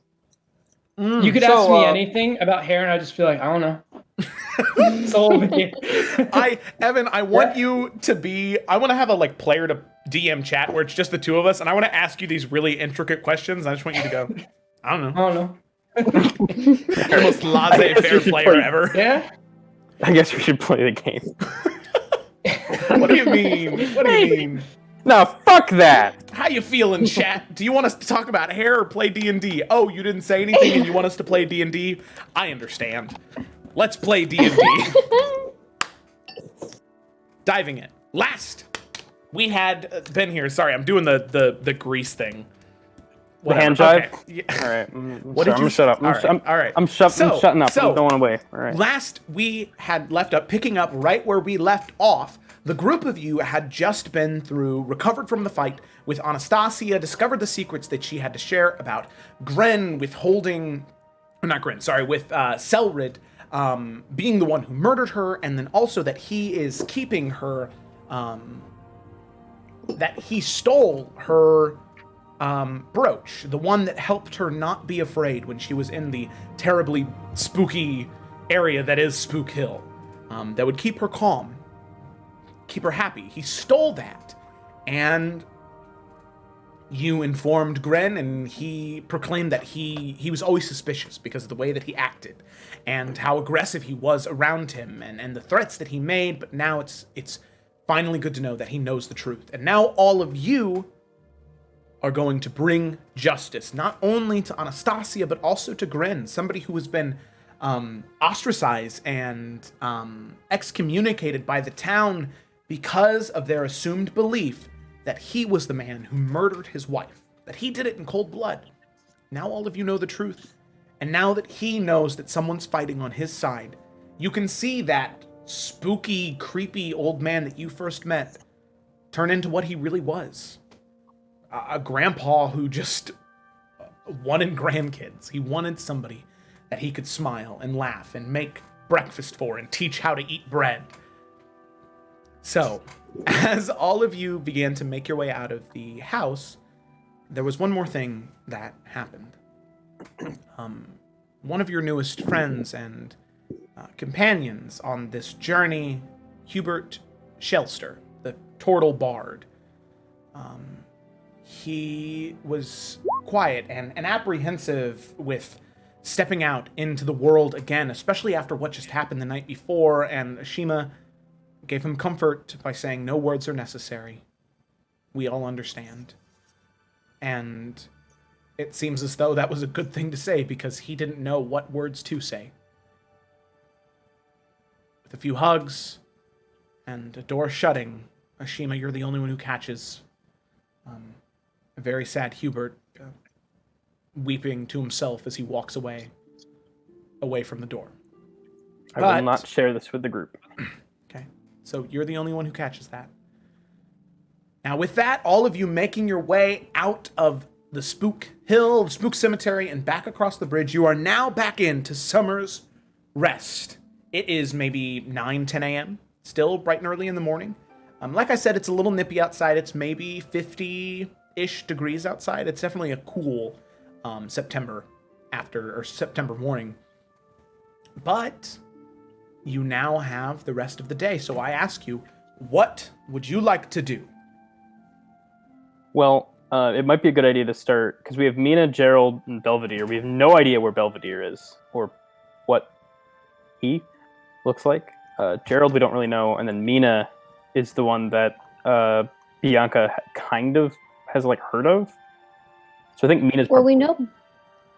You could ask me anything about hair and I'd just be like, I don't know. Sold me. Evan, I want you to be. I want to have a player to DM chat where it's just the two of us, and I want to ask you these really intricate questions. I just want you to go, I don't know. I don't know. The most laissez-faire player ever. Yeah. I guess we should play the game. What do you mean? What do you mean? No, fuck that. How you feeling, chat? Do you want us to talk about hair or play D&D? Oh, you didn't say anything and you want us to play D&D? I understand. Let's play D&D. Diving in. Last, we had been here. Sorry, I'm doing the grease thing. The hand jive? Okay. Yeah. All right. What Sorry, did you... I'm shut up. All right. I'm shutting up. I'm going away. All right. Last we had left up, picking up right where we left off, the group of you had just been through, recovered from the fight with Anastasia, discovered the secrets that she had to share about Gren withholding, not Gren, sorry, with Selrid being the one who murdered her, and then also that he is keeping her, that he stole her brooch, the one that helped her not be afraid when she was in the terribly spooky area that is Spook Hill, that would keep her calm, keep her happy. He stole that, and you informed Gren, and he proclaimed that he was always suspicious because of the way that he acted and how aggressive he was around him and the threats that he made, but now it's finally good to know that he knows the truth. And now all of you are going to bring justice, not only to Anastasia, but also to Gren, somebody who has been ostracized and excommunicated by the town because of their assumed belief that he was the man who murdered his wife, that he did it in cold blood. Now all of you know the truth. And now that he knows that someone's fighting on his side, you can see that spooky, creepy old man that you first met turn into what he really was. A grandpa who just wanted grandkids. He wanted somebody that he could smile and laugh and make breakfast for and teach how to eat bread. So, as all of you began to make your way out of the house, there was one more thing that happened. One of your newest friends and companions on this journey, Hubert Shelster, the Turtle Bard, he was quiet and apprehensive with stepping out into the world again, especially after what just happened the night before, and Ashima gave him comfort by saying, "No words are necessary. We all understand." And it seems as though that was a good thing to say because he didn't know what words to say. With a few hugs and a door shutting, Ashima, you're the only one who catches a very sad Hubert weeping to himself as he walks away from the door. I will not share this with the group. Okay, so you're the only one who catches that. Now with that, all of you making your way out of the Spook Hill, the Spook Cemetery, and back across the bridge, you are now back into Summer's Rest. It is maybe 9, 10 a.m., still bright and early in the morning. Like I said, it's a little nippy outside. It's maybe 50-ish degrees outside. It's definitely a cool September morning. But you now have the rest of the day. So I ask you, what would you like to do? Well, it might be a good idea to start, because we have Mina, Gerald, and Belvedere. We have no idea where Belvedere is, or what he looks like. Gerald, we don't really know, and then Mina is the one that Bianca kind of has heard of. So I think Mina's. Well, we know.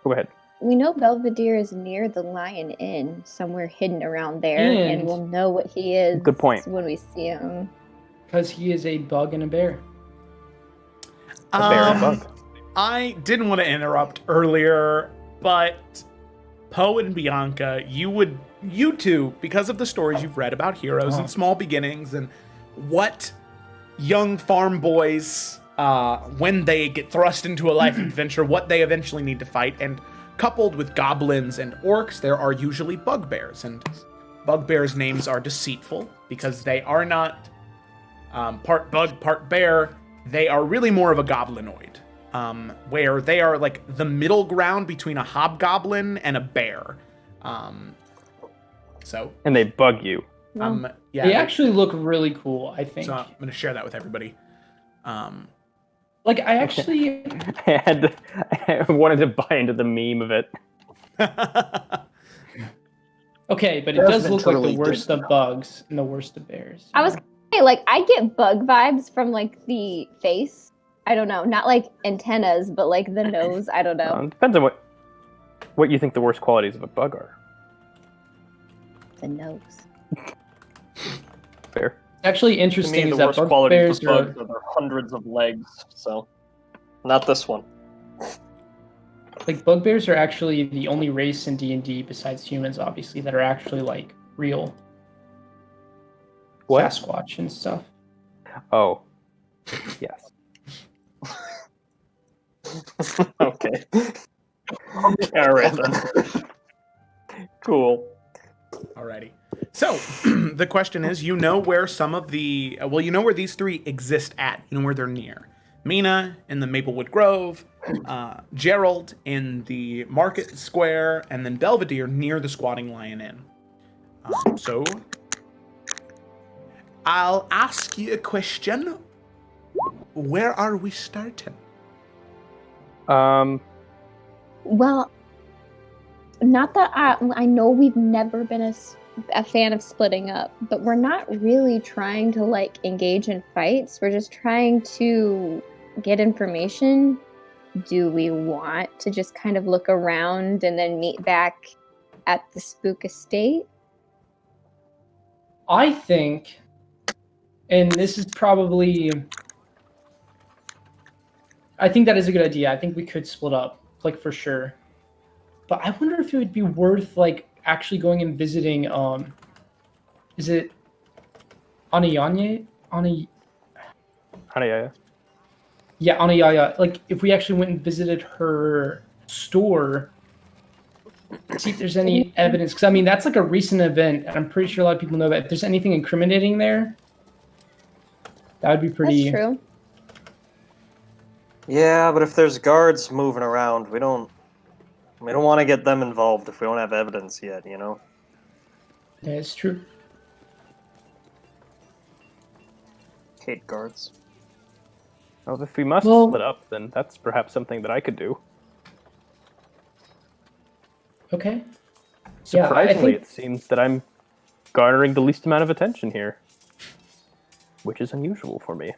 Go ahead. We know Belvedere is near the Lion Inn, somewhere hidden around there, and we'll know what he is. Good point. When we see him. Because he is a bug and a bear. A bear and a bug. I didn't want to interrupt earlier, but Poe and Bianca, you two, because of the stories you've read about heroes and small beginnings and what young farm boys, when they get thrust into a life adventure, what they eventually need to fight, and coupled with goblins and orcs, there are usually bugbears, and bugbears' names are deceitful because they are not part bug, part bear. They are really more of a goblinoid, where they are like the middle ground between a hobgoblin and a bear. And they bug you. Yeah, they actually look really cool, I think. So I'm going to share that with everybody. Like, I actually... I wanted to buy into the meme of it. Okay, but it does look like the worst of bugs and the worst of bears. I was gonna say, like, I get bug vibes from, like, the face. I don't know. Not, like, antennas, but, like, the nose. I don't know. Depends on what you think the worst qualities of a bug are. The nose. Fair. Actually, To interesting me, is the that worst qualities bugbears of are... bugs are their hundreds of legs, so not this one. Like, bugbears are actually the only race in D&D, besides humans, obviously, that are actually, like, real. What? Sasquatch and stuff. Oh. Yes. Okay. All right then. Cool. Alrighty. So, the question is, you know where some of the... you know where these three exist at. You know where they're near. Mina in the Maplewood Grove, Gerald in the Market Square, and then Belvedere near the Squatting Lion Inn. So, I'll ask you a question. Where are we starting? Well, not that I know we've never been a fan of splitting up, but we're not really trying to, like, engage in fights. We're just trying to get information. Do we want to just kind of look around and then meet back at the Spook Estate? I think, and this is probably... I think that is a good idea. I think we could split up, like, for sure. But I wonder if it would be worth, like, actually going and visiting, is it Anayanya? Hanayaya. Yeah, Anayaya. Like, if we actually went and visited her store, see if there's any evidence. Because, I mean, that's, like, a recent event, and I'm pretty sure a lot of people know that. If there's anything incriminating there, that would be pretty... That's true. Yeah, but if there's guards moving around, we don't want to get them involved if we don't have evidence yet, you know? That is true. Hate guards. Well, if we must split up, then that's perhaps something that I could do. Okay. Surprisingly, it seems that I'm garnering the least amount of attention here, which is unusual for me.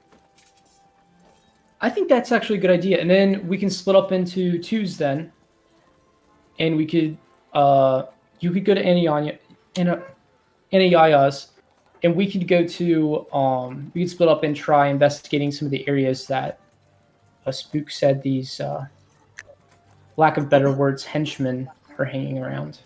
I think that's actually a good idea. And then we can split up into twos then. And we could, you could go to Anayaya's, and we could go to, we could split up and try investigating some of the areas that Spook said these, lack of better words, henchmen are hanging around.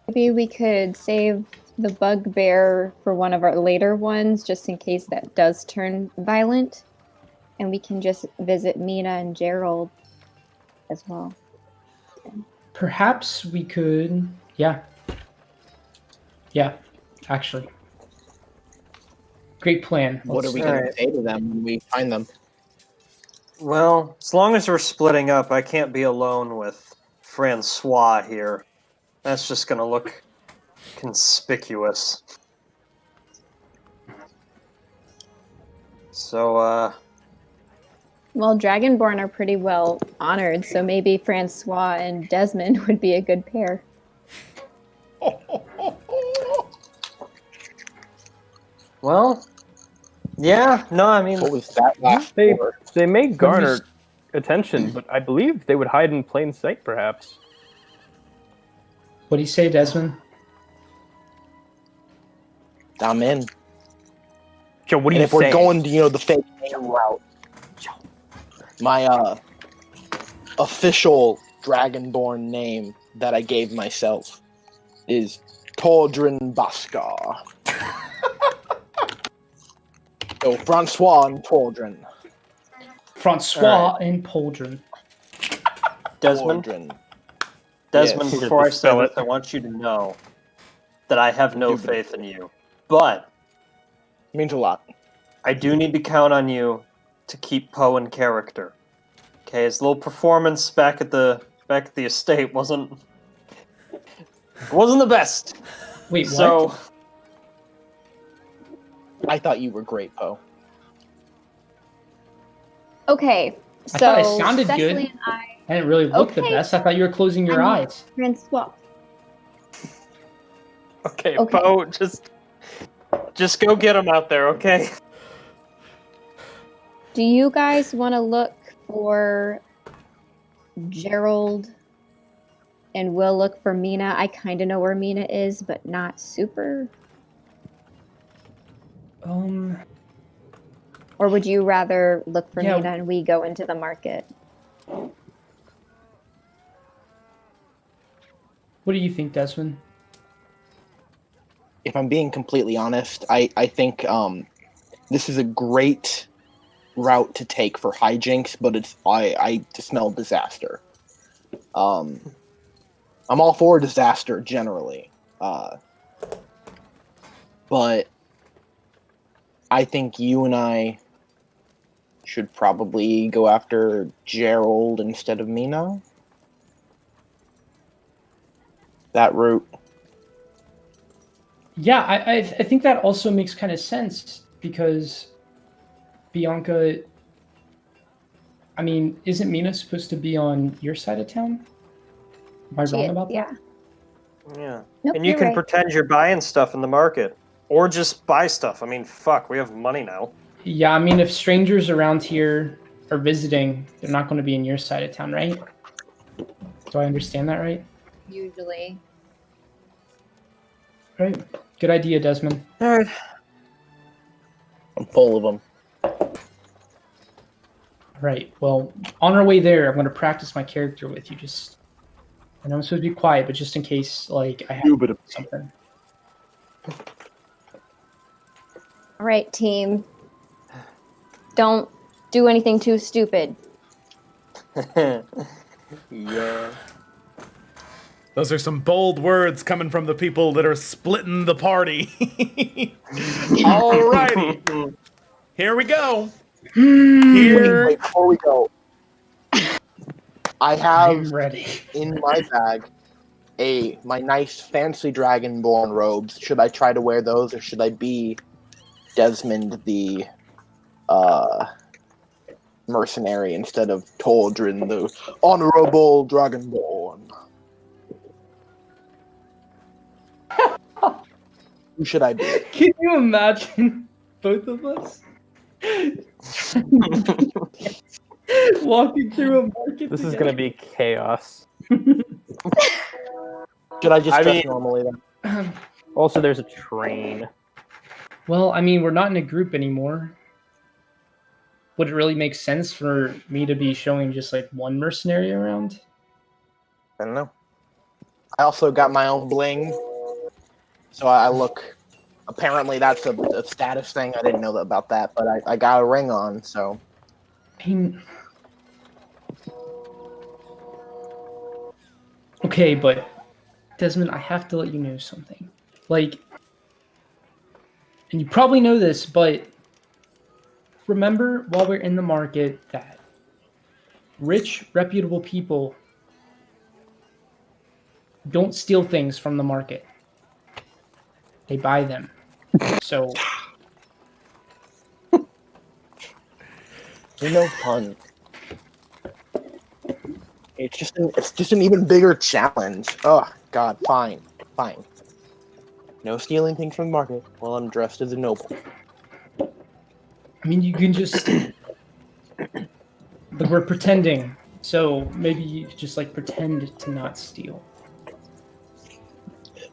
Maybe we could save the bugbear for one of our later ones, just in case that does turn violent. And we can just visit Mina and Gerald as well. Perhaps we could, yeah. Yeah, actually. Great plan. What are we going to say to them when we find them? Well, as long as we're splitting up, I can't be alone with Francois here. That's just going to look conspicuous. So, Well, Dragonborn are pretty well honored, so maybe Francois and Desmond would be a good pair. Well, yeah, no, I mean... What was that last word? They may garner attention, but I believe they would hide in plain sight, perhaps. What do you say, Desmond? I'm in. Joe, what do And you if we're say? going to, the fake name route, my official Dragonborn name that I gave myself is Tordrin Baskar. So Francois and Tordrin. Francois and Poldrin. Desmond, Tordrin. Desmond, Yes. before I say this, I want you to know that I have no faith in you. But Means a lot. I do need to count on you to keep Poe in character. Okay, his little performance back at the estate wasn't the best. Wait, what? So I thought you were great, Poe. Okay, I thought so it sounded Cecily good. and I I didn't really look the Okay. best. I thought you were closing your eyes. We're gonna swap. Okay, Okay. Poe, just go get him out there, okay? Do you guys want to look for Gerald, and we'll look for Mina? I kind of know where Mina is, but not super. Or would you rather look for Yeah. Mina and we go into the market? What do you think, Desmond? If I'm being completely honest, I think this is a great route to take for hijinks, but I smell disaster. I'm all for disaster generally, but I think you and I should probably go after Gerald instead of Mina. That route. Yeah, I think that also makes kind of sense because Bianca. I mean, isn't Mina supposed to be on your side of town? Am I wrong about Yeah. Yeah. Nope, And you you're can right. pretend you're buying stuff in the market. Or just buy stuff. I mean, fuck, we have money now. that? Yeah, I mean, if strangers around here are visiting, they're not going to be in your side of town, right? Do I understand that right? Usually. Right. Good idea, Desmond. Alright. I'm full of them. Right. Well, on our way there, I'm going to practice my character with you. I know I'm supposed to be quiet, but just in case, like, I have something. All right, team. Don't do anything too stupid. Yeah. Those are some bold words coming from the people that are splitting the party. Alrighty. Here we go. Wait, before we go, I have I'm ready. in my bag my nice fancy dragonborn robes. Should I try to wear those, or should I be Desmond the mercenary instead of Tordrin the honorable dragonborn? Who should I be? Can you imagine both of us walking through a market? This is going to be chaos. Should I just dress normally then? Also, there's a train. Well, I mean, we're not in a group anymore. Would it really make sense for me to be showing just like one mercenary around? I don't know. I also got my own bling, so I look. Apparently, that's a status thing. I didn't know about that, but I got a ring on, so. I mean, okay, but Desmond, I have to let you know something. Like, and you probably know this, but remember while we're in the market that rich, reputable people don't steal things from the market. They buy them. So You're no fun. It's just an even bigger challenge. Oh God, fine. No stealing things from the market while I'm dressed as a noble. I mean, you can just. But we're pretending, so maybe you just like pretend to not steal.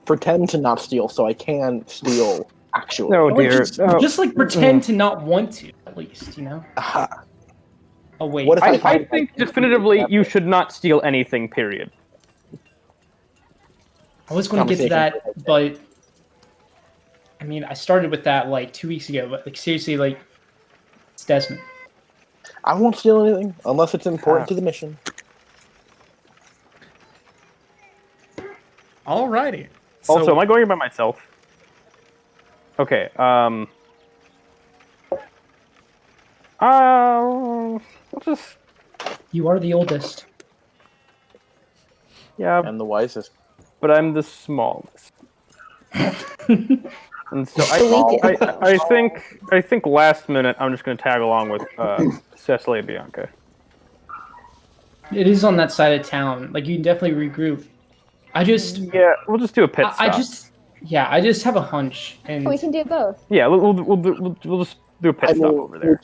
Pretend to not steal, so I can steal actually. No, Or dear. just like pretend to not want to, at least, you know. Oh wait, What if I think definitively you should not steal anything, period. I was going to get to that, but I mean, I started with that like 2 weeks ago. But like seriously, like it's Desmond. I won't steal anything unless it's important to the mission. Alrighty. Also, am I going here by myself? Okay. I'll just. You are the oldest. Yeah, And the wisest. but I'm the smallest. And so Leak it. I think last minute I'm just going to tag along with Cecily and Bianca. It is on that side of town. Like, you can definitely regroup. Yeah, we'll just do a pit stop. I just have a hunch, and We can do both. Yeah, we'll just do a pit stop over there.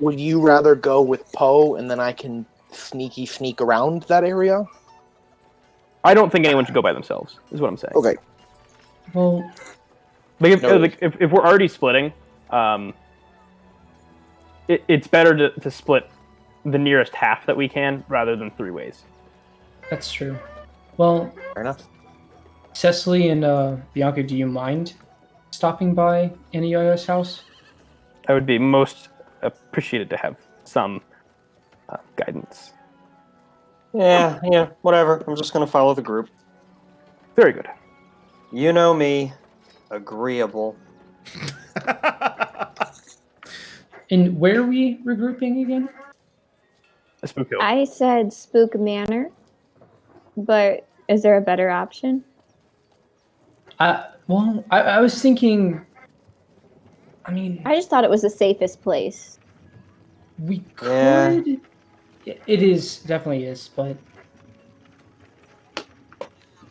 Would you rather go with Poe and then I can sneak around that area? I don't think anyone should go by themselves. Is what I'm saying. Okay. well, If we're already splitting, it's better to split the nearest half that we can rather than 3 ways. that's true. Well, Fair enough. Cecily and Bianca, do you mind stopping by Aniya's house? I would be most appreciated to have some guidance. Yeah, whatever. I'm just gonna follow the group. Very good. You know me, agreeable. And where are we regrouping again? Spook Hill. I said Spook Manor, but is there a better option? Well, I was thinking. I mean, I just thought it was the safest place. we could. Yeah. It is definitely is, but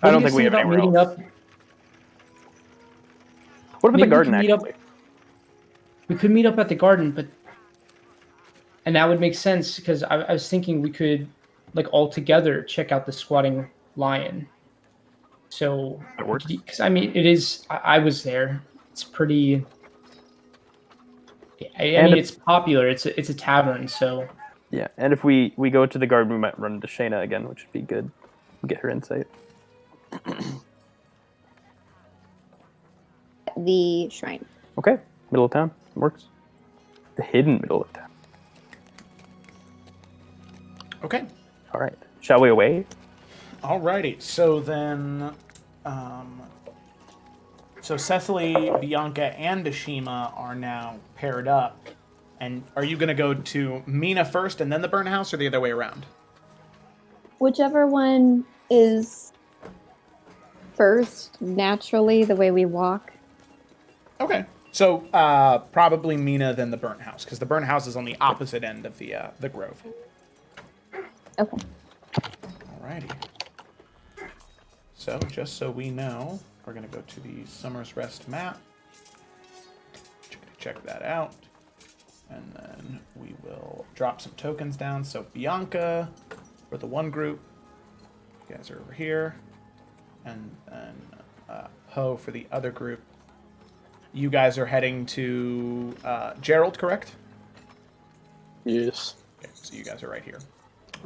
I don't think we have anywhere meeting else. up. What about Maybe the garden, we could meet up- actually? We could meet up at the garden, and that would make sense because I was thinking we could, like, all together check out the squatting lion. So That works. because I mean, it is. I was there. It's pretty. I mean, it's popular. It's a tavern, so. Yeah, and if we go to the garden, we might run into Shayna again, which would be good. Get her insight. The shrine. Okay, middle of town. Works. The hidden middle of town. Okay. All right. Shall we away? Alrighty. So then, so Cecily, Bianca, and Ashima are now paired up. And are you going to go to Mina first and then the burn house, or the other way around? Whichever one is first, naturally, the way we walk. Okay. So probably Mina, then the burnt house, because the burnt house is on the opposite end of the grove. Okay. Alrighty. So just so we know, we're going to go to the Summer's Rest map. Check that out. And then we will drop some tokens down. So Bianca for the one group. You guys are over here. And then Poe for the other group. You guys are heading to Gerald, correct? Yes. Okay, so you guys are right here.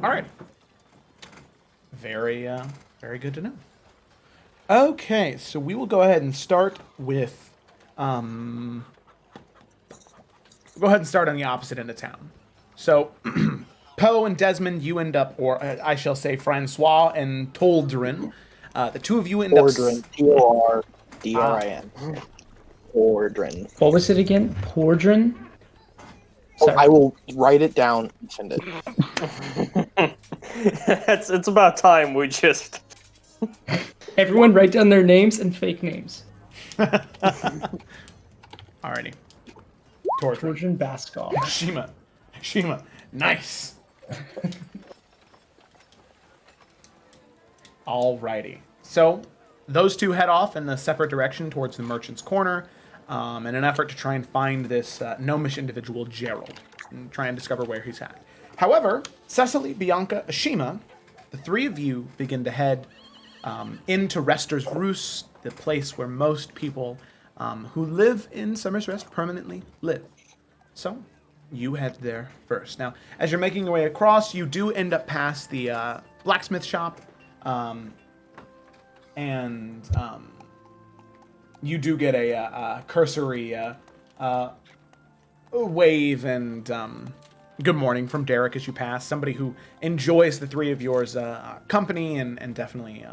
All right. Very good to know. Okay, so we will go ahead and start with go ahead and start on the opposite end of town. So, Poe and Desmond, you end up, or I shall say Francois and Toldrin. The two of you end Ordrin. up... Tordrin. Ordrin. What was it again? Pordrin? Oh, I will write it down and send it. It's about time we just... Everyone write down their names and fake names. Alrighty. Pordrin Baskov. Shima. Nice. Alrighty. So, those two head off in a separate direction towards the Merchant's Corner in an effort to try and find this gnomish individual, Gerald, and try and discover where he's at. However, Cecily, Bianca, Ashima, the three of you begin to head into Rester's Roost, the place where most people who live in Summer's Rest permanently live. So, you head there first. Now, as you're making your way across, you do end up past the blacksmith shop, and you do get a cursory wave and good morning from Derek as you pass. Somebody who enjoys the three of yours company and definitely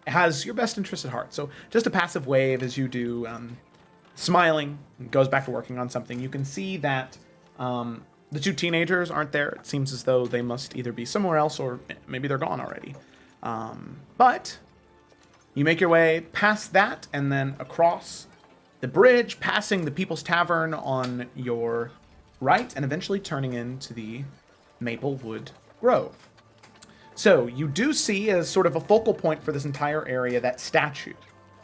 has your best interest at heart. So just a passive wave as you do, smiling, goes back to working on something. You can see that the two teenagers aren't there. It seems as though they must either be somewhere else or maybe they're gone already. But You make your way past that and then across the bridge, passing the People's Tavern on your right, and eventually turning into the Maplewood Grove. So you do see, as sort of a focal point for this entire area, that statue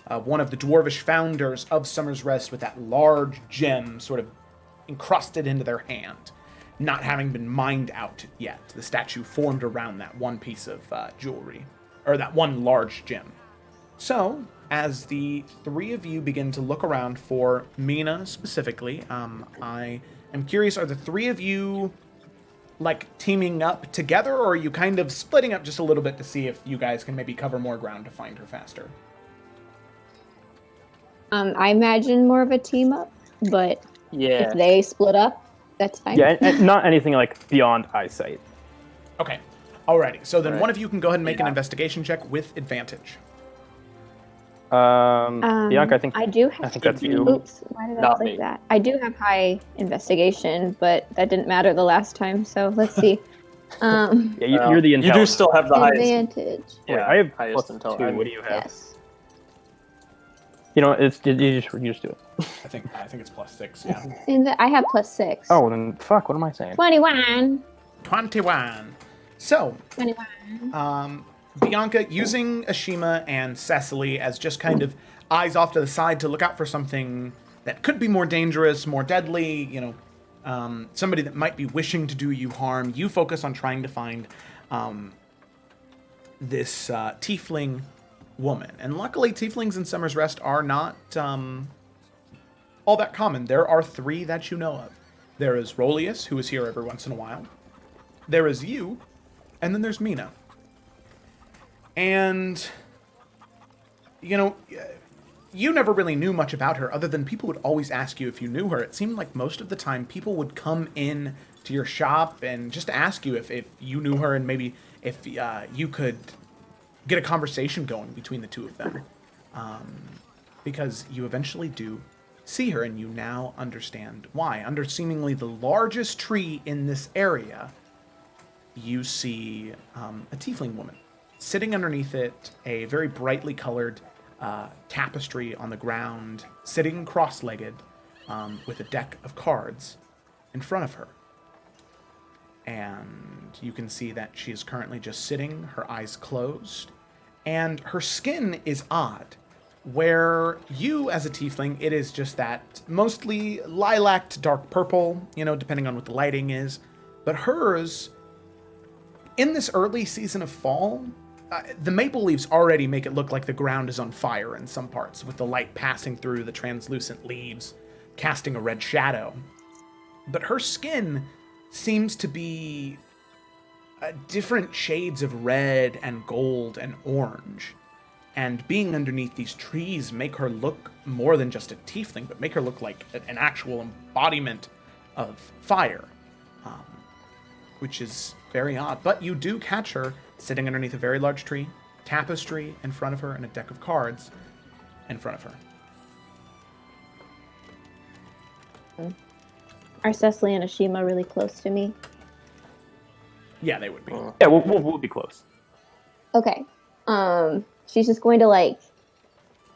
of one of the dwarvish founders of Summer's Rest with that large gem sort of encrusted into their hand, not having been mined out yet. The statue formed around that one piece of jewelry, or that one large gem. So, as the three of you begin to look around for Mina specifically, I am curious, are the three of you like teaming up together, or are you kind of splitting up just a little bit to see if you guys can maybe cover more ground to find her faster? I imagine more of a team up, but Yeah. if they split up, that's fine. Yeah, and not anything like beyond eyesight. Okay. Alrighty. So then Right. one of you can go ahead and make an investigation check with advantage. Bianca, I think I do have. I think that's you. Oops, why did I Not click me. that? I do have high investigation, but that didn't matter the last time. So let's see. Yeah, you're the You do intelligence. still have the highest. Advantage. Wait, I have highest plus intel. 2. What do you have? Yes. You know, you just do it. I think it's +6. Yeah. I have +6. Oh, then fuck. What am I saying? 21. 21. So 21. Bianca, using Ashima and Cecily as just kind of eyes off to the side to look out for something that could be more dangerous, more deadly, somebody that might be wishing to do you harm, you focus on trying to find this tiefling woman. And luckily, tieflings in Summer's Rest are not all that common. There are 3 that you know of. There is Rolius, who is here every once in a while. There is you, and then there's Mina. And, you never really knew much about her other than people would always ask you if you knew her. It seemed like most of the time people would come in to your shop and just ask you if you knew her and maybe if you could get a conversation going between the two of them. Because you eventually do see her and you now understand why. Under seemingly the largest tree in this area, you see a tiefling woman. Sitting underneath it, a very brightly colored tapestry on the ground, sitting cross-legged with a deck of cards in front of her. And you can see that she is currently just sitting, her eyes closed, and her skin is odd. Where you, as a tiefling, it is just that mostly lilac to dark purple, depending on what the lighting is. But hers, in this early season of fall, the maple leaves already make it look like the ground is on fire in some parts, with the light passing through the translucent leaves, casting a red shadow. But her skin seems to be different shades of red and gold and orange. And being underneath these trees make her look more than just a tiefling, but make her look like an actual embodiment of fire, which is very odd. But you do catch her sitting underneath a very large tree, tapestry in front of her, and a deck of cards in front of her. Are Cecily and Ashima really close to me? Yeah, they would be. Yeah, we'll be close. Okay. She's just going to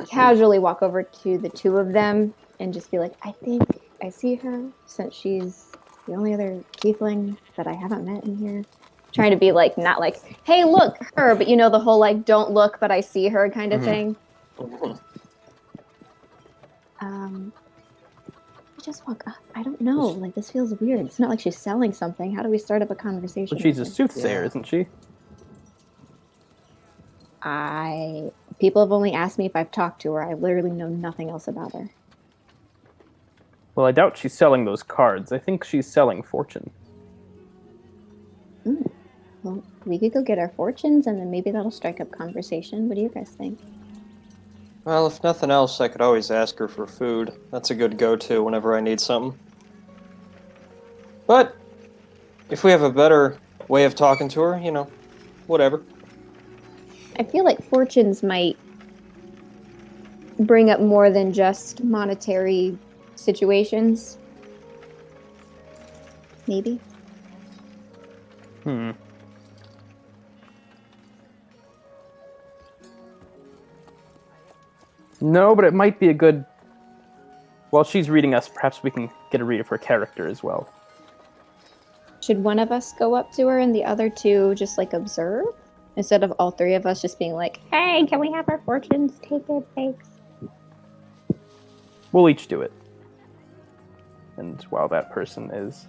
casually walk over to the two of them and just be like, I think I see her, since she's the only other tiefling that I haven't met in here. Trying to be not hey, look, her, but the whole don't look, but I see her kind of thing. Just walk up. I don't know. This feels weird. It's not like she's selling something. How do we start up a conversation? But she's a soothsayer, isn't she? People have only asked me if I've talked to her. I literally know nothing else about her. Well, I doubt she's selling those cards. I think she's selling fortune. Well, we could go get our fortunes, and then maybe that'll strike up conversation. What do you guys think? Well, if nothing else, I could always ask her for food. That's a good go-to whenever I need something. But if we have a better way of talking to her, whatever. I feel like fortunes might bring up more than just monetary situations. Maybe. No, but it might be a good... While she's reading us, perhaps we can get a read of her character as well. Should one of us go up to her and the other two just like observe? Instead of all three of us just being like, hey, can we have our fortunes taken? Thanks. We'll each do it. And while that person is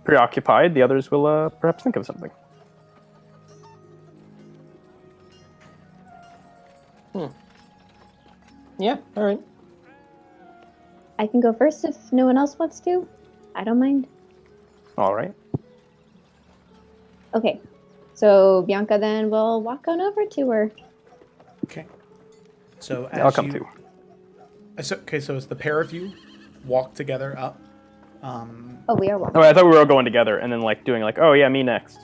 preoccupied, the others will perhaps think of something. Yeah, all right. I can go first if no one else wants to. I don't mind. All right. Okay. So Bianca then will walk on over to her. Okay. So as I'll come too. So as the pair of you walk together up. Oh, we are walking. Oh, I thought we were all going together and then like doing like, oh yeah, me next.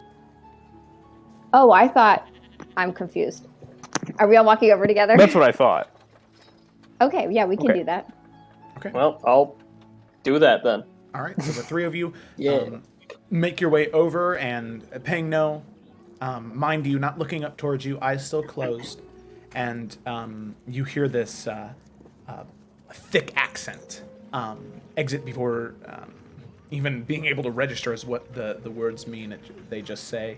Oh, I thought. I'm confused. Are we all walking over together? That's what I thought. Okay, yeah, we can do that. Okay. Well, I'll do that then. All right. So the three of you Yeah. make your way over and paying no mind you, not looking up towards you, eyes still closed, and you hear this thick accent exit before even being able to register as what the words mean. They just say,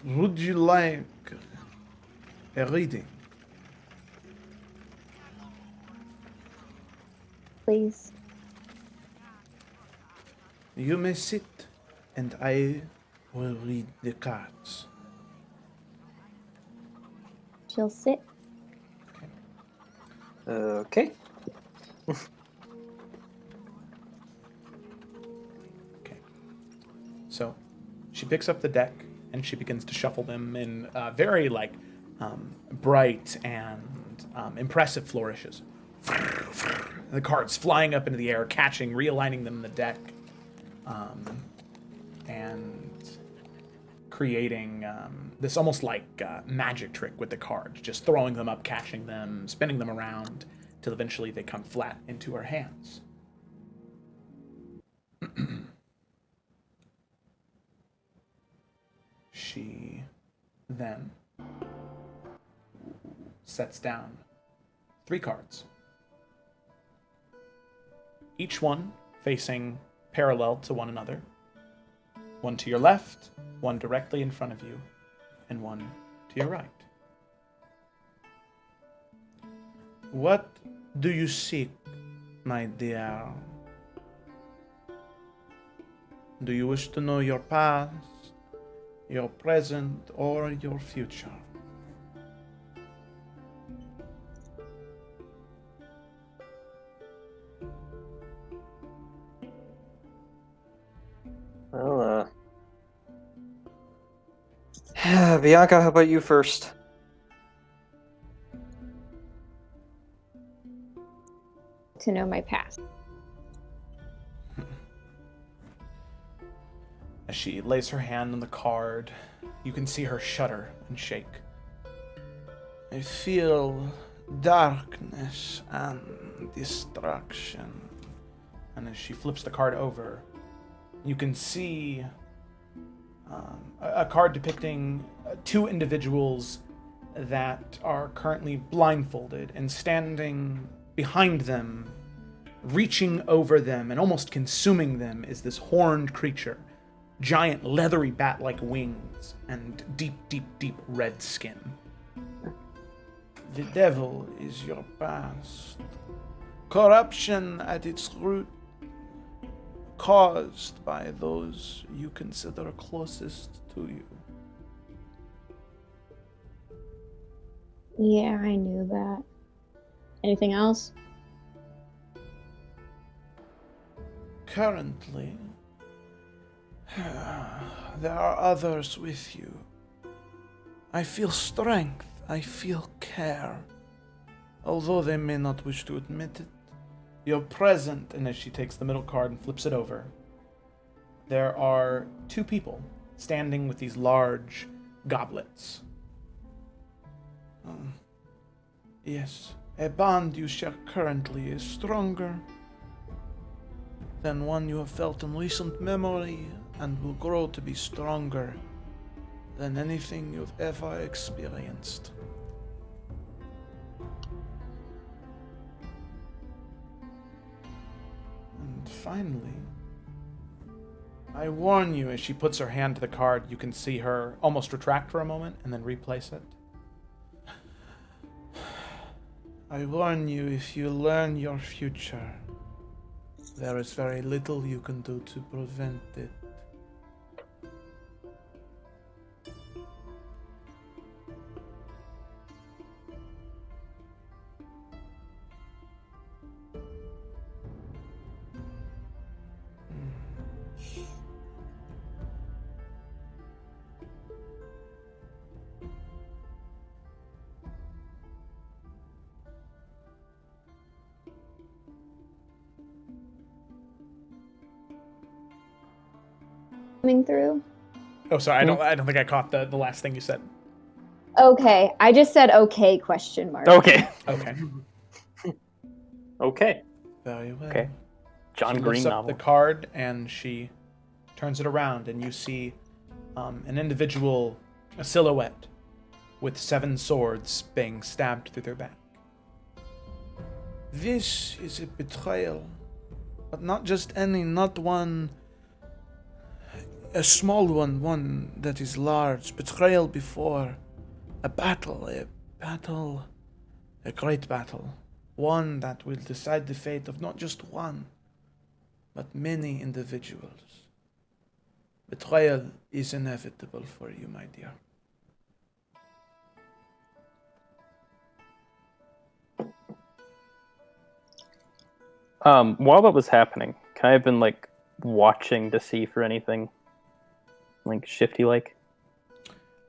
"Would you like a reading?" Please. You may sit, and I will read the cards. She'll sit. Okay. Okay. So, she picks up the deck and she begins to shuffle them in very bright and impressive flourishes. The cards flying up into the air, catching, realigning them in the deck, and creating this almost like magic trick with the cards, just throwing them up, catching them, spinning them around, till eventually they come flat into her hands. She then sets down 3 cards. Each one facing parallel to one another. One to your left, one directly in front of you, and one to your right. What do you seek, my dear? Do you wish to know your past, your present, or your future? Well, Bianca, how about you first? To know my past. As she lays her hand on the card, you can see her shudder and shake. I feel darkness and destruction. And as she flips the card over, you can see a card depicting 2 individuals that are currently blindfolded, and standing behind them, reaching over them and almost consuming them, is this horned creature. Giant, leathery bat-like wings and deep, deep, deep red skin. The devil is your past. Corruption at its root, caused by those you consider closest to you. Yeah, I knew that. Anything else? Currently, there are others with you. I feel strength, I feel care. Although they may not wish to admit it, you're present. And as she takes the middle card and flips it over, there are 2 people standing with these large goblets. Yes, a bond you share currently is stronger than one you have felt in recent memory, and will grow to be stronger than anything you've ever experienced. finally. I warn you, as she puts her hand to the card, you can see her almost retract for a moment and then replace it. I warn you, if you learn your future, there is very little you can do to prevent it. Coming through. Oh, sorry, I don't think I caught the last thing you said. Okay, I just said okay, question mark. Okay. Okay. Okay. Very well. Okay. John She Green lifts up novel. the card and she turns it around, and you see an individual, a silhouette, with 7 swords being stabbed through their back. This is a betrayal, but not just any, not one, a small one that is large. Betrayal before a battle, a great battle. One that will decide the fate of not just one, but many individuals. Betrayal is inevitable for you, my dear. While that was happening, can I have been like watching to see for anything like shifty like?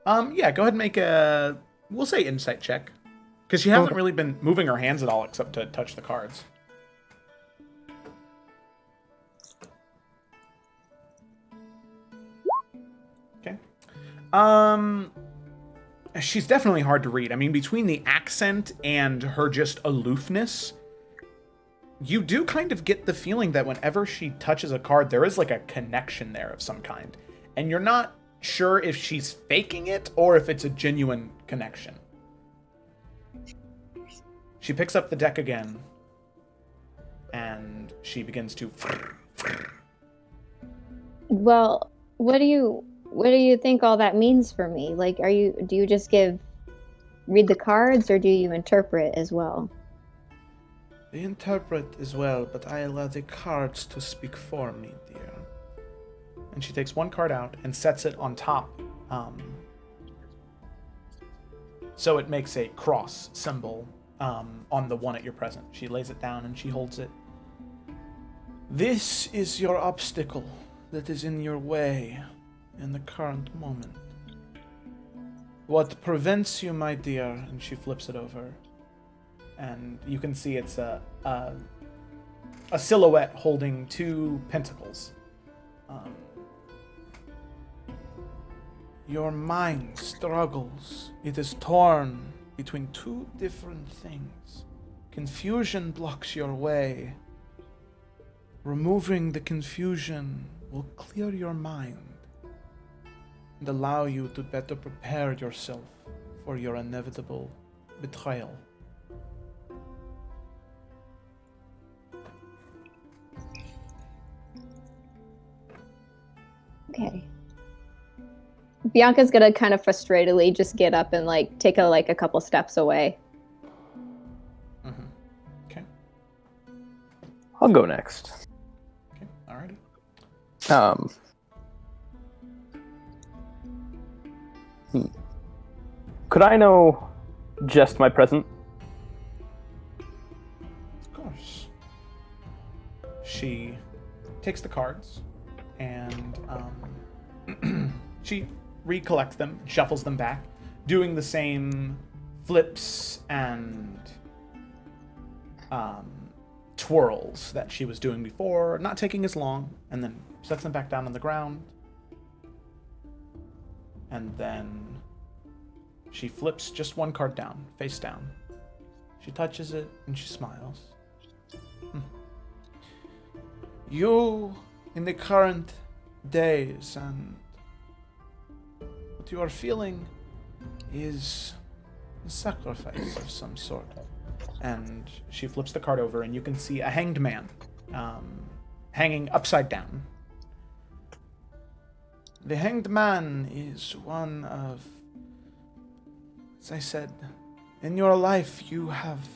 Yeah, go ahead and make a, we'll say insight check. Because she hasn't really been moving her hands at all except to touch the cards. Okay. She's definitely hard to read. I mean, between the accent and her just aloofness, you do kind of get the feeling that whenever she touches a card, there is like a connection there of some kind. And you're not sure if she's faking it or if it's a genuine connection. She picks up the deck again, and she begins to... Well, what do you think all that means for me? Like, do you just read the cards, or do you interpret as well? They interpret as well, but I allow the cards to speak for me, dear. And she takes one card out and sets it on top. So it makes a cross symbol on the one at your present. She lays it down and she holds it. This is your obstacle that is in your way in the current moment. What prevents you, my dear, and she flips it over, and you can see it's a silhouette holding 2 pentacles. Your mind struggles. It is torn between 2 different things. Confusion blocks your way. Removing the confusion will clear your mind and allow you to better prepare yourself for your inevitable betrayal. Okay. Bianca's gonna kind of frustratedly just get up and like take a couple steps away. Mm-hmm. Okay. I'll go next. Okay. Alrighty. Could I know just my present? Of course. She takes the cards and she recollects them, shuffles them back, doing the same flips and twirls that she was doing before, not taking as long, and then sets them back down on the ground. And then she flips just one card down, face down. She touches it and she smiles. You, in the current days, and what you are feeling is a sacrifice of some sort. And she flips the card over, and you can see a hanged man hanging upside down. The Hanged Man is one of, as I said, in your life you have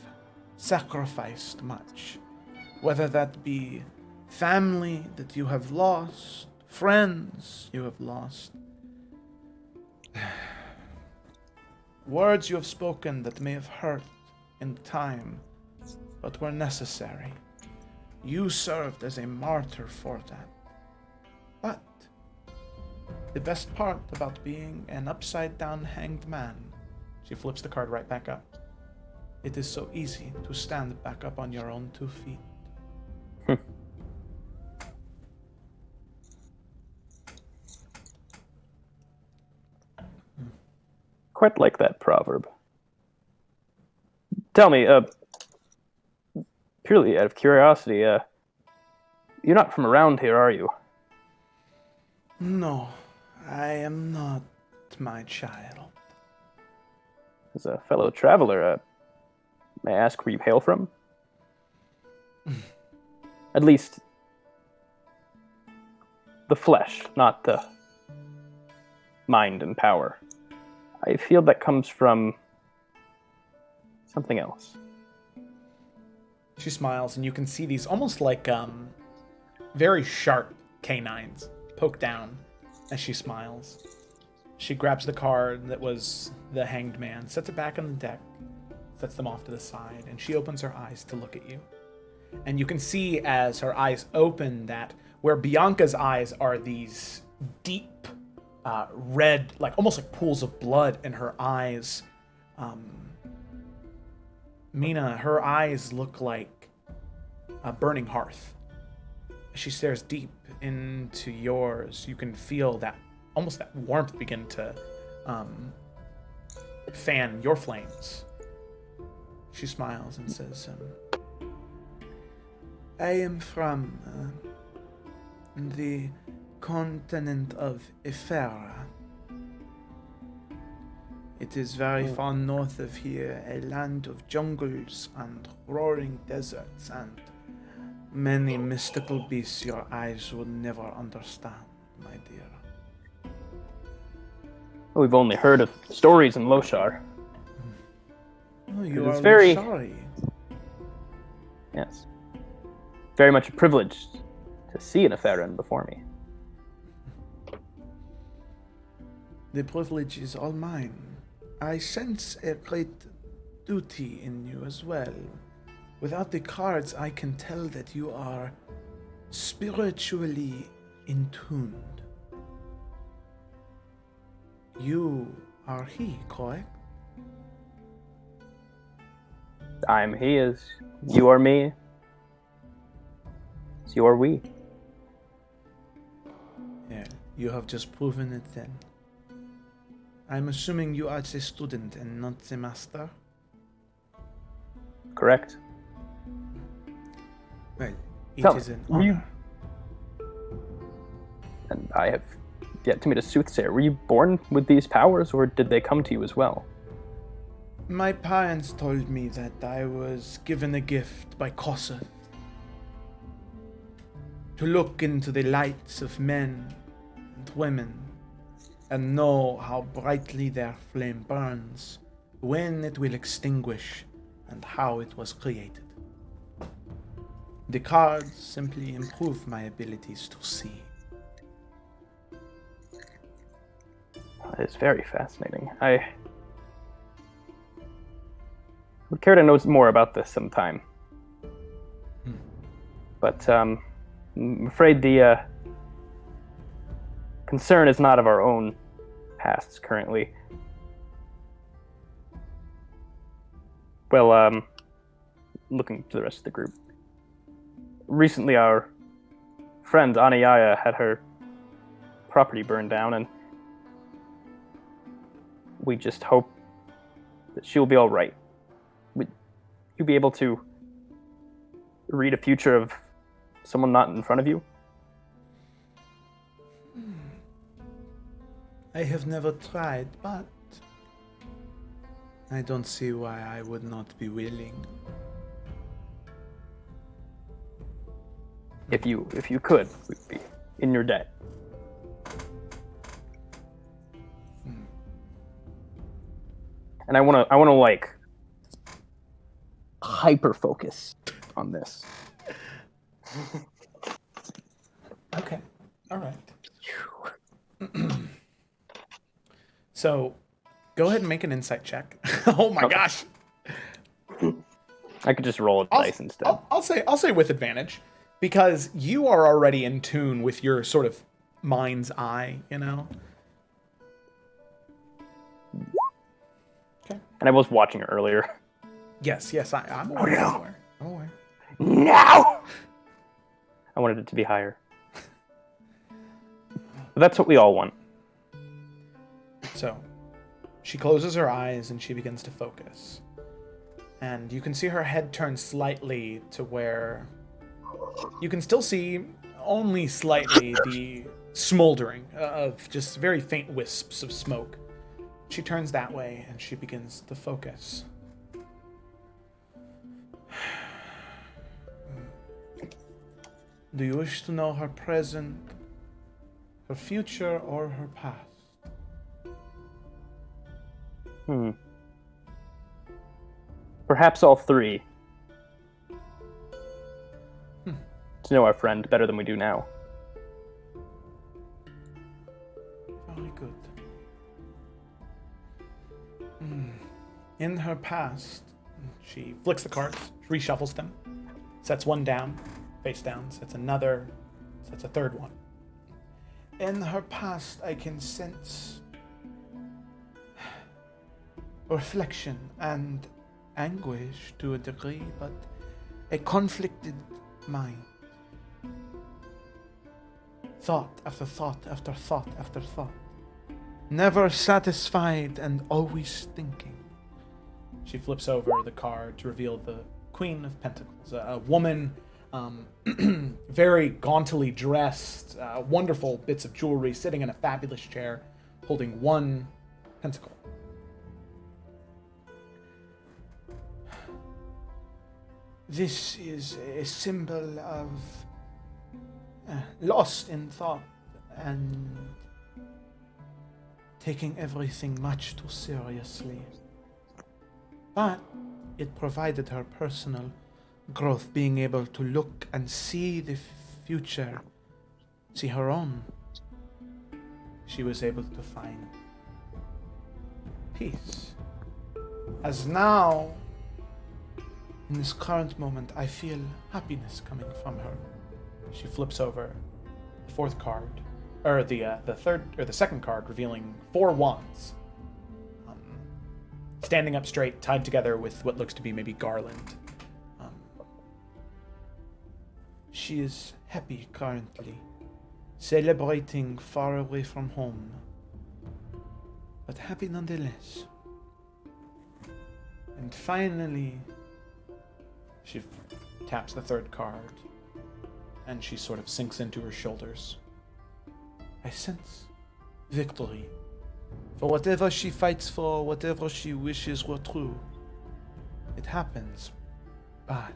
sacrificed much, whether that be family that you have lost, friends you have lost, words you have spoken that may have hurt in time, but were necessary. You served as a martyr for that. But the best part about being an upside-down hanged man, she flips the card right back up. It is so easy to stand back up on your own 2 feet. Quite like that proverb. Tell me, purely out of curiosity, you're not from around here, are you? No, I am not, my child. As a fellow traveler, may I ask where you hail from? At least the flesh, not the mind and power. I feel that comes from something else. She smiles, and you can see these almost like very sharp canines poke down as she smiles. She grabs the card that was the Hanged Man, sets it back on the deck, sets them off to the side, and she opens her eyes to look at you. And you can see as her eyes open that where Bianca's eyes are these deep red, like almost like pools of blood in her eyes, Mina, her eyes look like a burning hearth. As she stares deep into yours, you can feel that, almost that warmth begin to fan your flames. She smiles and says, I am from the continent of Ifera. It is very far north of here, a land of jungles and roaring deserts and many mystical beasts your eyes will never understand, my dear. We've only heard of stories in Loshar. Oh, you are very sorry. Yes. Very much a privilege to see an Eferan before me. The privilege is all mine. I sense a great duty in you as well. Without the cards, I can tell that you are spiritually in tuned. You are he, correct? I'm he as you are me. As you are we. Yeah, you have just proven it then. I'm assuming you are the student and not the master? Correct. Well, it Tell is me, an were you- honor. And I have yet to meet a soothsayer. Were you born with these powers, or did they come to you as well? My parents told me that I was given a gift by Kosseth to look into the lights of men and women and know how brightly their flame burns, when it will extinguish, and how it was created. The cards simply improve my abilities to see. It's very fascinating. I would care to know more about this sometime. But I'm afraid the concern is not of our own pasts currently. Well, looking to the rest of the group. Recently, our friend Anayaya had her property burned down, and we just hope that she'll be all right. Would you be able to read a future of someone not in front of you? I have never tried, but I don't see why I would not be willing. If you could, we'd be in your debt. And I wanna like hyper focus on this. Okay. All right. So, go ahead and make an insight check. Oh my gosh. I could just roll a dice instead. I'll say with advantage, because you are already in tune with your sort of mind's eye, you know. Okay. And I was watching it earlier. Yes, I'm aware. no. I'm aware. No! I wanted it to be higher. But that's what we all want. So, she closes her eyes and she begins to focus. And you can see her head turn slightly to where you can still see only slightly the smoldering of just very faint wisps of smoke. She turns that way and she begins to focus. Do you wish to know her present, her future, or her past? Perhaps all three. To know our friend better than we do now. Very good. In her past, she flicks the cards, reshuffles them, sets one down, face down, sets another, sets a third one. In her past, I can sense reflection and anguish to a degree, but a conflicted mind. Thought after thought after thought after thought. Never satisfied and always thinking. She flips over the card to reveal the Queen of Pentacles, a woman very gauntily dressed, wonderful bits of jewelry, sitting in a fabulous chair, holding one pentacle. This is a symbol of lost in thought and taking everything much too seriously. But it provided her personal growth, being able to look and see the future, see her own. She was able to find peace. As now, in this current moment, I feel happiness coming from her. She flips over the fourth card, or the second card, revealing 4 wands, standing up straight, tied together with what looks to be maybe garland. She is happy currently, celebrating far away from home, but happy nonetheless. And finally, she taps the third card, and she sort of sinks into her shoulders. I sense victory. For whatever she fights for, whatever she wishes were true, it happens. But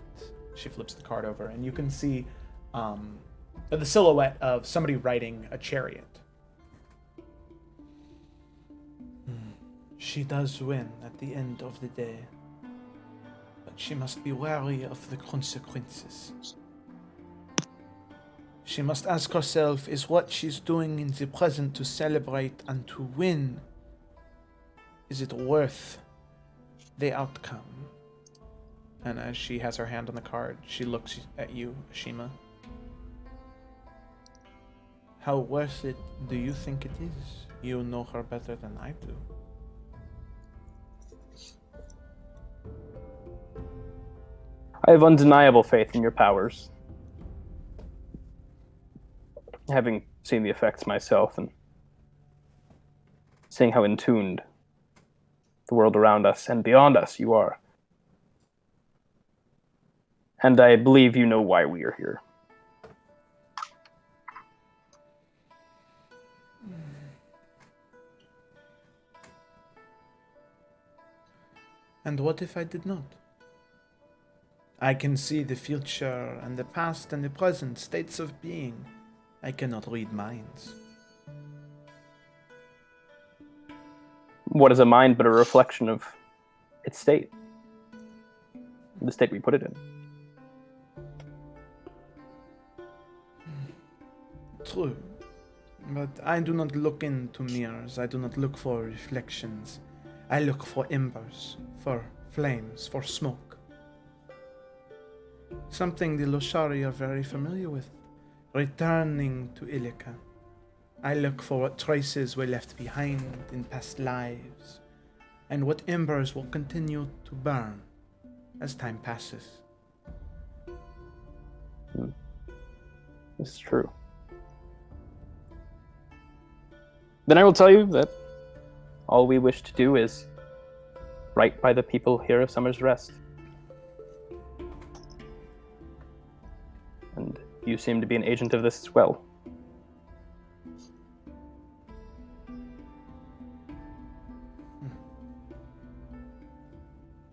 she flips the card over, and you can see the silhouette of somebody riding a chariot. She does win at the end of the day, but she must be wary of the consequences. She must ask herself, is what she's doing in the present to celebrate and to win, is it worth the outcome? And as she has her hand on the card, she looks at you, Ashima. How worth it do you think it is? You know her better than I do. I have undeniable faith in your powers. Having seen the effects myself and seeing how in tuned the world around us and beyond us you are. And I believe you know why we are here. And what if I did not? I can see the future and the past and the present states of being. I cannot read minds. What is a mind but a reflection of its state? The state we put it in. True. But I do not look into mirrors. I do not look for reflections. I look for embers, for flames, for smoke. Something the Loshari are very familiar with. Returning to Ilika. I look for what traces were left behind in past lives, and what embers will continue to burn as time passes. This is true. Then I will tell you that all we wish to do is right by the people here of Summer's Rest. And you seem to be an agent of this as well.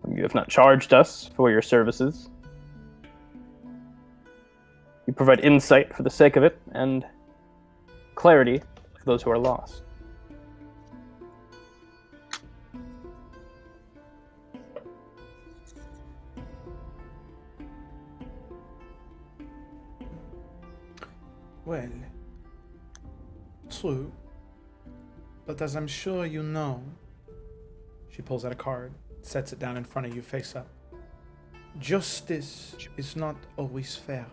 You have not charged us for your services. You provide insight for the sake of it, and clarity for those who are lost. Well, true. But as I'm sure you know, she pulls out a card, sets it down in front of you face up. Justice is not always fair.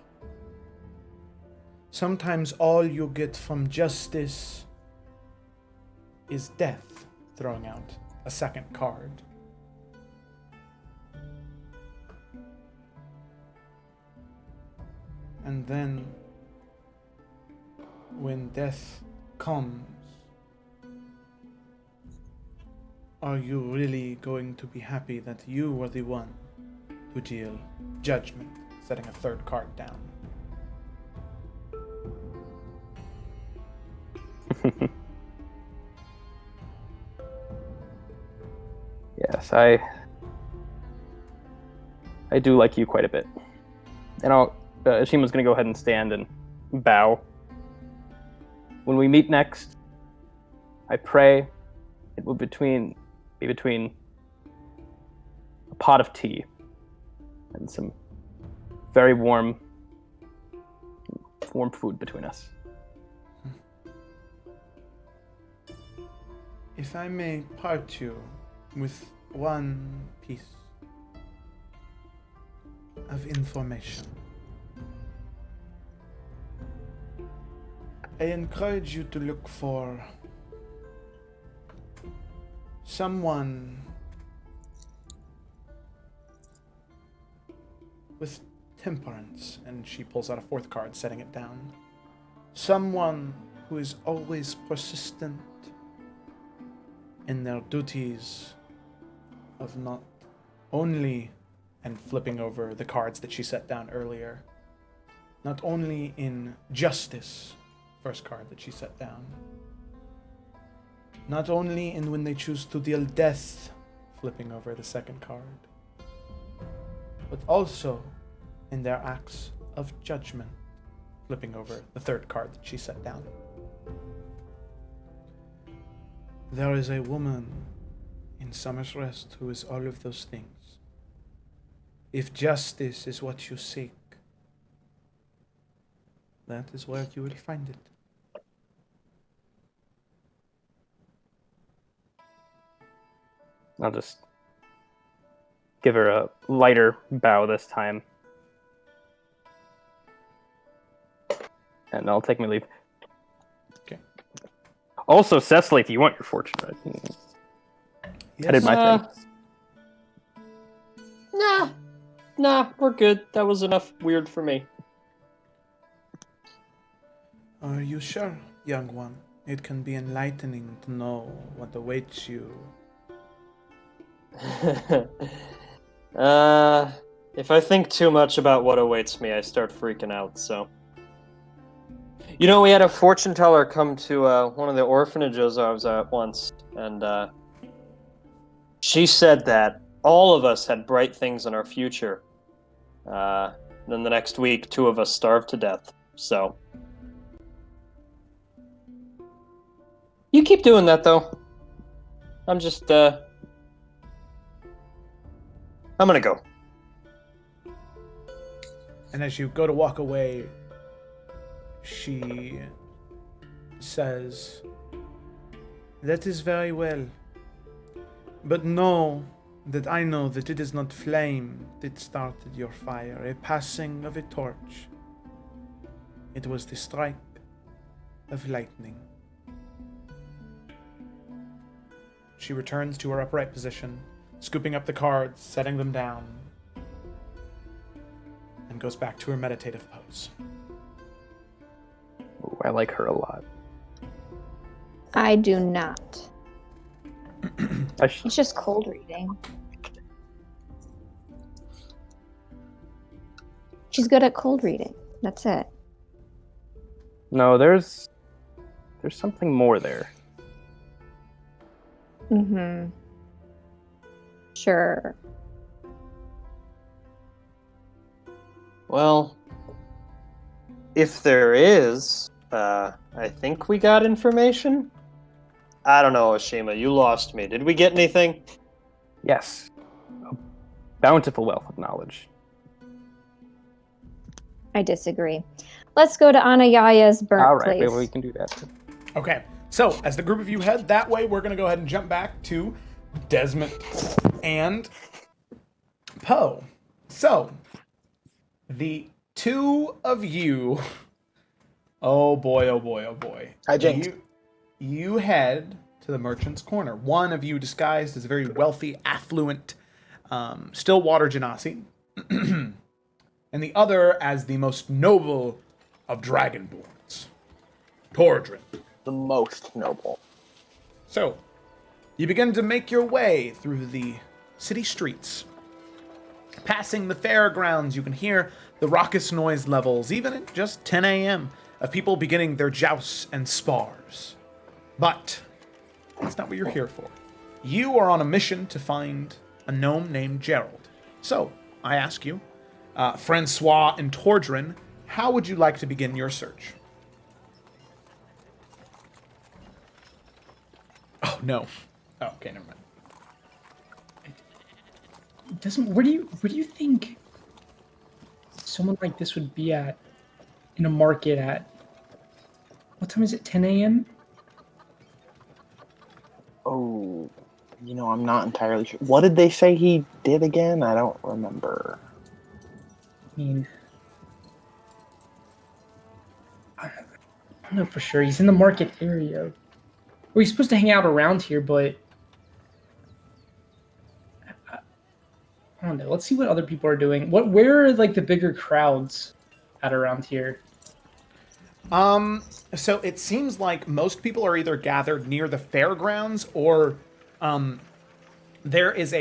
Sometimes all you get from justice is death, throwing out a second card. And then, when death comes, are you really going to be happy that you were the one to deal judgment, setting a third card down? Yes, I do like you quite a bit. And Ashima's going to go ahead and stand and bow. When we meet next, I pray it will be between a pot of tea and some very warm food between us. If I may part you with one piece of information, I encourage you to look for someone with temperance, and she pulls out a fourth card, setting it down. Someone who is always persistent in their duties of not only, and flipping over the cards that she set down earlier, not only in justice, first card that she set down, not only in when they choose to deal death, flipping over the second card, but also in their acts of judgment, flipping over the third card that she set down. There is a woman in Summer's Rest who is all of those things. If justice is what you seek, that is where you will find it. I'll just give her a lighter bow this time. And I'll take my leave. Okay. Also, Cecily, if you want your fortune, I did my thing. Nah, we're good. That was enough weird for me. Are you sure, young one? It can be enlightening to know what awaits you. If I think too much about what awaits me, I start freaking out, so. You know, we had a fortune teller come to one of the orphanages I was at once, and she said that all of us had bright things in our future. Then the next week, 2 of us starved to death. So you keep doing that, though. I'm just I'm gonna go. And as you go to walk away, she says, "That is very well. But know that I know that it is not flame that started your fire, a passing of a torch. It was the strike of lightning." She returns to her upright position, scooping up the cards, setting them down, and goes back to her meditative pose. Ooh, I like her a lot. I do not. It's just cold reading. She's good at cold reading. That's it. No, there's something more there. Mm-hmm. Sure. Well, if there is, I think we got information. I don't know, Oshima. You lost me. Did we get anything? Yes. A bountiful wealth of knowledge. I disagree. Let's go to Anayaya's burnt All right, place. maybe we can do that. Okay, so as the group of you head that way, we're going to go ahead and jump back to Desmond and Poe. So, the 2 of you... Oh boy, oh boy, oh boy. I jinxed. You head to the Merchant's Corner. One of you disguised as a very wealthy, affluent, Stillwater Genasi. And the other as the most noble of Dragonborns, Tordrin. The most noble. So, you begin to make your way through the city streets. Passing the fairgrounds, you can hear the raucous noise levels, even at just 10 a.m., of people beginning their jousts and spars. But that's not what you're here for. You are on a mission to find a gnome named Gerald. So, I ask you, Francois and Tordrin, how would you like to begin your search? Oh, no. Oh, okay, never mind. Where do you think someone like this would be at in a market at what time is it? 10 a.m. Oh, I'm not entirely sure. What did they say he did again? I don't remember. I mean, I don't know for sure. He's in the market area. Well, he's supposed to hang out around here, but I don't know. Let's see what other people are doing. Where are like the bigger crowds at around here? So it seems like most people are either gathered near the fairgrounds or, there is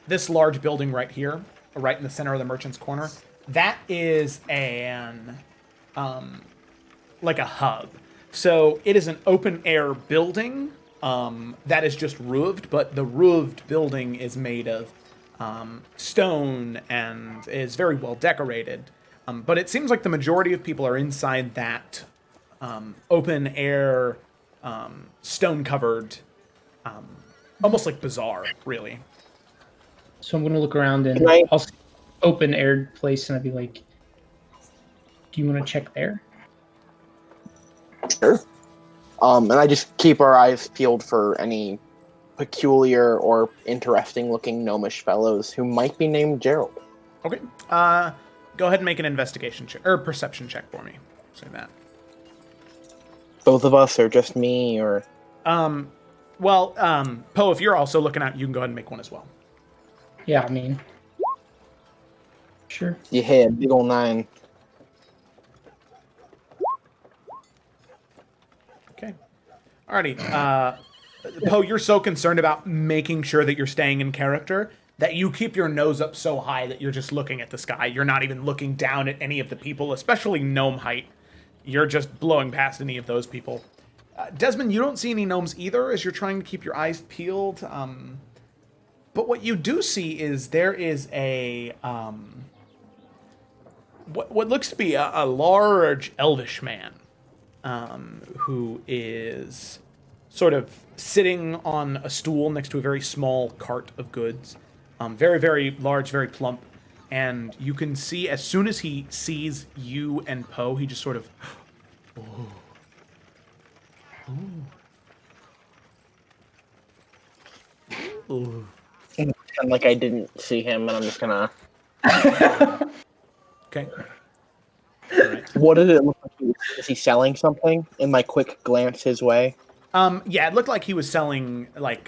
this large building right here, right in the center of the Merchant's Corner. That is like a hub. So it is an open air building, that is just roofed, but the roofed building is made of, stone and is very well decorated. But it seems like the majority of people are inside that open air, stone-covered, almost like bazaar, really. So I'm going to look around and I'll see open air place and I'd be like, do you want to check there? Sure. And I just keep our eyes peeled for any peculiar or interesting-looking gnomish fellows who might be named Gerald. Okay. Go ahead and make an investigation check, or perception check for me. Say that. Both of us, or just me, or... Poe, if you're also looking out, you can go ahead and make one as well. Yeah, I mean... Sure. You hit big ol' 9. Okay. Alrighty. Poe, you're so concerned about making sure that you're staying in character that you keep your nose up so high that you're just looking at the sky. You're not even looking down at any of the people, especially gnome height. You're just blowing past any of those people. Desmond, you don't see any gnomes either as you're trying to keep your eyes peeled. But what you do see is there is what looks to be a large elvish man, who is sort of sitting on a stool next to a very small cart of goods. Very, very large, very plump. And you can see, as soon as he sees you and Poe, he just sort of... I'm gonna pretend like I didn't see him, and I'm just gonna... Okay. All right. What did it look like? Is he selling something? In my quick glance his way. Yeah, it looked like he was selling, like,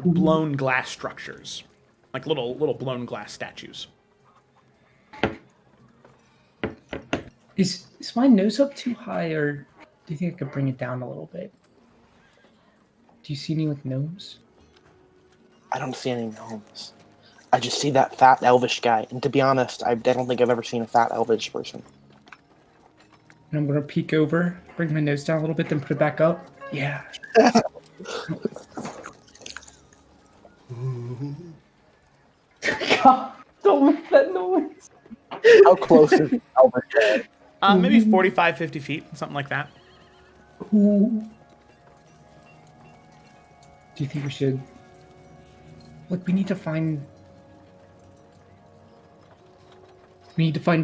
blown glass structures. Like little blown glass statues. Is my nose up too high, or do you think I could bring it down a little bit? Do you see any with gnomes? I don't see any gnomes. I just see that fat elvish guy. And to be honest, I don't think I've ever seen a fat elvish person. And I'm gonna peek over, bring my nose down a little bit, then put it back up. Yeah. God, don't make that noise. How close is the elvish guy? Maybe 45, 50 feet, something like that. Ooh. Do you think we should... Look, we need to find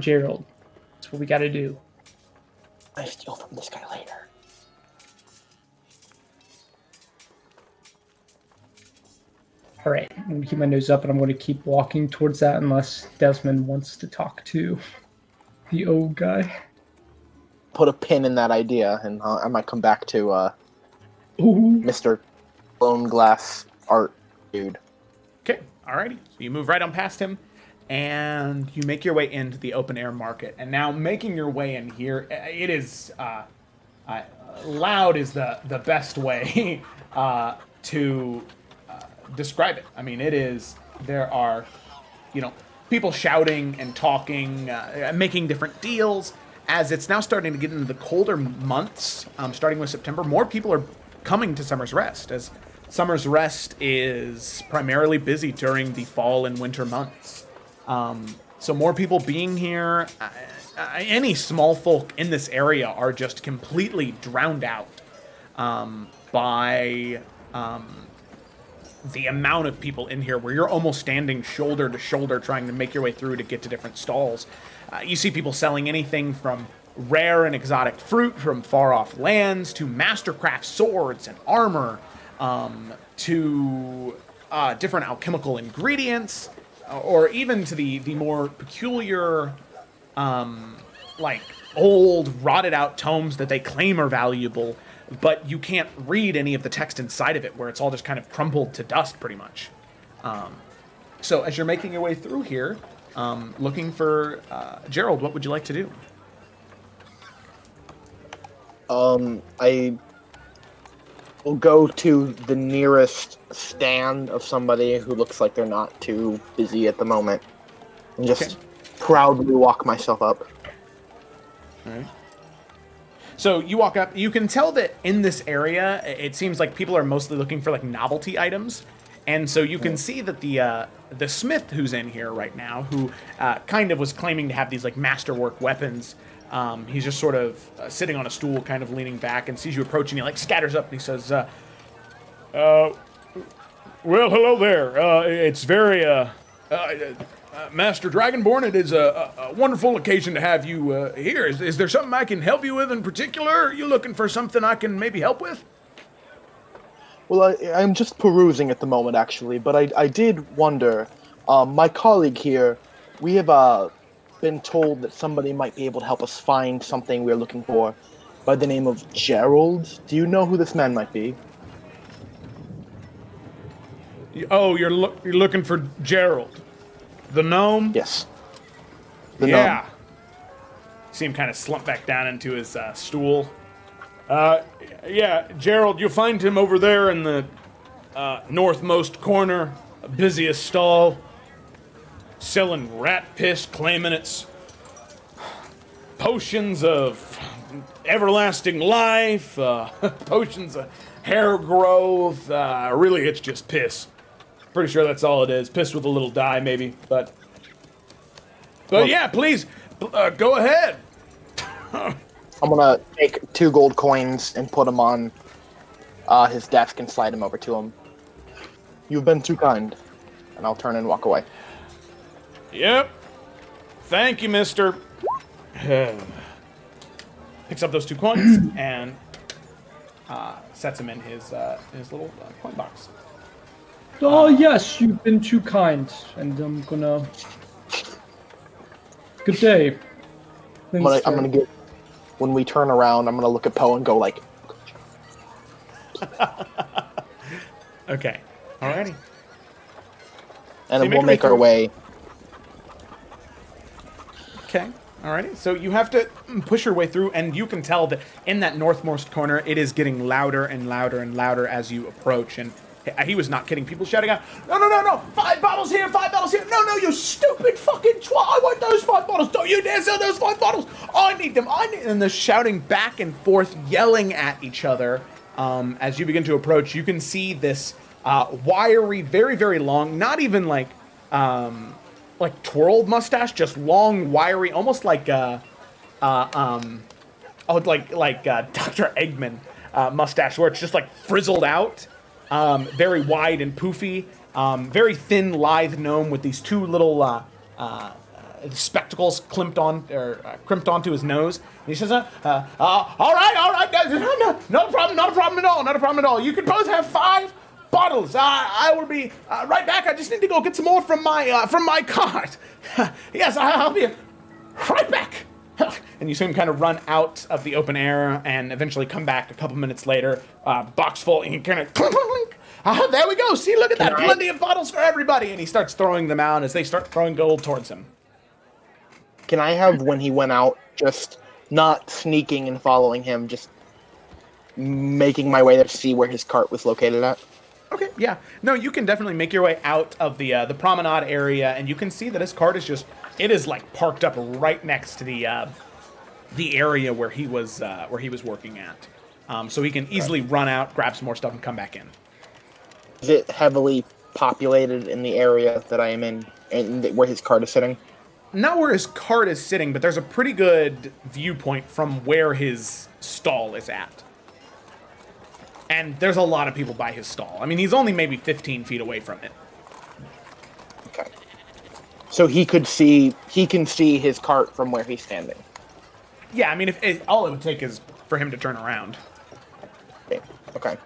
Gerald. That's what we gotta do. I steal from this guy later. Alright, I'm gonna keep my nose up and I'm gonna keep walking towards that unless Desmond wants to talk to the old guy. Put a pin in that idea, and I might come back to Ooh. Mr. Blown Glass Art Dude. Okay, alrighty. So you move right on past him, and you make your way into the open air market. And now, making your way in here, it is loud is the best way to describe it. I mean, it is. There are, people shouting and talking, making different deals. As it's now starting to get into the colder months, starting with September, more people are coming to Summer's Rest, as Summer's Rest is primarily busy during the fall and winter months. So more people being here, any small folk in this area are just completely drowned out by the amount of people in here, where you're almost standing shoulder to shoulder trying to make your way through to get to different stalls. You see people selling anything from rare and exotic fruit from far-off lands to mastercraft swords and armor, to different alchemical ingredients, or even to the more peculiar, like old, rotted-out tomes that they claim are valuable, but you can't read any of the text inside of it, where it's all just kind of crumpled to dust, pretty much. So as you're making your way through here, looking for Gerald, what would you like to do? I will go to the nearest stand of somebody who looks like they're not too busy at the moment, and just proudly walk myself up. All right. So you walk up. You can tell that in this area, it seems like people are mostly looking for like novelty items, and so you can see that the smith who's in here right now, who kind of was claiming to have these like masterwork weapons, he's just sort of sitting on a stool, kind of leaning back, and sees you approaching. He like scatters up and he says, "Well, hello there. It's very Master Dragonborn, it is a wonderful occasion to have you here. Is there something I can help you with in particular? Are you looking for something I can maybe help with?" Well, I'm just perusing at the moment, actually, but I did wonder, my colleague here, we have been told that somebody might be able to help us find something we're looking for by the name of Gerald. Do you know who this man might be? Oh, you're looking for Gerald, the gnome? Yes. Yeah. See him kind of slump back down into his stool. Yeah, Gerald, you'll find him over there in the northmost corner, busiest stall, selling rat piss, claiming it's potions of everlasting life, potions of hair growth. Really, it's just piss. Pretty sure that's all it is. Piss with a little dye, maybe, but But yeah, please, go ahead. I'm gonna take 2 gold coins and put them on his desk and slide them over to him. You've been too kind. And I'll turn and walk away. Yep. Thank you, mister. Picks up those 2 coins and sets them in his little coin box. Oh, yes, you've been too kind. And I'm gonna... Good day. I'm gonna get... When we turn around, I'm gonna look at Poe and go like... Okay. Alrighty. And then we'll make our way. Okay. Alrighty. So you have to push your way through, and you can tell that in that northmost corner, it is getting louder and louder and louder as you approach. And he was not kidding. People shouting out, no, 5 bottles here, 5 bottles here. No, you stupid fucking twat. I want those 5 bottles. Don't you dare sell those 5 bottles. I need them. And they're shouting back and forth, yelling at each other. As you begin to approach, you can see this wiry, very, very long, not even like twirled mustache, just long, wiry, almost like Dr. Eggman mustache, where it's just like frizzled out, very wide and poofy, very thin, lithe gnome with these 2 little spectacles crimped onto his nose. And he says, all right, guys, no problem at all. You can both have 5 bottles. I will be right back. I just need to go get some more from my cart. Yes, I'll be right back. And you see him kind of run out of the open air and eventually come back a couple minutes later, box full, and he kind of clink. There we go. See, look at that. Plenty of bottles for everybody. And he starts throwing them out as they start throwing gold towards him. Can I have, when he went out, just not sneaking and following him, just making my way there to see where his cart was located at? Okay, yeah. No, you can definitely make your way out of the promenade area, and you can see that his cart is it like parked up right next to the area where he was working at. So he can easily run out, grab some more stuff, and come back in. Is it heavily populated in the area that I am in, and where his cart is sitting? Not where his cart is sitting, but there's a pretty good viewpoint from where his stall is at. And there's a lot of people by his stall. I mean, he's only maybe 15 feet away from it. Okay. So he can see his cart from where he's standing. Yeah, I mean, all it would take is for him to turn around. Okay.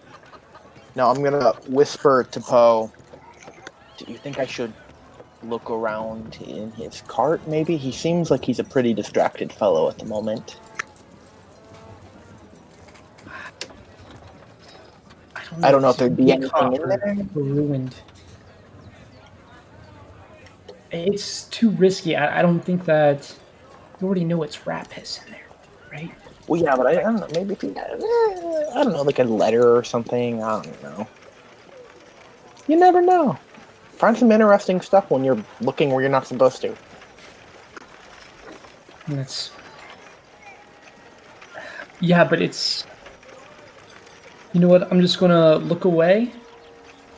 Now I'm gonna whisper to Poe. Do you think I should look around in his cart, maybe? He seems like he's a pretty distracted fellow at the moment. I don't know if there'd be anything in there. Ruined. It's too risky. I don't think that... You already know it's rat piss in there, right? Well, yeah, but I don't know. Maybe if you... I don't know, like a letter or something. I don't know. You never know. Find some interesting stuff when you're looking where you're not supposed to. That's... Yeah, but it's... You know what? I'm just gonna look away.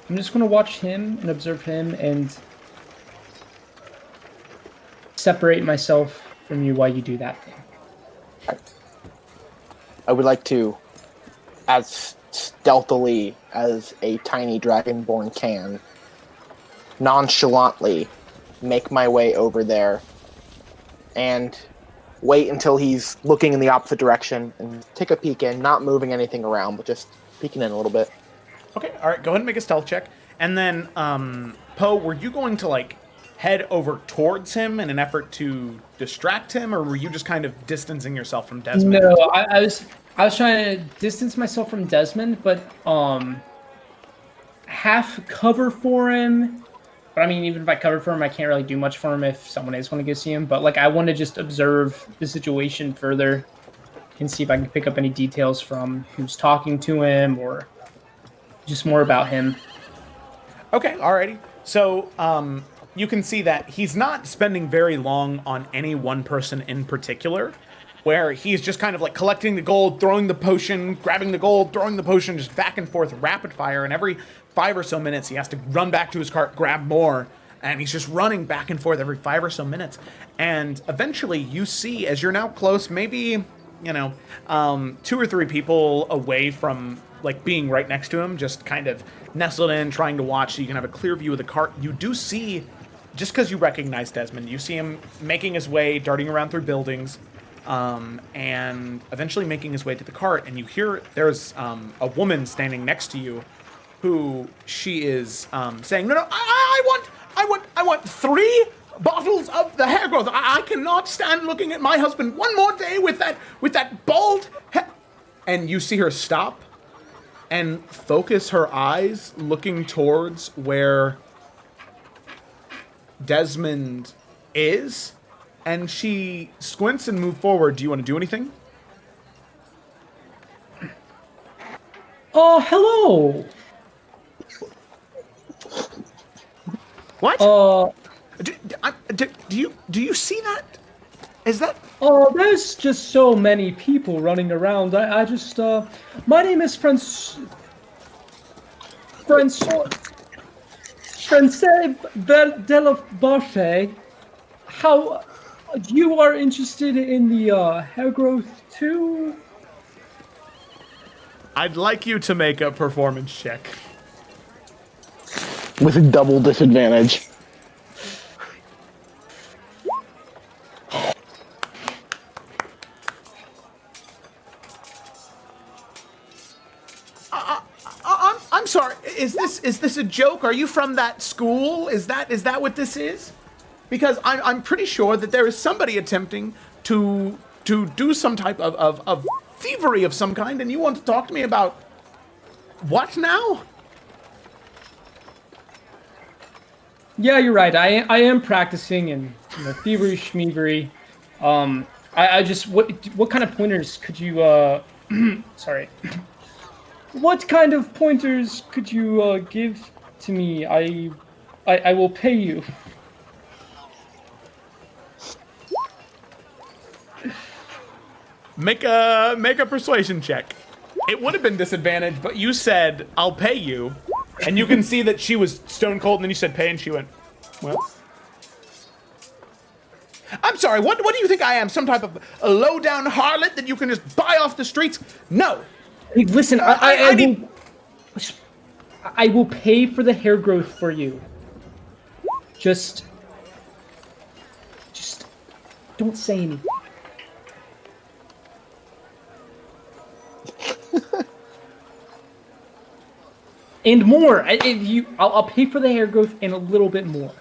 I'm just gonna watch him and observe him and separate myself from you while you do that thing. I would like to, as stealthily as a tiny dragonborn can, nonchalantly make my way over there and wait until he's looking in the opposite direction and take a peek in, not moving anything around, but just peeking in a little bit. Okay, all right, go ahead and make a stealth check. And then, Poe, were you going to, like, head over towards him in an effort to distract him, or were you just kind of distancing yourself from Desmond? No, I was trying to distance myself from Desmond, but half cover for him. But I mean, even if I cover for him, I can't really do much for him if someone is going to go see him. But like, I want to just observe the situation further and see if I can pick up any details from who's talking to him or just more about him. Okay, alrighty. So, you can see that he's not spending very long on any one person in particular, where he's just kind of like collecting the gold, throwing the potion, grabbing the gold, throwing the potion, just back and forth, rapid fire, and every 5 or so minutes he has to run back to his cart, grab more, and he's just running back and forth every 5 or so minutes. And eventually you see, as you're now close, maybe, 2 or 3 people away from, like, being right next to him, just kind of nestled in, trying to watch so you can have a clear view of the cart. You do see, just because you recognize Desmond, you see him making his way, darting around through buildings, and eventually making his way to the cart. And you hear there's a woman standing next to you who she is saying, no, I want 3 bottles of the hair growth. I cannot stand looking at my husband one more day with that bald head. And you see her stop and focus her eyes looking towards where Desmond is, and she squints and moves forward. Do you want to do anything? Oh, hello. What? Do you see that? Is that? Oh, there's just so many people running around. I just my name is Francais Della Barfe. How you are interested in the hair growth too? I'd like you to make a performance check. With a double disadvantage. I'm sorry. Is this a joke? Are you from that school? Is that what this is? Because I'm pretty sure that there is somebody attempting to do some type of thievery of some kind, and you want to talk to me about what now? Yeah, you're right. I am practicing in thievery schmeavery. I just what kind of pointers could you sorry. What kind of pointers could you give to me? I will pay you. Make a persuasion check. It would have been disadvantaged, but you said I'll pay you, and you can see that she was stone cold, and then you said pay, and she went, well. I'm sorry. What do you think I am? Some type of a low down harlot that you can just buy off the streets? No. Hey, listen, I will pay for the hair growth for you. Just don't say anything. And more. I'll pay for the hair growth and a little bit more.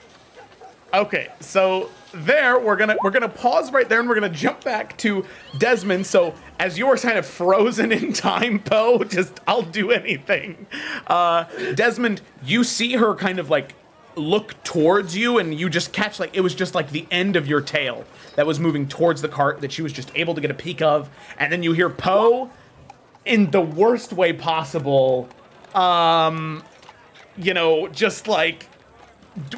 Okay, so there we're gonna pause right there, and we're gonna jump back to Desmond. So as you're kind of frozen in time, Poe, just I'll do anything. Desmond, you see her kind of like look towards you, and you just catch like it was just like the end of your tail that was moving towards the cart that she was just able to get a peek of, and then you hear Poe, in the worst way possible, just like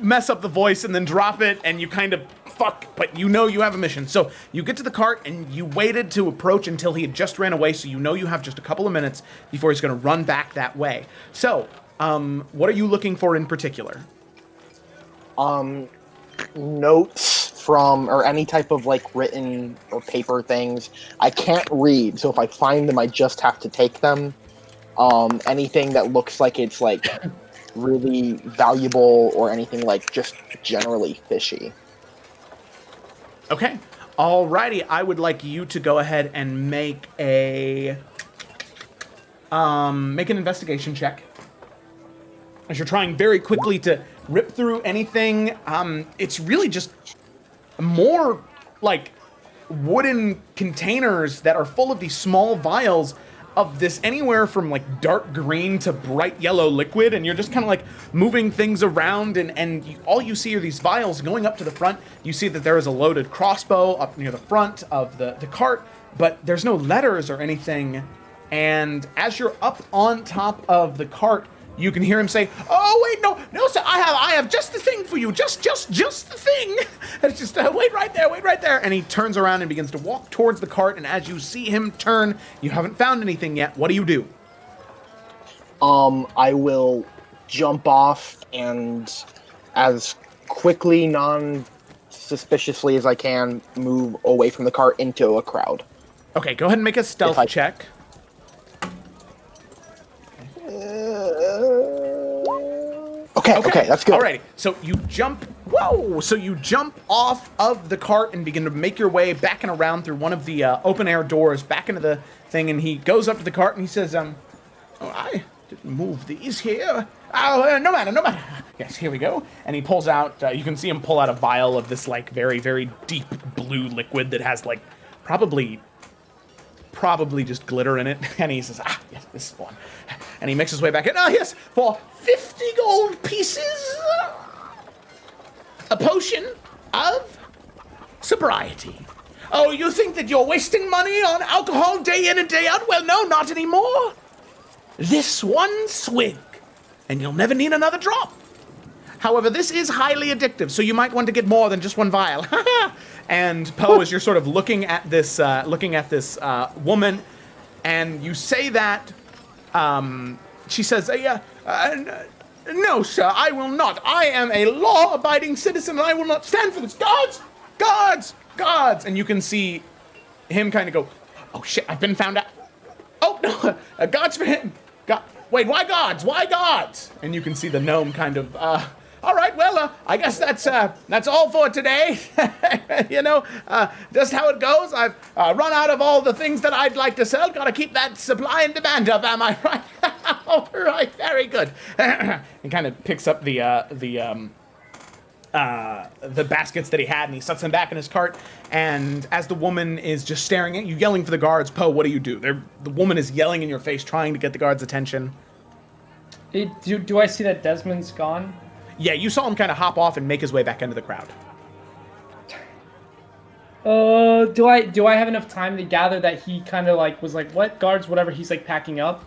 mess up the voice and then drop it, and you kind of fuck, but you know you have a mission. So you get to the cart, and you waited to approach until he had just ran away, so you know you have just a couple of minutes before he's going to run back that way. So, what are you looking for in particular? Notes from, or any type of like written or paper things. I can't read, so if I find them, I just have to take them. Anything that looks like it's like really valuable, or anything like just generally fishy. Okay. Alrighty, I would like you to go ahead and make an investigation check. As you're trying very quickly to rip through anything, it's really just more like wooden containers that are full of these small vials of this anywhere from like dark green to bright yellow liquid, and you're just kind of like moving things around, and all you see are these vials. Going up to the front, you see that there is a loaded crossbow up near the front of the cart, but there's no letters or anything. And as you're up on top of the cart, you can hear him say, "Oh wait, no, sir, I have just the thing for you, just the thing." It's just wait right there. And he turns around and begins to walk towards the cart. And as you see him turn, you haven't found anything yet. What do you do? I will jump off, and as quickly, non-suspiciously as I can, move away from the cart into a crowd. Okay, go ahead and make a stealth check. Okay, that's good. Alrighty, so you jump. Whoa! So you jump off of the cart and begin to make your way back and around through one of the open air doors back into the thing. And he goes up to the cart and he says, "Oh, I didn't move these here. Oh, no matter. Yes, here we go." And he pulls out. You can see him pull out a vial of this like very, very deep blue liquid that has like probably just glitter in it. And he says, yes, this is one. And he makes his way back in. Oh, yes, for 50 gold pieces, a potion of sobriety. Oh, you think that you're wasting money on alcohol day in and day out? Well, no, not anymore. This one swig, and you'll never need another drop. However, this is highly addictive, so you might want to get more than just one vial. And Poe, as you're sort of looking at this woman, and you say that, she says, "No, sir, I will not. I am a law-abiding citizen, and I will not stand for this. Guards! Guards! Guards!" And you can see him kind of go, "Oh, shit, I've been found out. Oh, no, guards for him. Wait, why guards? Why guards?" And you can see the gnome kind of, "All right, well, I guess that's all for today." Just how it goes. I've run out of all the things that I'd like to sell. Gotta keep that supply and demand up, am I right? All right, very good. He kind of picks up the baskets that he had, and he sets them back in his cart. And as the woman is just staring at you, yelling for the guards, Poe, what do you do? The woman is yelling in your face, trying to get the guards' attention. Do I see that Desmond's gone? Yeah, you saw him kind of hop off and make his way back into the crowd. Do I have enough time to gather that he kind of like was like, what, guards, whatever, he's like packing up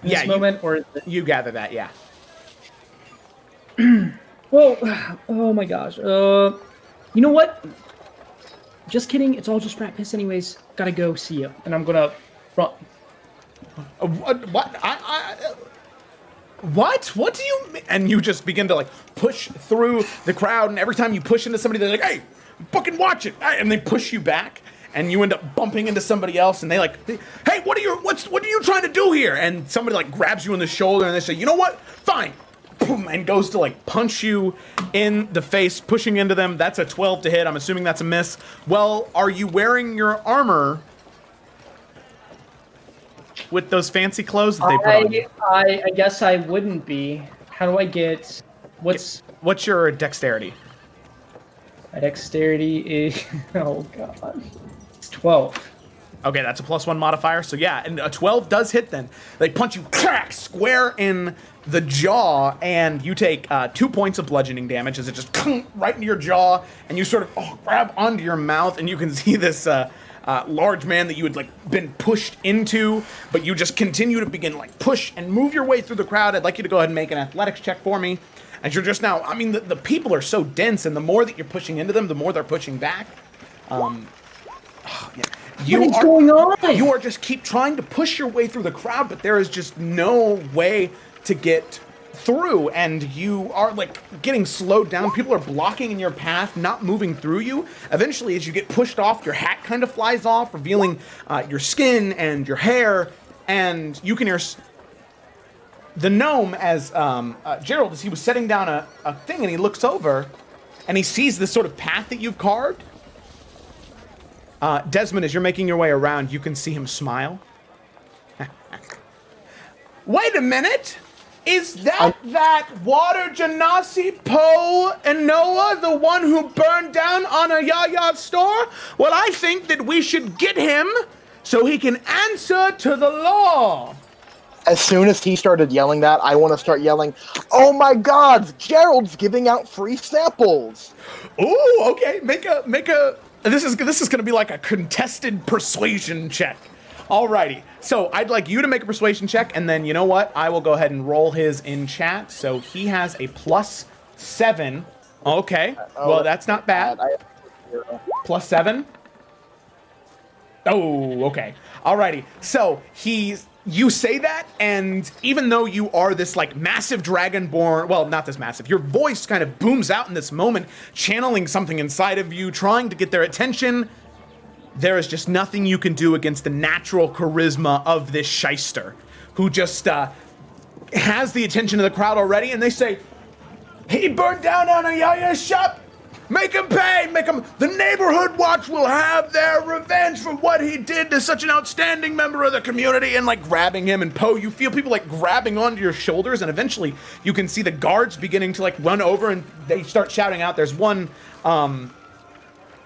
in this moment? Or you gather that, yeah. Well, oh my gosh. You know what? Just kidding. It's all just rat piss anyways. Gotta go. See ya. And I'm gonna run. What? What? What do you mean? And you just begin to like push through the crowd, and every time you push into somebody, they're like, "Hey, fucking watch it!" And they push you back, and you end up bumping into somebody else, and "Hey, what are you trying to do here?" And somebody like grabs you in the shoulder, and they say, "You know what? Fine." Boom, and goes to like punch you in the face, pushing into them. That's a 12 to hit. I'm assuming that's a miss. Well, are you wearing your armor with those fancy clothes that they put on you? I guess I wouldn't be. How do I get... What's your dexterity? My dexterity is... Oh, God. It's 12. Okay, that's a +1 modifier. So yeah, and a 12 does hit then. They punch you crack square in the jaw, and you take 2 points of bludgeoning damage as it just right into your jaw, and you sort of grab onto your mouth, and you can see this large man that you had like been pushed into, but you just continue to begin like push and move your way through the crowd. I'd like you to go ahead and make an athletics check for me. As you're just now, I mean, the people are so dense, and the more that you're pushing into them, the more they're pushing back. Yeah. What is going on? You are just keep trying to push your way through the crowd, but there is just no way to get through, and you are like getting slowed down. People are blocking in your path, not moving through you. Eventually, as you get pushed off, your hat kind of flies off, revealing your skin and your hair, and you can hear the gnome as Gerald, as he was setting down a thing, and he looks over, and he sees this sort of path that you've carved. Desmond, as you're making your way around, you can see him smile. Wait a minute! Is that Water Genasi Poe and Noah, the one who burned down on a Yaya store? Well, I think that we should get him so he can answer to the law. As soon as he started yelling that, I want to start yelling, "Oh my God, Gerald's giving out free samples!" Ooh, okay, make a. This is going to be like a contested persuasion check. Alrighty, so I'd like you to make a persuasion check, and then you know what? I will go ahead and roll his in chat. So he has a +7. Okay, well that's not bad. +7. Oh, okay. Alrighty. So you say that, and even though you are this like massive dragonborn, well, not this massive, your voice kind of booms out in this moment, channeling something inside of you, trying to get their attention. There is just nothing you can do against the natural charisma of this shyster, who just has the attention of the crowd already, and they say, he burned down Anayaya's shop! Make him pay! Make him... The neighborhood watch will have their revenge for what he did to such an outstanding member of the community, and like grabbing him, and Poe, you feel people like grabbing onto your shoulders, and eventually you can see the guards beginning to like run over, and they start shouting out. There's one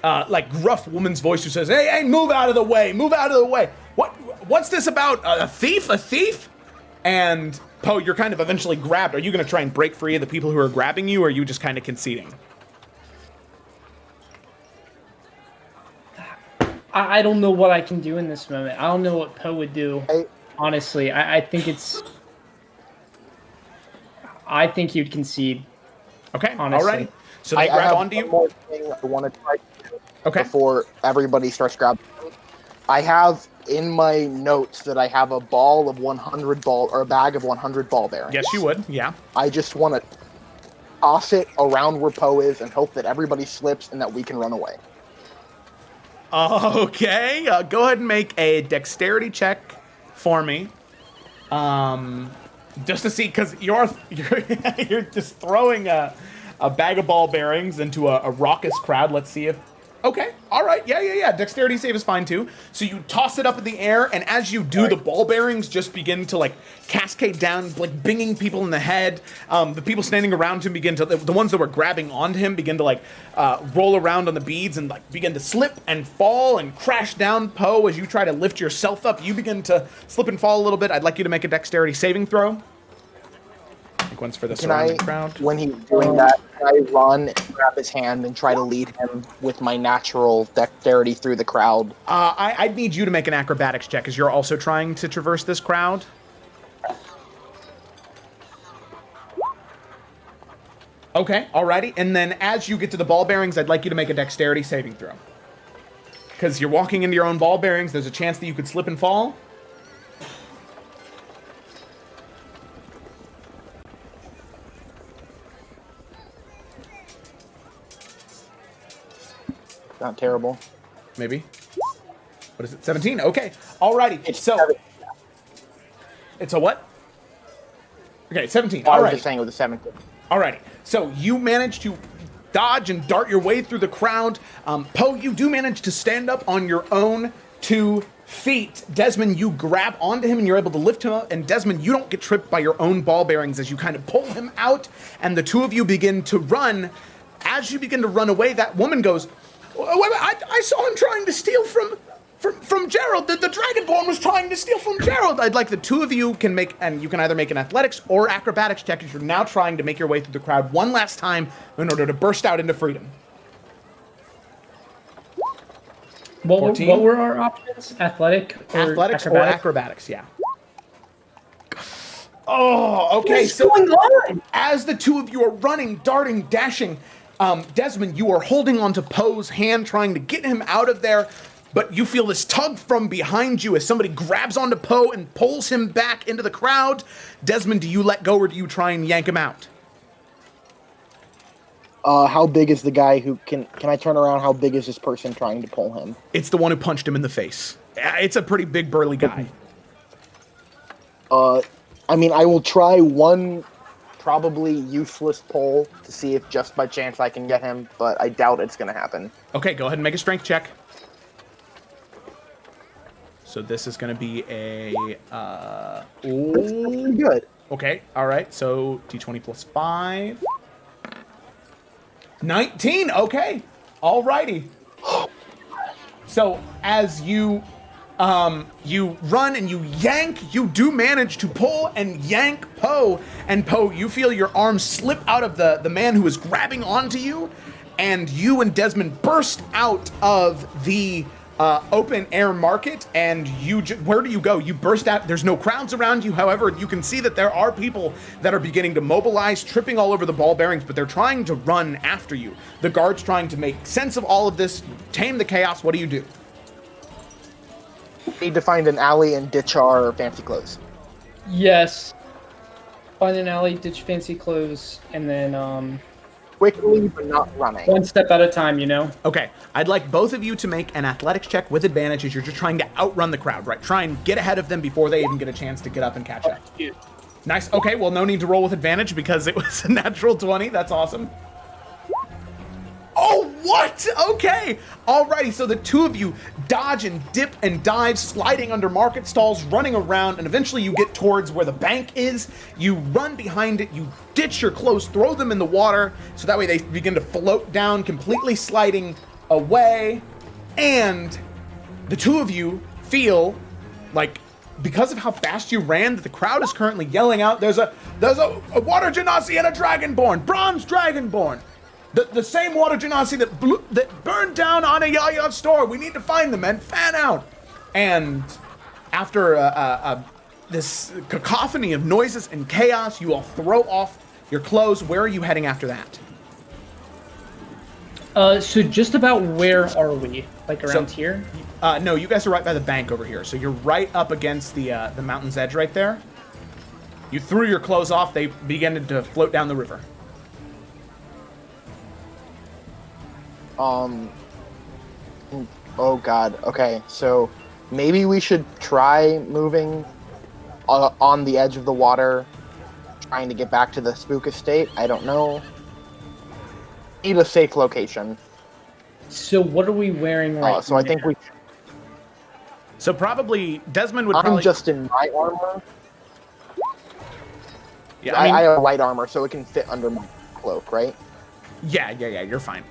like gruff woman's voice who says, hey, move out of the way, move out of the way. What's this about? A thief? A thief? And Poe, you're kind of eventually grabbed. Are you going to try and break free of the people who are grabbing you, or are you just kind of conceding? I don't know what I can do in this moment. I don't know what Poe would do. Honestly, I think you'd concede. Okay, honestly. Alrighty. So they grab onto you? One more thing I want to try to do before everybody starts grabbing. I have in my notes that I have a ball of 100 ball, or a bag of 100 ball bearings. Yes, you would, yeah. I just want to toss it around where Poe is and hope that everybody slips and that we can run away. Okay, go ahead and make a dexterity check for me. Just to see, because you're just throwing a bag of ball bearings into a raucous crowd. Let's see if... Okay, all right, yeah. Dexterity save is fine too. So you toss it up in the air, and as you do, the ball bearings just begin to like cascade down, like binging people in the head. The people standing around him begin to, the ones that were grabbing onto him begin to like roll around on the beads and like begin to slip and fall and crash down. Poe, as you try to lift yourself up, you begin to slip and fall a little bit. I'd like you to make a dexterity saving throw. I think one's for the surrounding crowd. When he's doing that, can I run and grab his hand and try to lead him with my natural dexterity through the crowd? I'd need you to make an acrobatics check, as you're also trying to traverse this crowd. Okay, alrighty. And then as you get to the ball bearings, I'd like you to make a dexterity saving throw. Because you're walking into your own ball bearings, there's a chance that you could slip and fall. Not terrible. Maybe. What is it? 17? Okay. Alrighty. It's a what? Okay, 17. I was just saying it was a 17. Alrighty. So you manage to dodge and dart your way through the crowd. Poe, you do manage to stand up on your own 2 feet. Desmond, you grab onto him and you're able to lift him up. And Desmond, you don't get tripped by your own ball bearings as you kind of pull him out. And the two of you begin to run. As you begin to run away, that woman goes, I saw him trying to steal from Gerald. The Dragonborn was trying to steal from Gerald. I'd like the two of you can make, and you can either make an athletics or acrobatics check as you're now trying to make your way through the crowd one last time in order to burst out into freedom. What were our options? Athletics or acrobatics, yeah. Oh, okay. What's going on? As the two of you are running, darting, dashing, Desmond, you are holding onto Poe's hand, trying to get him out of there, but you feel this tug from behind you as somebody grabs onto Poe and pulls him back into the crowd. Desmond, do you let go or do you try and yank him out? How big is the guy who can I turn around? How big is this person trying to pull him? It's the one who punched him in the face. It's a pretty big burly guy. I mean, I will try one probably useless pull to see if just by chance I can get him, but I doubt it's going to happen. Okay, go ahead and make a strength check. So this is going to be a... That's pretty good. Okay, all right. So D20 plus 5. 19, okay. All righty. So as you run and you yank, you do manage to pull and yank Poe. And Poe, you feel your arms slip out of the man who is grabbing onto you. And you and Desmond burst out of the open air market. And where do you go? You burst out. There's no crowds around you. However, you can see that there are people that are beginning to mobilize, tripping all over the ball bearings, but they're trying to run after you. The guards trying to make sense of all of this, tame the chaos. What do you do? Need to find an alley and ditch our fancy clothes. Yes. Find an alley, ditch fancy clothes, and then Quickly, but not running. one step at a time, you know? Okay, I'd like both of you to make an athletics check with advantage as you're just trying to outrun the crowd, right? Try and get ahead of them before they even get a chance to get up and catch up. Nice. Okay, well, no need to roll with advantage because it was a natural 20. That's awesome. Oh, what? Okay. Alrighty, so the two of you dodge and dip and dive, sliding under market stalls, running around, and eventually you get towards where the bank is. You run behind it, you ditch your clothes, throw them in the water, so that way they begin to float down, completely sliding away. And the two of you feel like, because of how fast you ran, that the crowd is currently yelling out, there's a water genasi and a dragonborn, bronze dragonborn. The same water genasi that burned down Anayaya's store. We need to find them and fan out. And after this cacophony of noises and chaos, you all throw off your clothes. Where are you heading after that? So just about where are we? Like around here? No, you guys are right by the bank over here. So you're right up against the mountain's edge right there. You threw your clothes off. They began to float down the river. Oh god. Okay, so maybe we should try moving on the edge of the water, trying to get back to the spook estate. I don't know. Need a safe location. So what are we wearing right So I think we... So probably Desmond would I'm probably... just in my armor. Yeah, I have light armor, so it can fit under my cloak, right? Yeah, you're fine.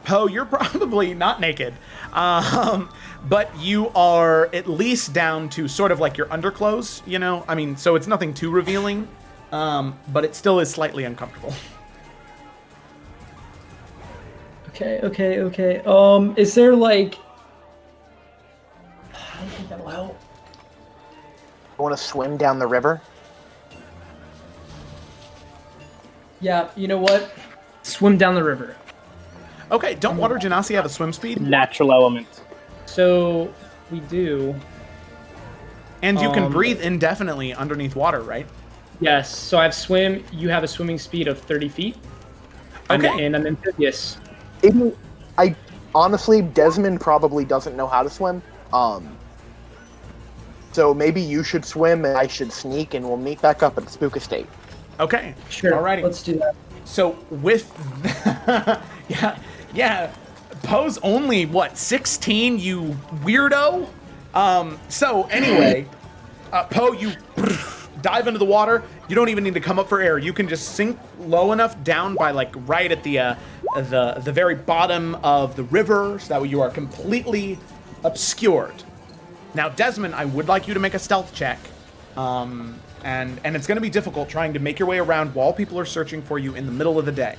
Poe, you're probably not naked, but you are at least down to sort of like your underclothes, you know? I mean, so it's nothing too revealing, but it still is slightly uncomfortable. Okay. Is there like... I don't think that'll help. You want to swim down the river? Yeah, you know what? Swim down the river. Okay, don't water genasi have a swim speed? Natural element. So we do. And you can breathe indefinitely underneath water, right? Yes. So I have swim. You have a swimming speed of 30 feet. Okay. And I'm amphibious. I honestly, Desmond probably doesn't know how to swim. So maybe you should swim and I should sneak, and we'll meet back up at the spook estate. Okay. Sure. Alrighty. Let's do that. So with yeah, Poe's only what 16, you weirdo. So anyway, Poe, you dive into the water. You don't even need to come up for air. You can just sink low enough down by like right at the very bottom of the river, so that way you are completely obscured. Now, Desmond, I would like you to make a stealth check. And it's going to be difficult trying to make your way around while people are searching for you in the middle of the day.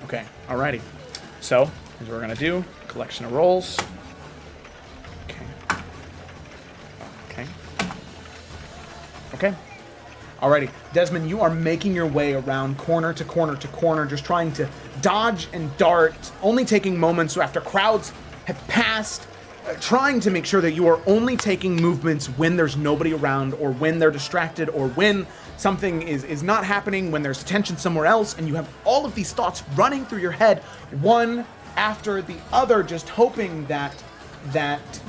Okay, alrighty. So, here's what we're going to do. Collection of rolls. Okay. Alrighty, Desmond, you are making your way around corner to corner to corner, just trying to dodge and dart, only taking moments after crowds have passed, trying to make sure that you are only taking movements when there's nobody around, or when they're distracted, or when something is not happening, when there's tension somewhere else, and you have all of these thoughts running through your head, one after the other, just hoping that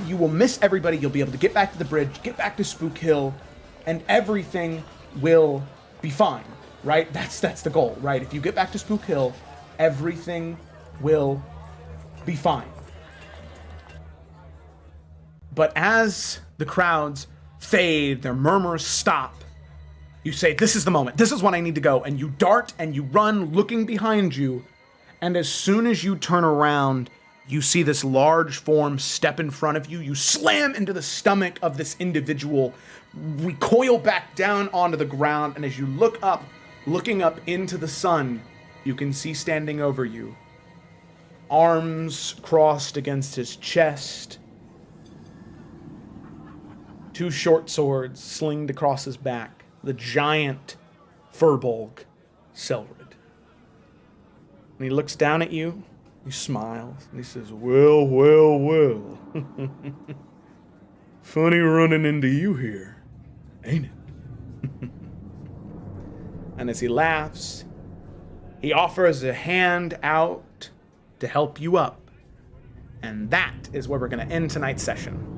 you will miss everybody, you'll be able to get back to the bridge, get back to Spook Hill, and everything will be fine, right? That's the goal, right? If you get back to Spook Hill, everything will be fine. But as the crowds fade, their murmurs stop, you say, this is the moment, this is when I need to go, and you dart and you run looking behind you, and as soon as you turn around, you see this large form step in front of you. You slam into the stomach of this individual, recoil back down onto the ground, and as you look up, looking up into the sun, you can see standing over you, arms crossed against his chest, 2 short swords slinged across his back, the giant Furbolg, Selrid. And he looks down at you, he smiles, and he says, well, well, well. Funny running into you here, ain't it? And as he laughs, he offers a hand out to help you up. And that is where we're going to end tonight's session.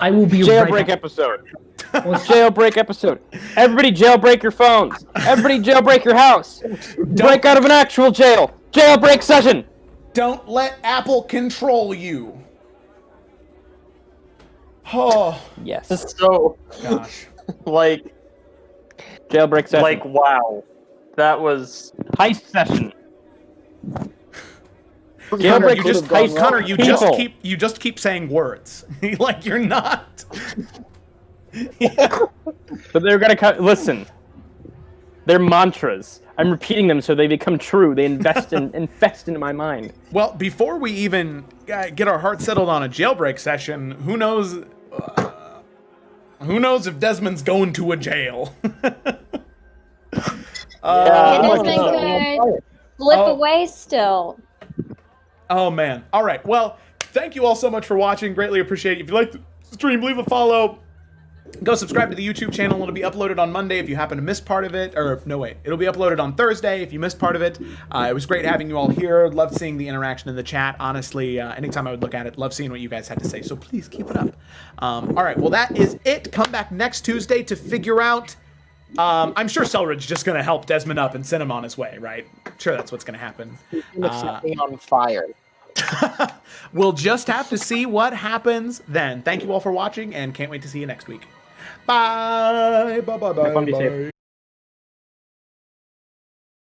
I will be Jailbreak right back. episode. Jailbreak episode. Everybody jailbreak your phones. Everybody jailbreak your house. Break out of an actual jail. Jailbreak session. Don't let Apple control you. Oh, Yes. So, gosh. like, Jailbreak session. like, wow. That was... heist session. Connor, Jailbreak you just, heist Connor, you people. just keep saying words. Like you're not. But they're gonna listen. They're mantras. I'm repeating them so they become true. They infest into my mind. Well, before we even get our hearts settled on a jailbreak session, who knows? Who knows if Desmond's going to a jail? Desmond could slip away still. Oh, man. All right. Well, thank you all so much for watching. Greatly appreciate it. If you like the stream, leave a follow. Go subscribe to the YouTube channel. It'll be uploaded on Monday if you happen to miss part of it. Or, no, wait. It'll be uploaded on Thursday if you missed part of it. It was great having you all here. Loved seeing the interaction in the chat. Honestly, anytime I would look at it, love seeing what you guys had to say. So please keep it up. All right. Well, that is it. Come back next Tuesday to figure out... I'm sure Selridge's just going to help Desmond up and send him on his way, right? Sure, that's what's going to happen. Set me on fire. We'll just have to see what happens then. Thank you all for watching, and can't wait to see you next week. Bye. Bye. Bye. Bye. Everyone be safe. Bye.